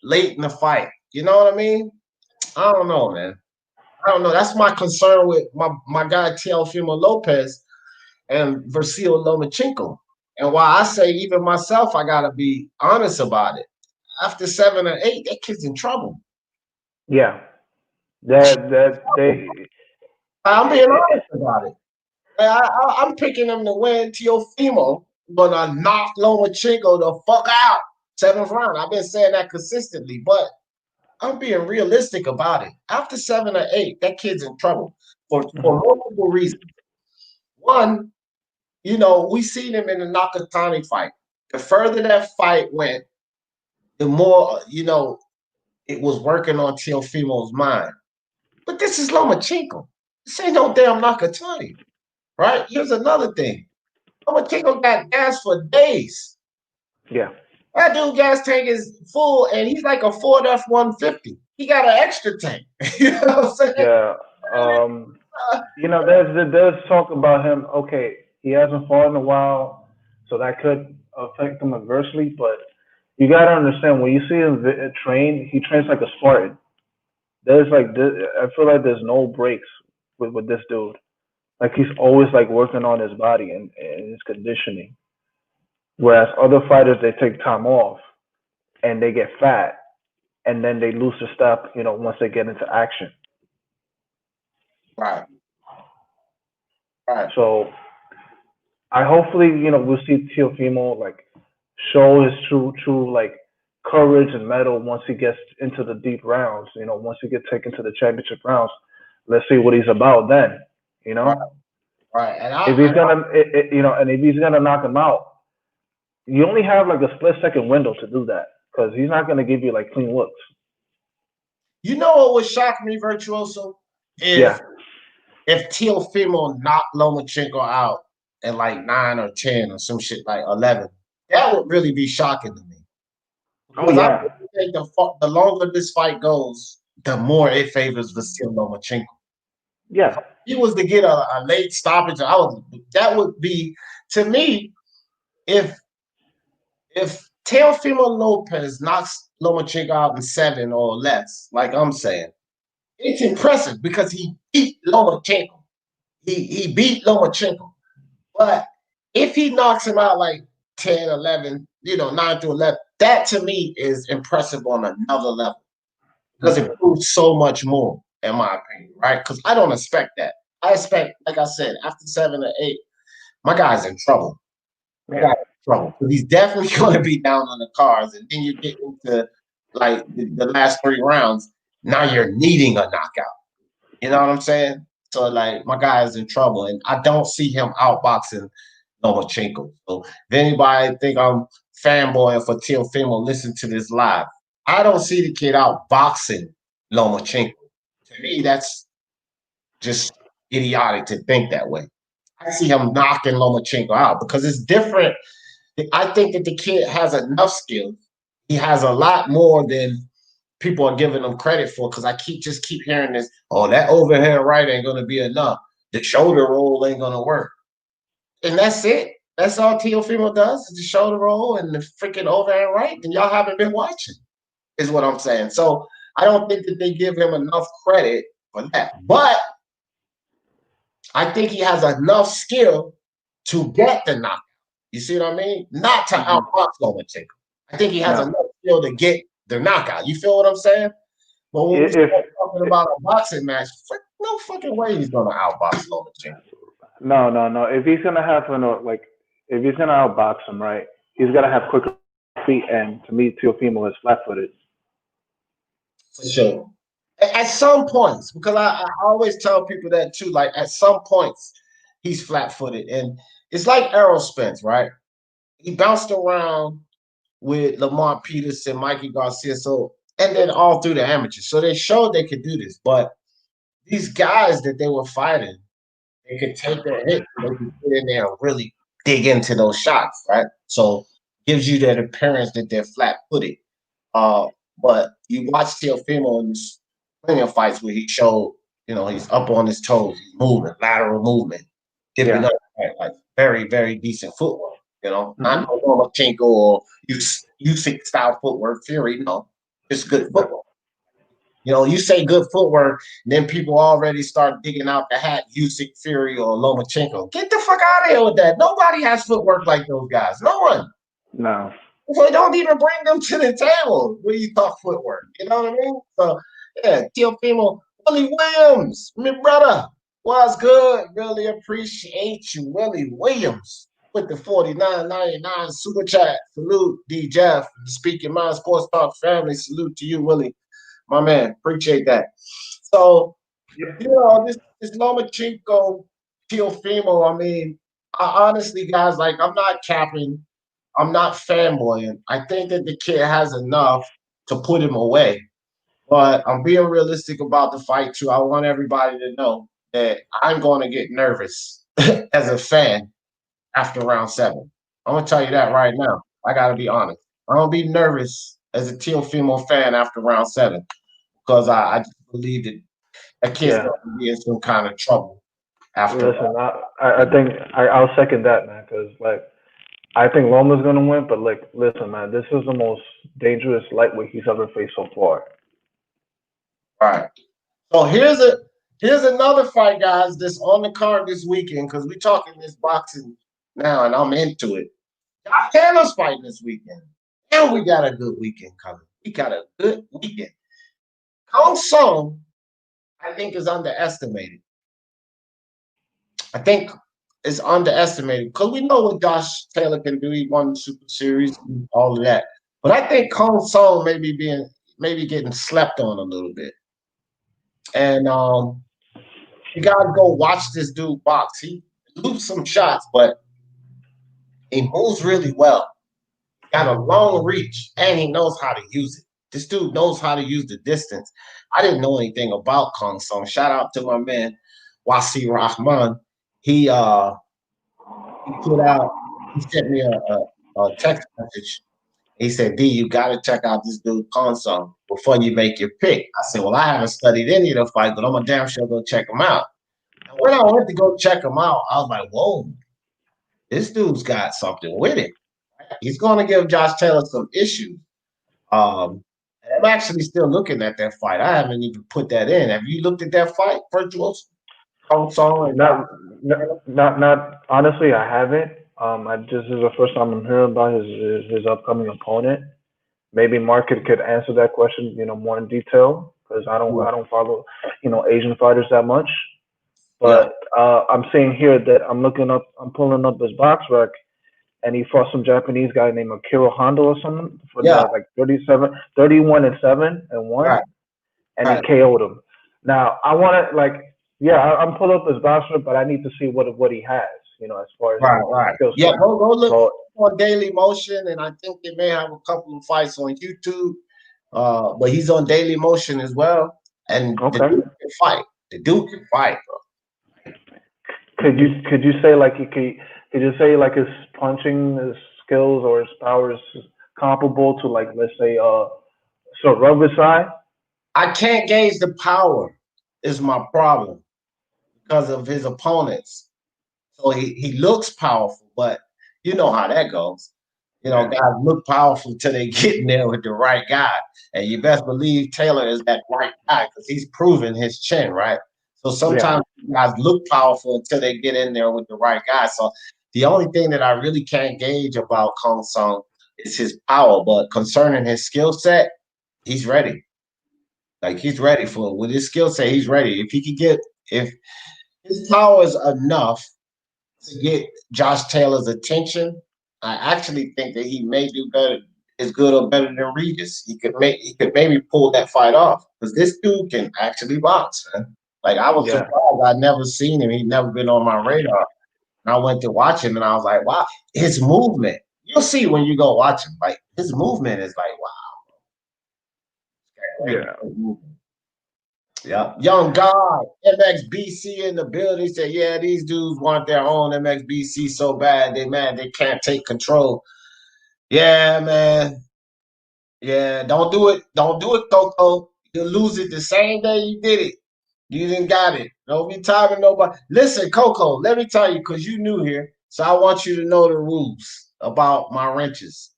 late in the fight. You know what I mean? I don't know, man. I don't know. That's my concern with my guy Teofimo Lopez and Vasyl Lomachenko. And why I say even myself, I gotta be honest about it. After 7 or 8, that kid's in trouble. Yeah. I'm being honest about it. I'm picking him to win. Teofimo gonna knock Lomachenko the fuck out. 7th round. I've been saying that consistently, but I'm being realistic about it. After 7 or 8, that kid's in trouble for multiple reasons. One, we seen him in the Nakatani fight. The further that fight went, the more, it was working on Teofimo's mind. But this is Lomachenko. This ain't no damn Nakatani, right? Here's another thing. Lomachenko got gas for days. Yeah. That dude gas tank is full, and he's like a Ford F-150. He got an extra tank. You know what I'm saying? Yeah. There's talk about him. Okay, he hasn't fought in a while, so that could affect him adversely. But you got to understand, when you see him train, he trains like a Spartan. I feel like there's no breaks with this dude. Like, he's always like working on his body and his conditioning. Whereas other fighters, they take time off and they get fat and then they lose their step, once they get into action. Right. So hopefully, we'll see Teofimo like show his true like courage and mettle once he gets into the deep rounds. You know, once he gets taken to the championship rounds, let's see what he's about then. You know, right. And if he's gonna, you know, and if he's gonna knock him out, you only have like a split-second window to do that because he's not gonna give you like clean looks. You know what would shock me, Virtuoso? If Teofimo knocked Lomachenko out at like 9 or 10 or some shit like 11, that would really be shocking to me. Because I think the longer this fight goes, the more it favors Vasyl Lomachenko. Yeah. If he was to get a late stoppage, that would be, to me, if Teofimo Lopez knocks Lomachenko out in 7 or less, like I'm saying, it's impressive because he beat Lomachenko. He beat Lomachenko. But if he knocks him out like 10, 11, 9 to 11, that to me is impressive on another level because it proves so much more, in my opinion, right? Because I don't expect that. I expect, like I said, after 7 or 8, my guy's in trouble. Because he's definitely going to be down on the cards, and then you get into like the last 3 rounds. Now you're needing a knockout. You know what I'm saying? So like my guy is in trouble, and I don't see him outboxing Lomachenko. So if anybody think I'm fanboying for Teofimo, listen to this live. I don't see the kid outboxing Lomachenko. To me, that's just idiotic to think that way. I see him knocking Lomachenko out because it's different. I think that the kid has enough skill. He has a lot more than people are giving him credit for, because I keep hearing this, oh, that overhead right ain't going to be enough. The shoulder roll ain't going to work. And that's it. That's all Teofimo does, is the shoulder roll and the freaking overhead right. And y'all haven't been watching, is what I'm saying. So I don't think that they give him enough credit for that. But I think he has enough skill to get the knockout. You see what I mean? Not to outbox Lomachenko. I think he has enough skill to get the knockout. You feel what I'm saying? But when we start talking about a boxing match, no fucking way he's gonna outbox Lomachenko. No. If he's gonna have if he's gonna outbox him, right, he's gotta have quicker feet, and to me, Teofimo is flat-footed. For sure. At some points, because I always tell people that too. Like at some points, he's flat-footed, and it's like Errol Spence, right? He bounced around with Lamont Peterson, Mikey Garcia, and then all through the amateurs. So they showed they could do this. But these guys that they were fighting, they could take their hit, they could get in there and really dig into those shots, right? So gives you that appearance that they're flat-footed. But you watch Teofimo in plenty of fights where he showed, he's up on his toes, he's moving, lateral movement, dipping up, like very, very decent footwork. Not no Lomachenko or Usyk style footwork, Fury. No, just good footwork. You say good footwork, and then people already start digging out the hat, Usyk, Fury, or Lomachenko. Get the fuck out of here with that. Nobody has footwork like those guys. No one. No. So don't even bring them to the table when you talk footwork. You know what I mean? So, yeah, Teofimo, Willie Williams, my brother, what's good? Really appreciate you, Willie Williams, with the $49.99 super chat. Salute, D. Jeff, Speaking Mind Sports Talk family. Salute to you, Willie, my man. Appreciate that. So, this Lomachenko, Teofimo, I mean, honestly, guys, like, I'm not capping. I'm not fanboying. I think that the kid has enough to put him away. But I'm being realistic about the fight, too. I want everybody to know that I'm going to get nervous as a fan after round 7. I'm going to tell you that right now. I got to be honest. I'm going to be nervous as a Teofimo fan after round 7 because I just believe that a kid's going to be in some kind of trouble after. Listen, I think I'll second that, man, because, I think Loma's going to win, but, listen, man, this is the most dangerous lightweight he's ever faced so far. All right. So here's another fight, guys, that's on the card this weekend, because we're talking this boxing now, and I'm into it. Josh Taylor's fighting this weekend. And we got a good weekend coming. We got a good weekend. Kong Song, I think, is underestimated. I think is underestimated because we know what Josh Taylor can do. He won the Super Series and all of that. But I think Kong Song maybe getting slept on a little bit. And you gotta go watch this dude box. He loops some shots, but he moves really well. Got a long reach, and he knows how to use it. This dude knows how to use the distance. I didn't know anything about Kong Song. Shout out to my man Wasi Rahman. He sent me a text message. He said, D, you got to check out this dude Kong Song before you make your pick. I said, well, I haven't studied any of the fights, but I'm a damn sure go check him out. And when I went to go check him out, I was like, whoa, this dude's got something with it. He's going to give Josh Taylor some issues. I'm actually still looking at that fight. I haven't even put that in. Have you looked at that fight, Virtuos? Not honestly, I haven't. This is the first time I'm hearing about his upcoming opponent. Maybe Mark could answer that question, more in detail, because I don't follow, Asian fighters that much. But I'm seeing here that I'm pulling up his box rec, and he fought some Japanese guy named Akira Hondo or something for like 31-7-1, right. And he KO'd him. Now I want to I'm pulling up his box rec, but I need to see what he has, as far as right. Yeah, go look on Daily Motion, and I think they may have a couple of fights on YouTube. But he's on Daily Motion as well, and the dude can fight. The dude can fight, bro. Could you say his punching, his skills, or his power is comparable to, like, let's say Rubisai? I can't gauge the power is my problem because of his opponents. So he looks powerful, but you know how that goes. Guys look powerful until they get in there with the right guy. And you best believe Taylor is that right guy because he's proven his chin, right? So sometimes guys look powerful until they get in there with the right guy. So the only thing that I really can't gauge about Kong Song is his power. But concerning his skill set, he's ready. Like, he's ready for it. With his skill set, he's ready. If his power is enough to get Josh Taylor's attention, I actually think that he may do better, as good or better than Regis. He could maybe pull that fight off because this dude can actually box, man. Like, I was surprised. I'd never seen him. He'd never been on my radar. And I went to watch him, and I was like, wow, his movement. You'll see when you go watch him. Like, his movement is like, wow. Yeah. Young God, MXBC in the building said, yeah, these dudes want their own MXBC so bad. They can't take control. Yeah, man. Yeah, don't do it. Don't do it, Coco. You'll lose it the same day you did it. You didn't got it. Don't be timing nobody. Listen, Coco, let me tell you, because you new here, so I want you to know the rules about my wrenches,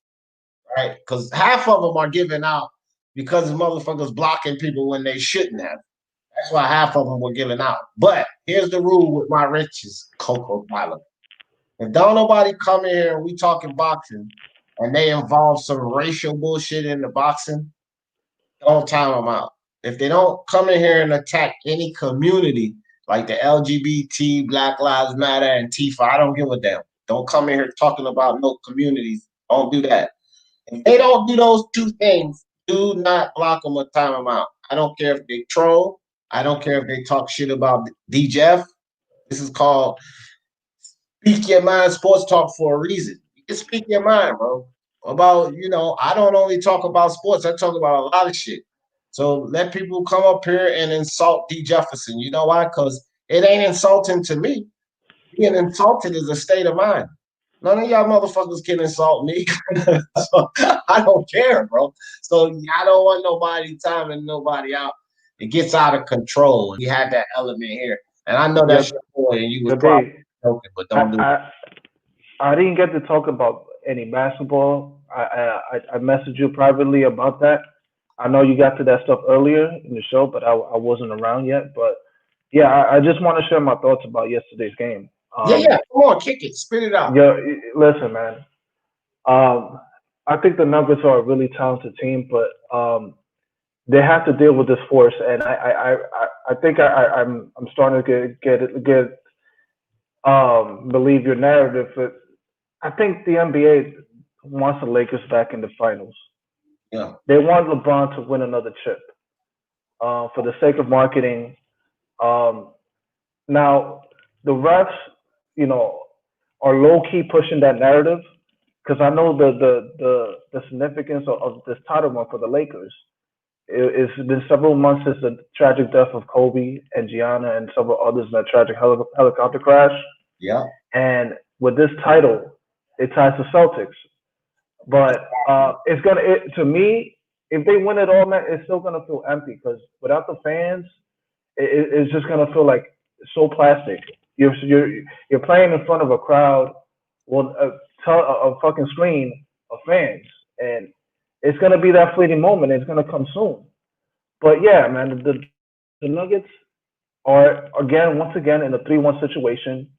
right? Because half of them are given out because the motherfuckers blocking people when they shouldn't have. That's why half of them were given out. But here's the rule with my wrenches, Coco Tyler. If don't nobody come in here and we talking boxing and they involve some racial bullshit in the boxing, don't time them out. If they don't come in here and attack any community like the LGBT, Black Lives Matter, and Tifa, I don't give a damn. Don't come in here talking about no communities. Don't do that. If they don't do those two things, do not block them or time them out. I don't care if they troll. I don't care if they talk shit about DJF. This is called Speak Your Mind Sports Talk for a reason. You can speak your mind, bro. About, I don't only talk about sports. I talk about a lot of shit. So let people come up here and insult D. Jefferson. You know why? Because it ain't insulting to me. Being insulted is a state of mind. None of y'all motherfuckers can insult me. So I don't care, bro. So I don't want nobody timing nobody out. It gets out of control. We had that element here. And I know that's your boy, and you was probably joking, but don't do it. I didn't get to talk about any basketball. I messaged you privately about that. I know you got to that stuff earlier in the show, but I wasn't around yet. But yeah, I just want to share my thoughts about yesterday's game. Come on, kick it, spit it out. Yeah, listen, man. I think the Nuggets are a really talented team, but they have to deal with this force, and I think I'm starting to get believe your narrative. But I think the NBA wants the Lakers back in the finals. Yeah. They want LeBron to win another chip for the sake of marketing. Now, the refs, are low key pushing that narrative because I know the significance of this title run for the Lakers. It's been several months since the tragic death of Kobe and Gianna and several others in that tragic helicopter crash. Yeah. And with this title, it ties to Celtics. But to me, if they win it all, man, it's still gonna feel empty because without the fans, it's just gonna feel like so plastic. You're playing in front of a crowd, well, a fucking screen of fans, and it's gonna be that fleeting moment. It's gonna come soon. But yeah, man, the Nuggets are once again in a 3-1 situation,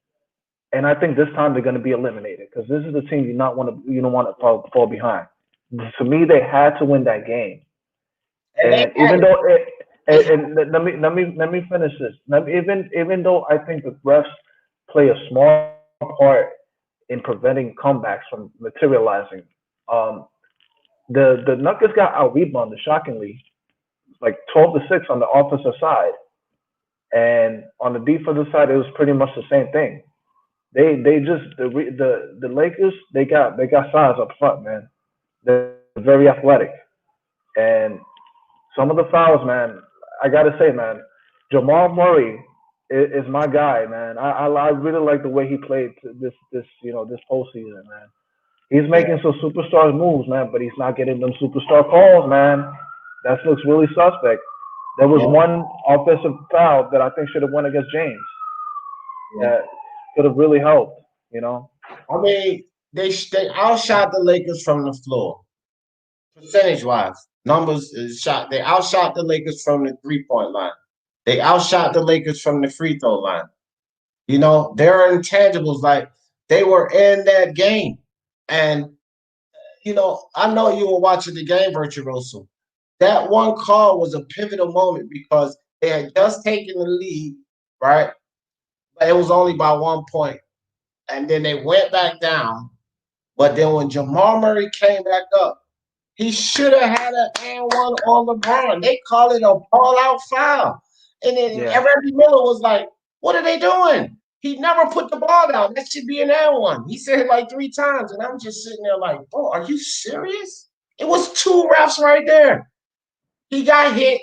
and I think this time they're gonna be eliminated because this is the team you don't want to fall behind. To me, they had to win that game, and even though and let me finish this. Even though I think the refs play a small part in preventing comebacks from materializing, the Nuggets got out rebounded shockingly, like 12-6 on the offensive side, and on the defensive side it was pretty much the same thing. They just the Lakers they got size up front, man. They're very athletic, and some of the fouls, man. I gotta say, man, Jamal Murray is my guy, man. I really like the way he played this postseason, man. He's making some superstar moves, man, but he's not getting them superstar calls, man. That looks really suspect. There was one offensive foul that I think should have went against James. That could have really helped, I mean, they outshot the Lakers from the floor, percentage-wise. Numbers is shot. They outshot the Lakers from the 3-point line. They outshot the Lakers from the free throw line. There are intangibles like they were in that game. And, I know you were watching the game, Virtuoso. That one call was a pivotal moment because they had just taken the lead, right? But it was only by 1 point. And then they went back down. But then when Jamal Murray came back up, he should have had an and one on LeBron. They call it a ball-out foul. And then Reggie Miller was like, what are they doing? He never put the ball down. That should be an and one. He said it like 3 times. And I'm just sitting there like, bro, are you serious? It was 2 refs right there. He got hit.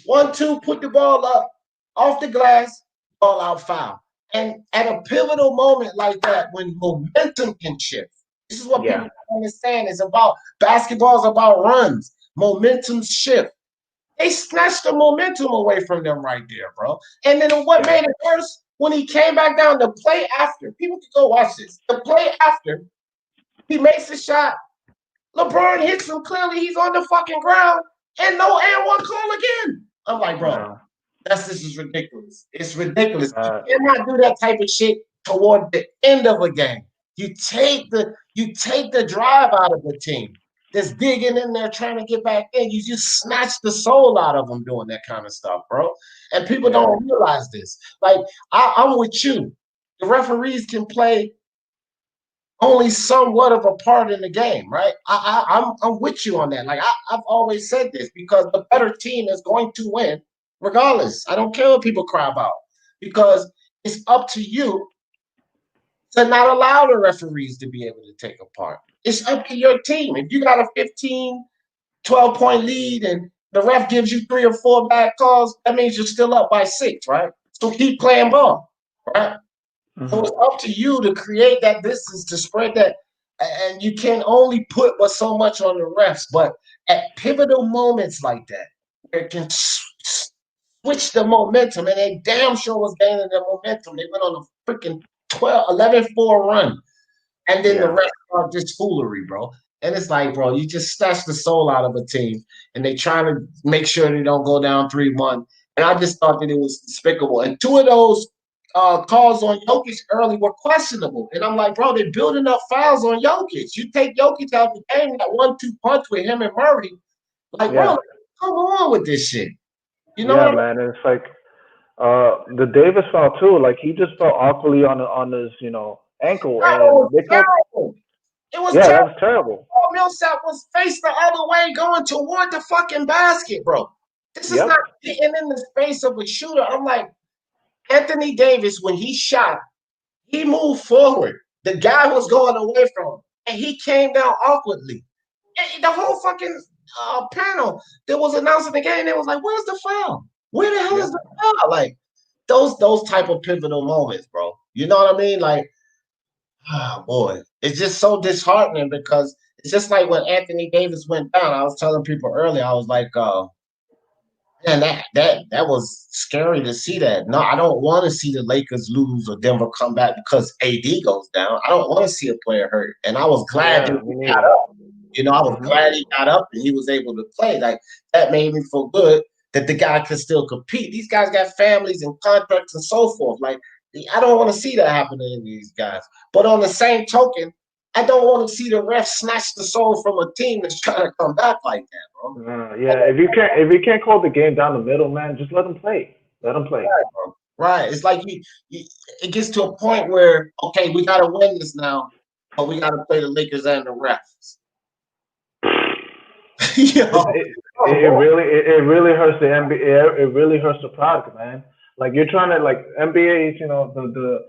1-2, put the ball up, off the glass, ball-out foul. And at a pivotal moment like that, when momentum can shift, this is what people don't understand. It's about basketball is about runs. Momentum shift. They snatched the momentum away from them right there, bro. And then what made it worse, when he came back down, the play after, people can go watch this. The play after, he makes a shot. LeBron hits him clearly. He's on the fucking ground. And no and one call again. I'm like, bro, this is ridiculous. It's ridiculous. You cannot do that type of shit toward the end of a game. You take the drive out of the team that's digging in there trying to get back in. You just snatch the soul out of them doing that kind of stuff, bro. And people don't realize this. Like, I'm with you. The referees can play only somewhat of a part in the game, right? I'm with you on that. Like, I've always said this because the better team is going to win regardless. I don't care what people cry about because it's up to you to not allow the referees to be able to take a part. It's up to your team. If you got a 15, 12-point lead and the ref gives you 3 or 4 bad calls, that means you're still up by 6, right? So keep playing ball, right? Mm-hmm. So it's up to you to create that distance, to spread that. And you can only put but so much on the refs. But at pivotal moments like that, it can switch the momentum. And they damn sure was gaining their momentum. They went on a freaking 11-4 run. And then the rest are just foolery, bro. And it's like, bro, you just snatch the soul out of a team. And they trying to make sure they don't go down 3-1. And I just thought that it was despicable. And 2 of those calls on Jokic early were questionable. And I'm like, bro, they're building up fouls on Jokic. You take Jokic out the game, that 1-2 punch with him and Murray. Like, bro, come on with this shit. You know what man. It's like the Davis foul too. Like, he just fell awkwardly on his, ankle. And It was Yeah, that terrible. was terrible. Oh, Millsap was faced the other way, going toward the fucking basket, bro. This is not getting in the space of a shooter. I'm like, Anthony Davis, when he shot, he moved forward. The guy was going away from him, and he came down awkwardly. And the whole fucking panel that was announcing the game, they was like, "Where's the foul? Where the hell is the foul?" Like those type of pivotal moments, bro. You know what I mean? Like, oh boy, it's just so disheartening because it's just like when Anthony Davis went down. I was telling people earlier, I was like, man, that was scary to see that. No, I don't want to see the Lakers lose or Denver come back because AD goes down. I don't want to see a player hurt. And I was glad that he got up. You know, I was glad he got up and he was able to play. Like that made me feel good that the guy could still compete. These guys got families and contracts and so forth. Like I don't want to see that happen to any of these guys. But on the same token, I don't want to see the ref snatch the soul from a team that's trying to come back like that, bro. Yeah, if you can't call the game down the middle, man, just let them play. Let them play. Right, bro. Right. It's like it gets to a point where okay, we got to win this now, but we got to play the Lakers and the refs. It really hurts the NBA. It really hurts the product, man. Like you're trying to like NBA's, you know, the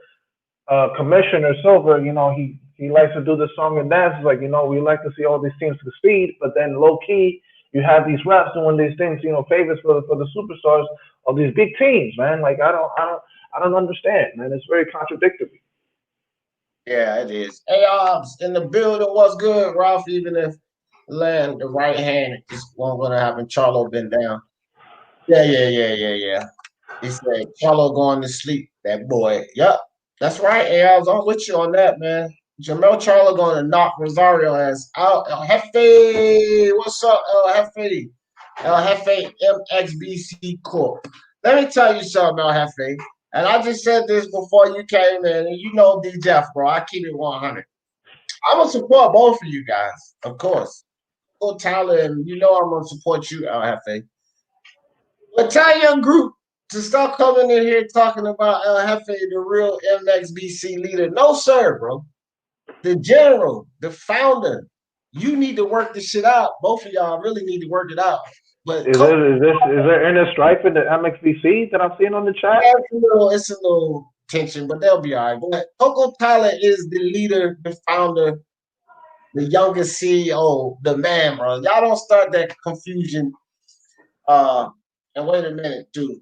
commissioner Silver, you know, he likes to do the song and dance. Like, you know, we like to see all these teams succeed, but then low key, you have these refs doing these things, you know, favors for the superstars of these big teams, man. Like I don't understand, man. It's very contradictory. Yeah, it is. Hey, in the building, what's good, Ralph? Even if land the right hand is won't gonna happen. Charlo been down. Yeah. He said Charlo going to sleep. That boy. Yep, that's right. Hey, I was on with you on that, man. Jamel Charlo going to knock Rosario ass out. El Jefe, what's up, El Jefe? El Jefe MXBC Corp. Let me tell you something, El Jefe. And I just said this before you came in, and you know D Jeff, bro. I keep it 100. I'm gonna support both of you guys, of course. Go Tyler, and you know I'm gonna support you, El Jefe. But tell your group to stop coming in here talking about El Jefe, the real MXBC leader. No, sir, bro. The general, the founder. You need to work this shit out. Both of y'all really need to work it out. But is there any strife in the MXBC that I'm seeing on the chat? It's a little tension, but they'll be all right. But Coco Tyler is the leader, the founder, the youngest CEO, the man, bro. Y'all don't start that confusion. And wait a minute, dude.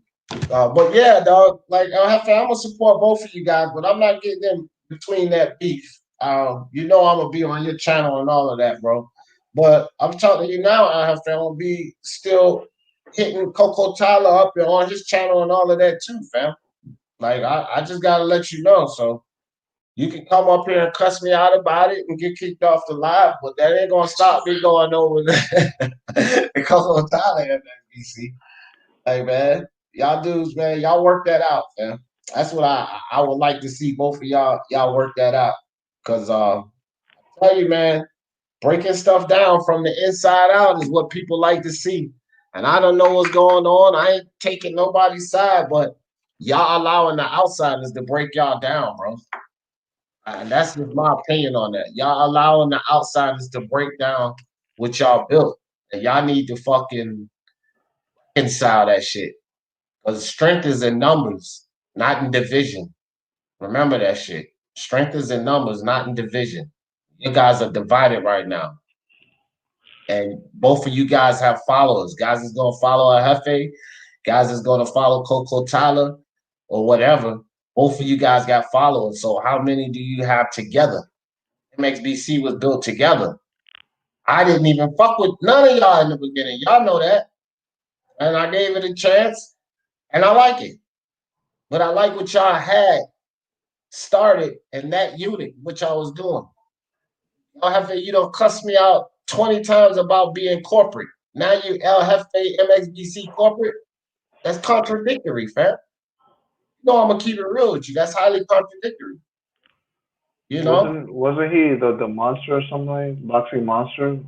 But yeah, dog. Like I'm gonna support both of you guys, but I'm not getting in between that beef. You know I'm gonna be on your channel and all of that, bro. But I'm talking to you now, I'm gonna be still hitting Coco Tyler up and on his channel and all of that too, fam. Like I just gotta let you know. So you can come up here and cuss me out about it and get kicked off the live, but that ain't gonna stop me going over there. And Coco Tyler at BC. Hey man, y'all dudes, man, y'all work that out, man. That's what I would like to see both of y'all work that out. Cause I tell you, man, breaking stuff down from the inside out is what people like to see. And I don't know what's going on. I ain't taking nobody's side, but y'all allowing the outsiders to break y'all down, bro. And that's just my opinion on that. Y'all allowing the outsiders to break down what y'all built. And y'all need to fucking reconcile that shit. Because strength is in numbers, not in division. Remember that shit. Strength is in numbers, not in division. You guys are divided right now. And both of you guys have followers. Guys is going to follow El Jefe. Guys is going to follow Coco Tyler or whatever. Both of you guys got followers. So how many do you have together? MXBC was built together. I didn't even fuck with none of y'all in the beginning. Y'all know that. And I gave it a chance. And I like it. But I like what y'all had started in that unit, what y'all was doing. El Jefe, you don't cuss me out 20 times about being corporate. Now you El Jefe MXBC corporate. That's contradictory, fam. You know I'm gonna keep it real with you. That's highly contradictory. You know? Wasn't he the monster or something like boxing monster?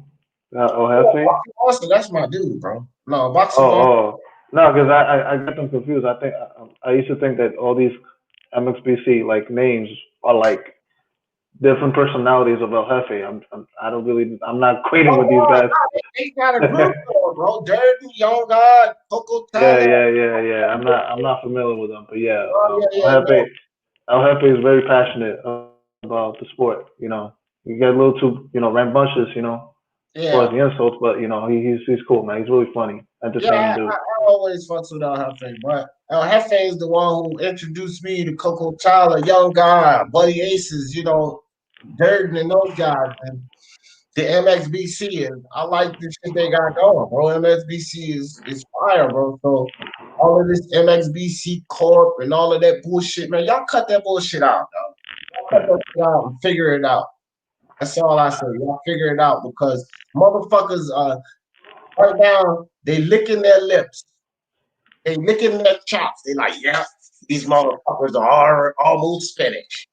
El Jefe? Boxing monster, that's my dude, bro. No, boxing monster. No, because I get them confused. I think I used to think that all these MXBC like names are like different personalities of El Jefe. I'm not acquainted with these guys. They got a group though, bro. Dirty, Young God, Coco Yeah, Tyler. yeah. I'm not familiar with them, but yeah, Yeah. El Jefe is very passionate about the sport. You know, you get a little too, rambunctious, towards the insults, but he's cool, man. He's really funny, entertaining dude. I always fucks with El Jefe, but El Jefe is the one who introduced me to Coco Tyler, Young God, Buddy Aces, Durden and those guys, and the MXBC. And I like the shit they got going, bro. MXBC is fire, bro. So all of this MXBC Corp and all of that bullshit, man, y'all cut that bullshit out, dog. Y'all cut that shit out and figure it out. That's all I say. Y'all figure it out because motherfuckers right now, they licking their lips. They licking their chops. They like, yeah, these motherfuckers are almost finished.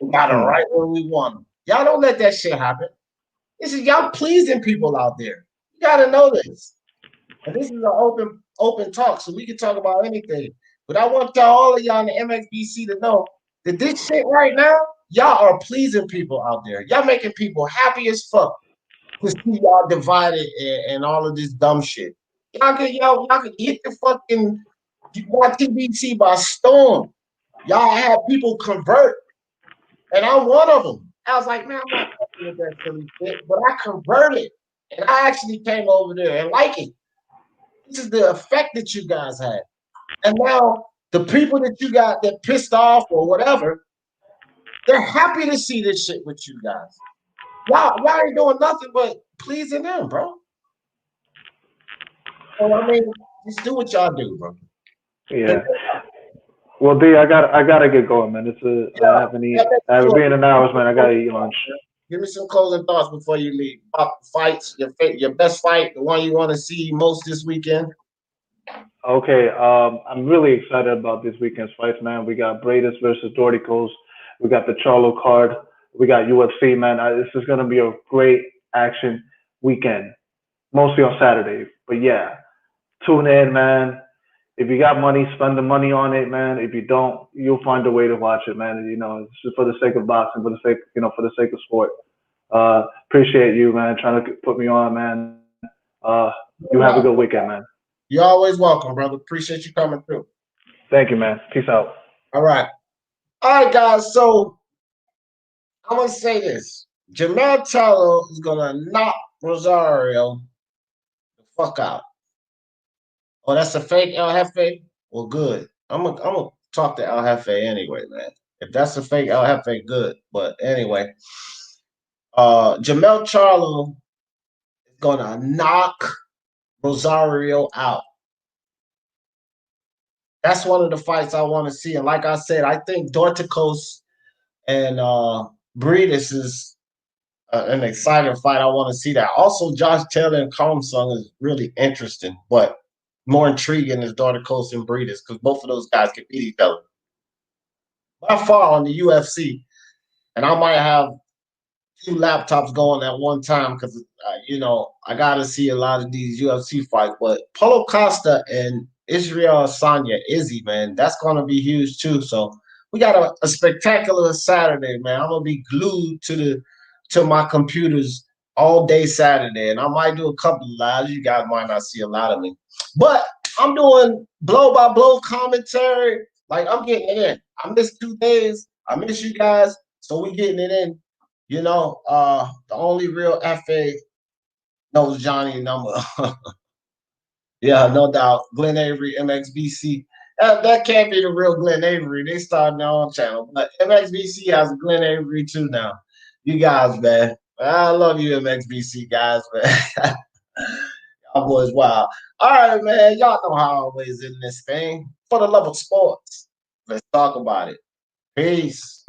We got them right where we want them. Y'all don't let that shit happen. This is y'all pleasing people out there. You gotta know this. And this is an open talk, so we can talk about anything. But I want all of y'all in the MXBC to know that this shit right now, y'all are pleasing people out there. Y'all making people happy as fuck to see y'all divided and all of this dumb shit. Y'all can hit the fucking YTBC by storm. Y'all have people convert, and I'm one of them. I was like, man, I'm not fucking with that silly shit, but I converted, and I actually came over there and like it. This is the effect that you guys had, and now the people that you got that pissed off or whatever, they're happy to see this shit with you guys. Y'all ain't doing nothing but pleasing them, bro. So I mean, just do what y'all do, bro. Yeah. Well, D, I gotta get going, man. I haven't been in hours, man. I gotta eat lunch. Give me some closing thoughts before you leave. Fights, your best fight, the one you want to see most this weekend. Okay, I'm really excited about this weekend's fights, man. We got Bradis versus Dorticos. We got the Charlo card. We got UFC, man. This is gonna be a great action weekend, mostly on Saturday. But yeah, tune in, man. If you got money, spend the money on it, man. If you don't, you'll find a way to watch it, man. It's just for the sake of boxing, for the sake of sport. Appreciate you, man, trying to put me on, man. You have a good weekend, man. You're always welcome, brother. Appreciate you coming through. Thank you, man. Peace out. All right, guys. So I'm gonna say this: Jamel Charlo is gonna knock Rosario the fuck out. Oh, that's a fake El Jefe? Well, good. I'm gonna talk to El Jefe anyway, man. If that's a fake El Jefe, good. But anyway, Jamel Charlo is gonna knock Rosario out. That's one of the fights I want to see. And like I said, I think Dorticos and Bradis is an exciting fight. I want to see that. Also, Josh Taylor and Calm Sung is really interesting, but more intriguing is Dorticos and Bradis because both of those guys can beat each other. By far on the UFC, and I might have 2 laptops going at one time because I got to see a lot of these UFC fights. But Paulo Costa and Israel Adesanya, Izzy, man, that's going to be huge too. So we got a spectacular Saturday, man. I'm gonna be glued to my computers all day Saturday, and I might do a couple of lives. You guys might not see a lot of me, but I'm doing blow by blow commentary. Like I'm getting it in. I missed 2 days. I miss you guys, so we getting it in. The only real FA knows Johnny number. Yeah, no doubt. Glenn Avery, MXBC. That can't be the real Glenn Avery. They started their own channel. But MXBC has a Glenn Avery too now. You guys, man. I love you, MXBC guys, man. Y'all boys wild. All right, man. Y'all know how I always in this thing. For the love of sports. Let's talk about it. Peace.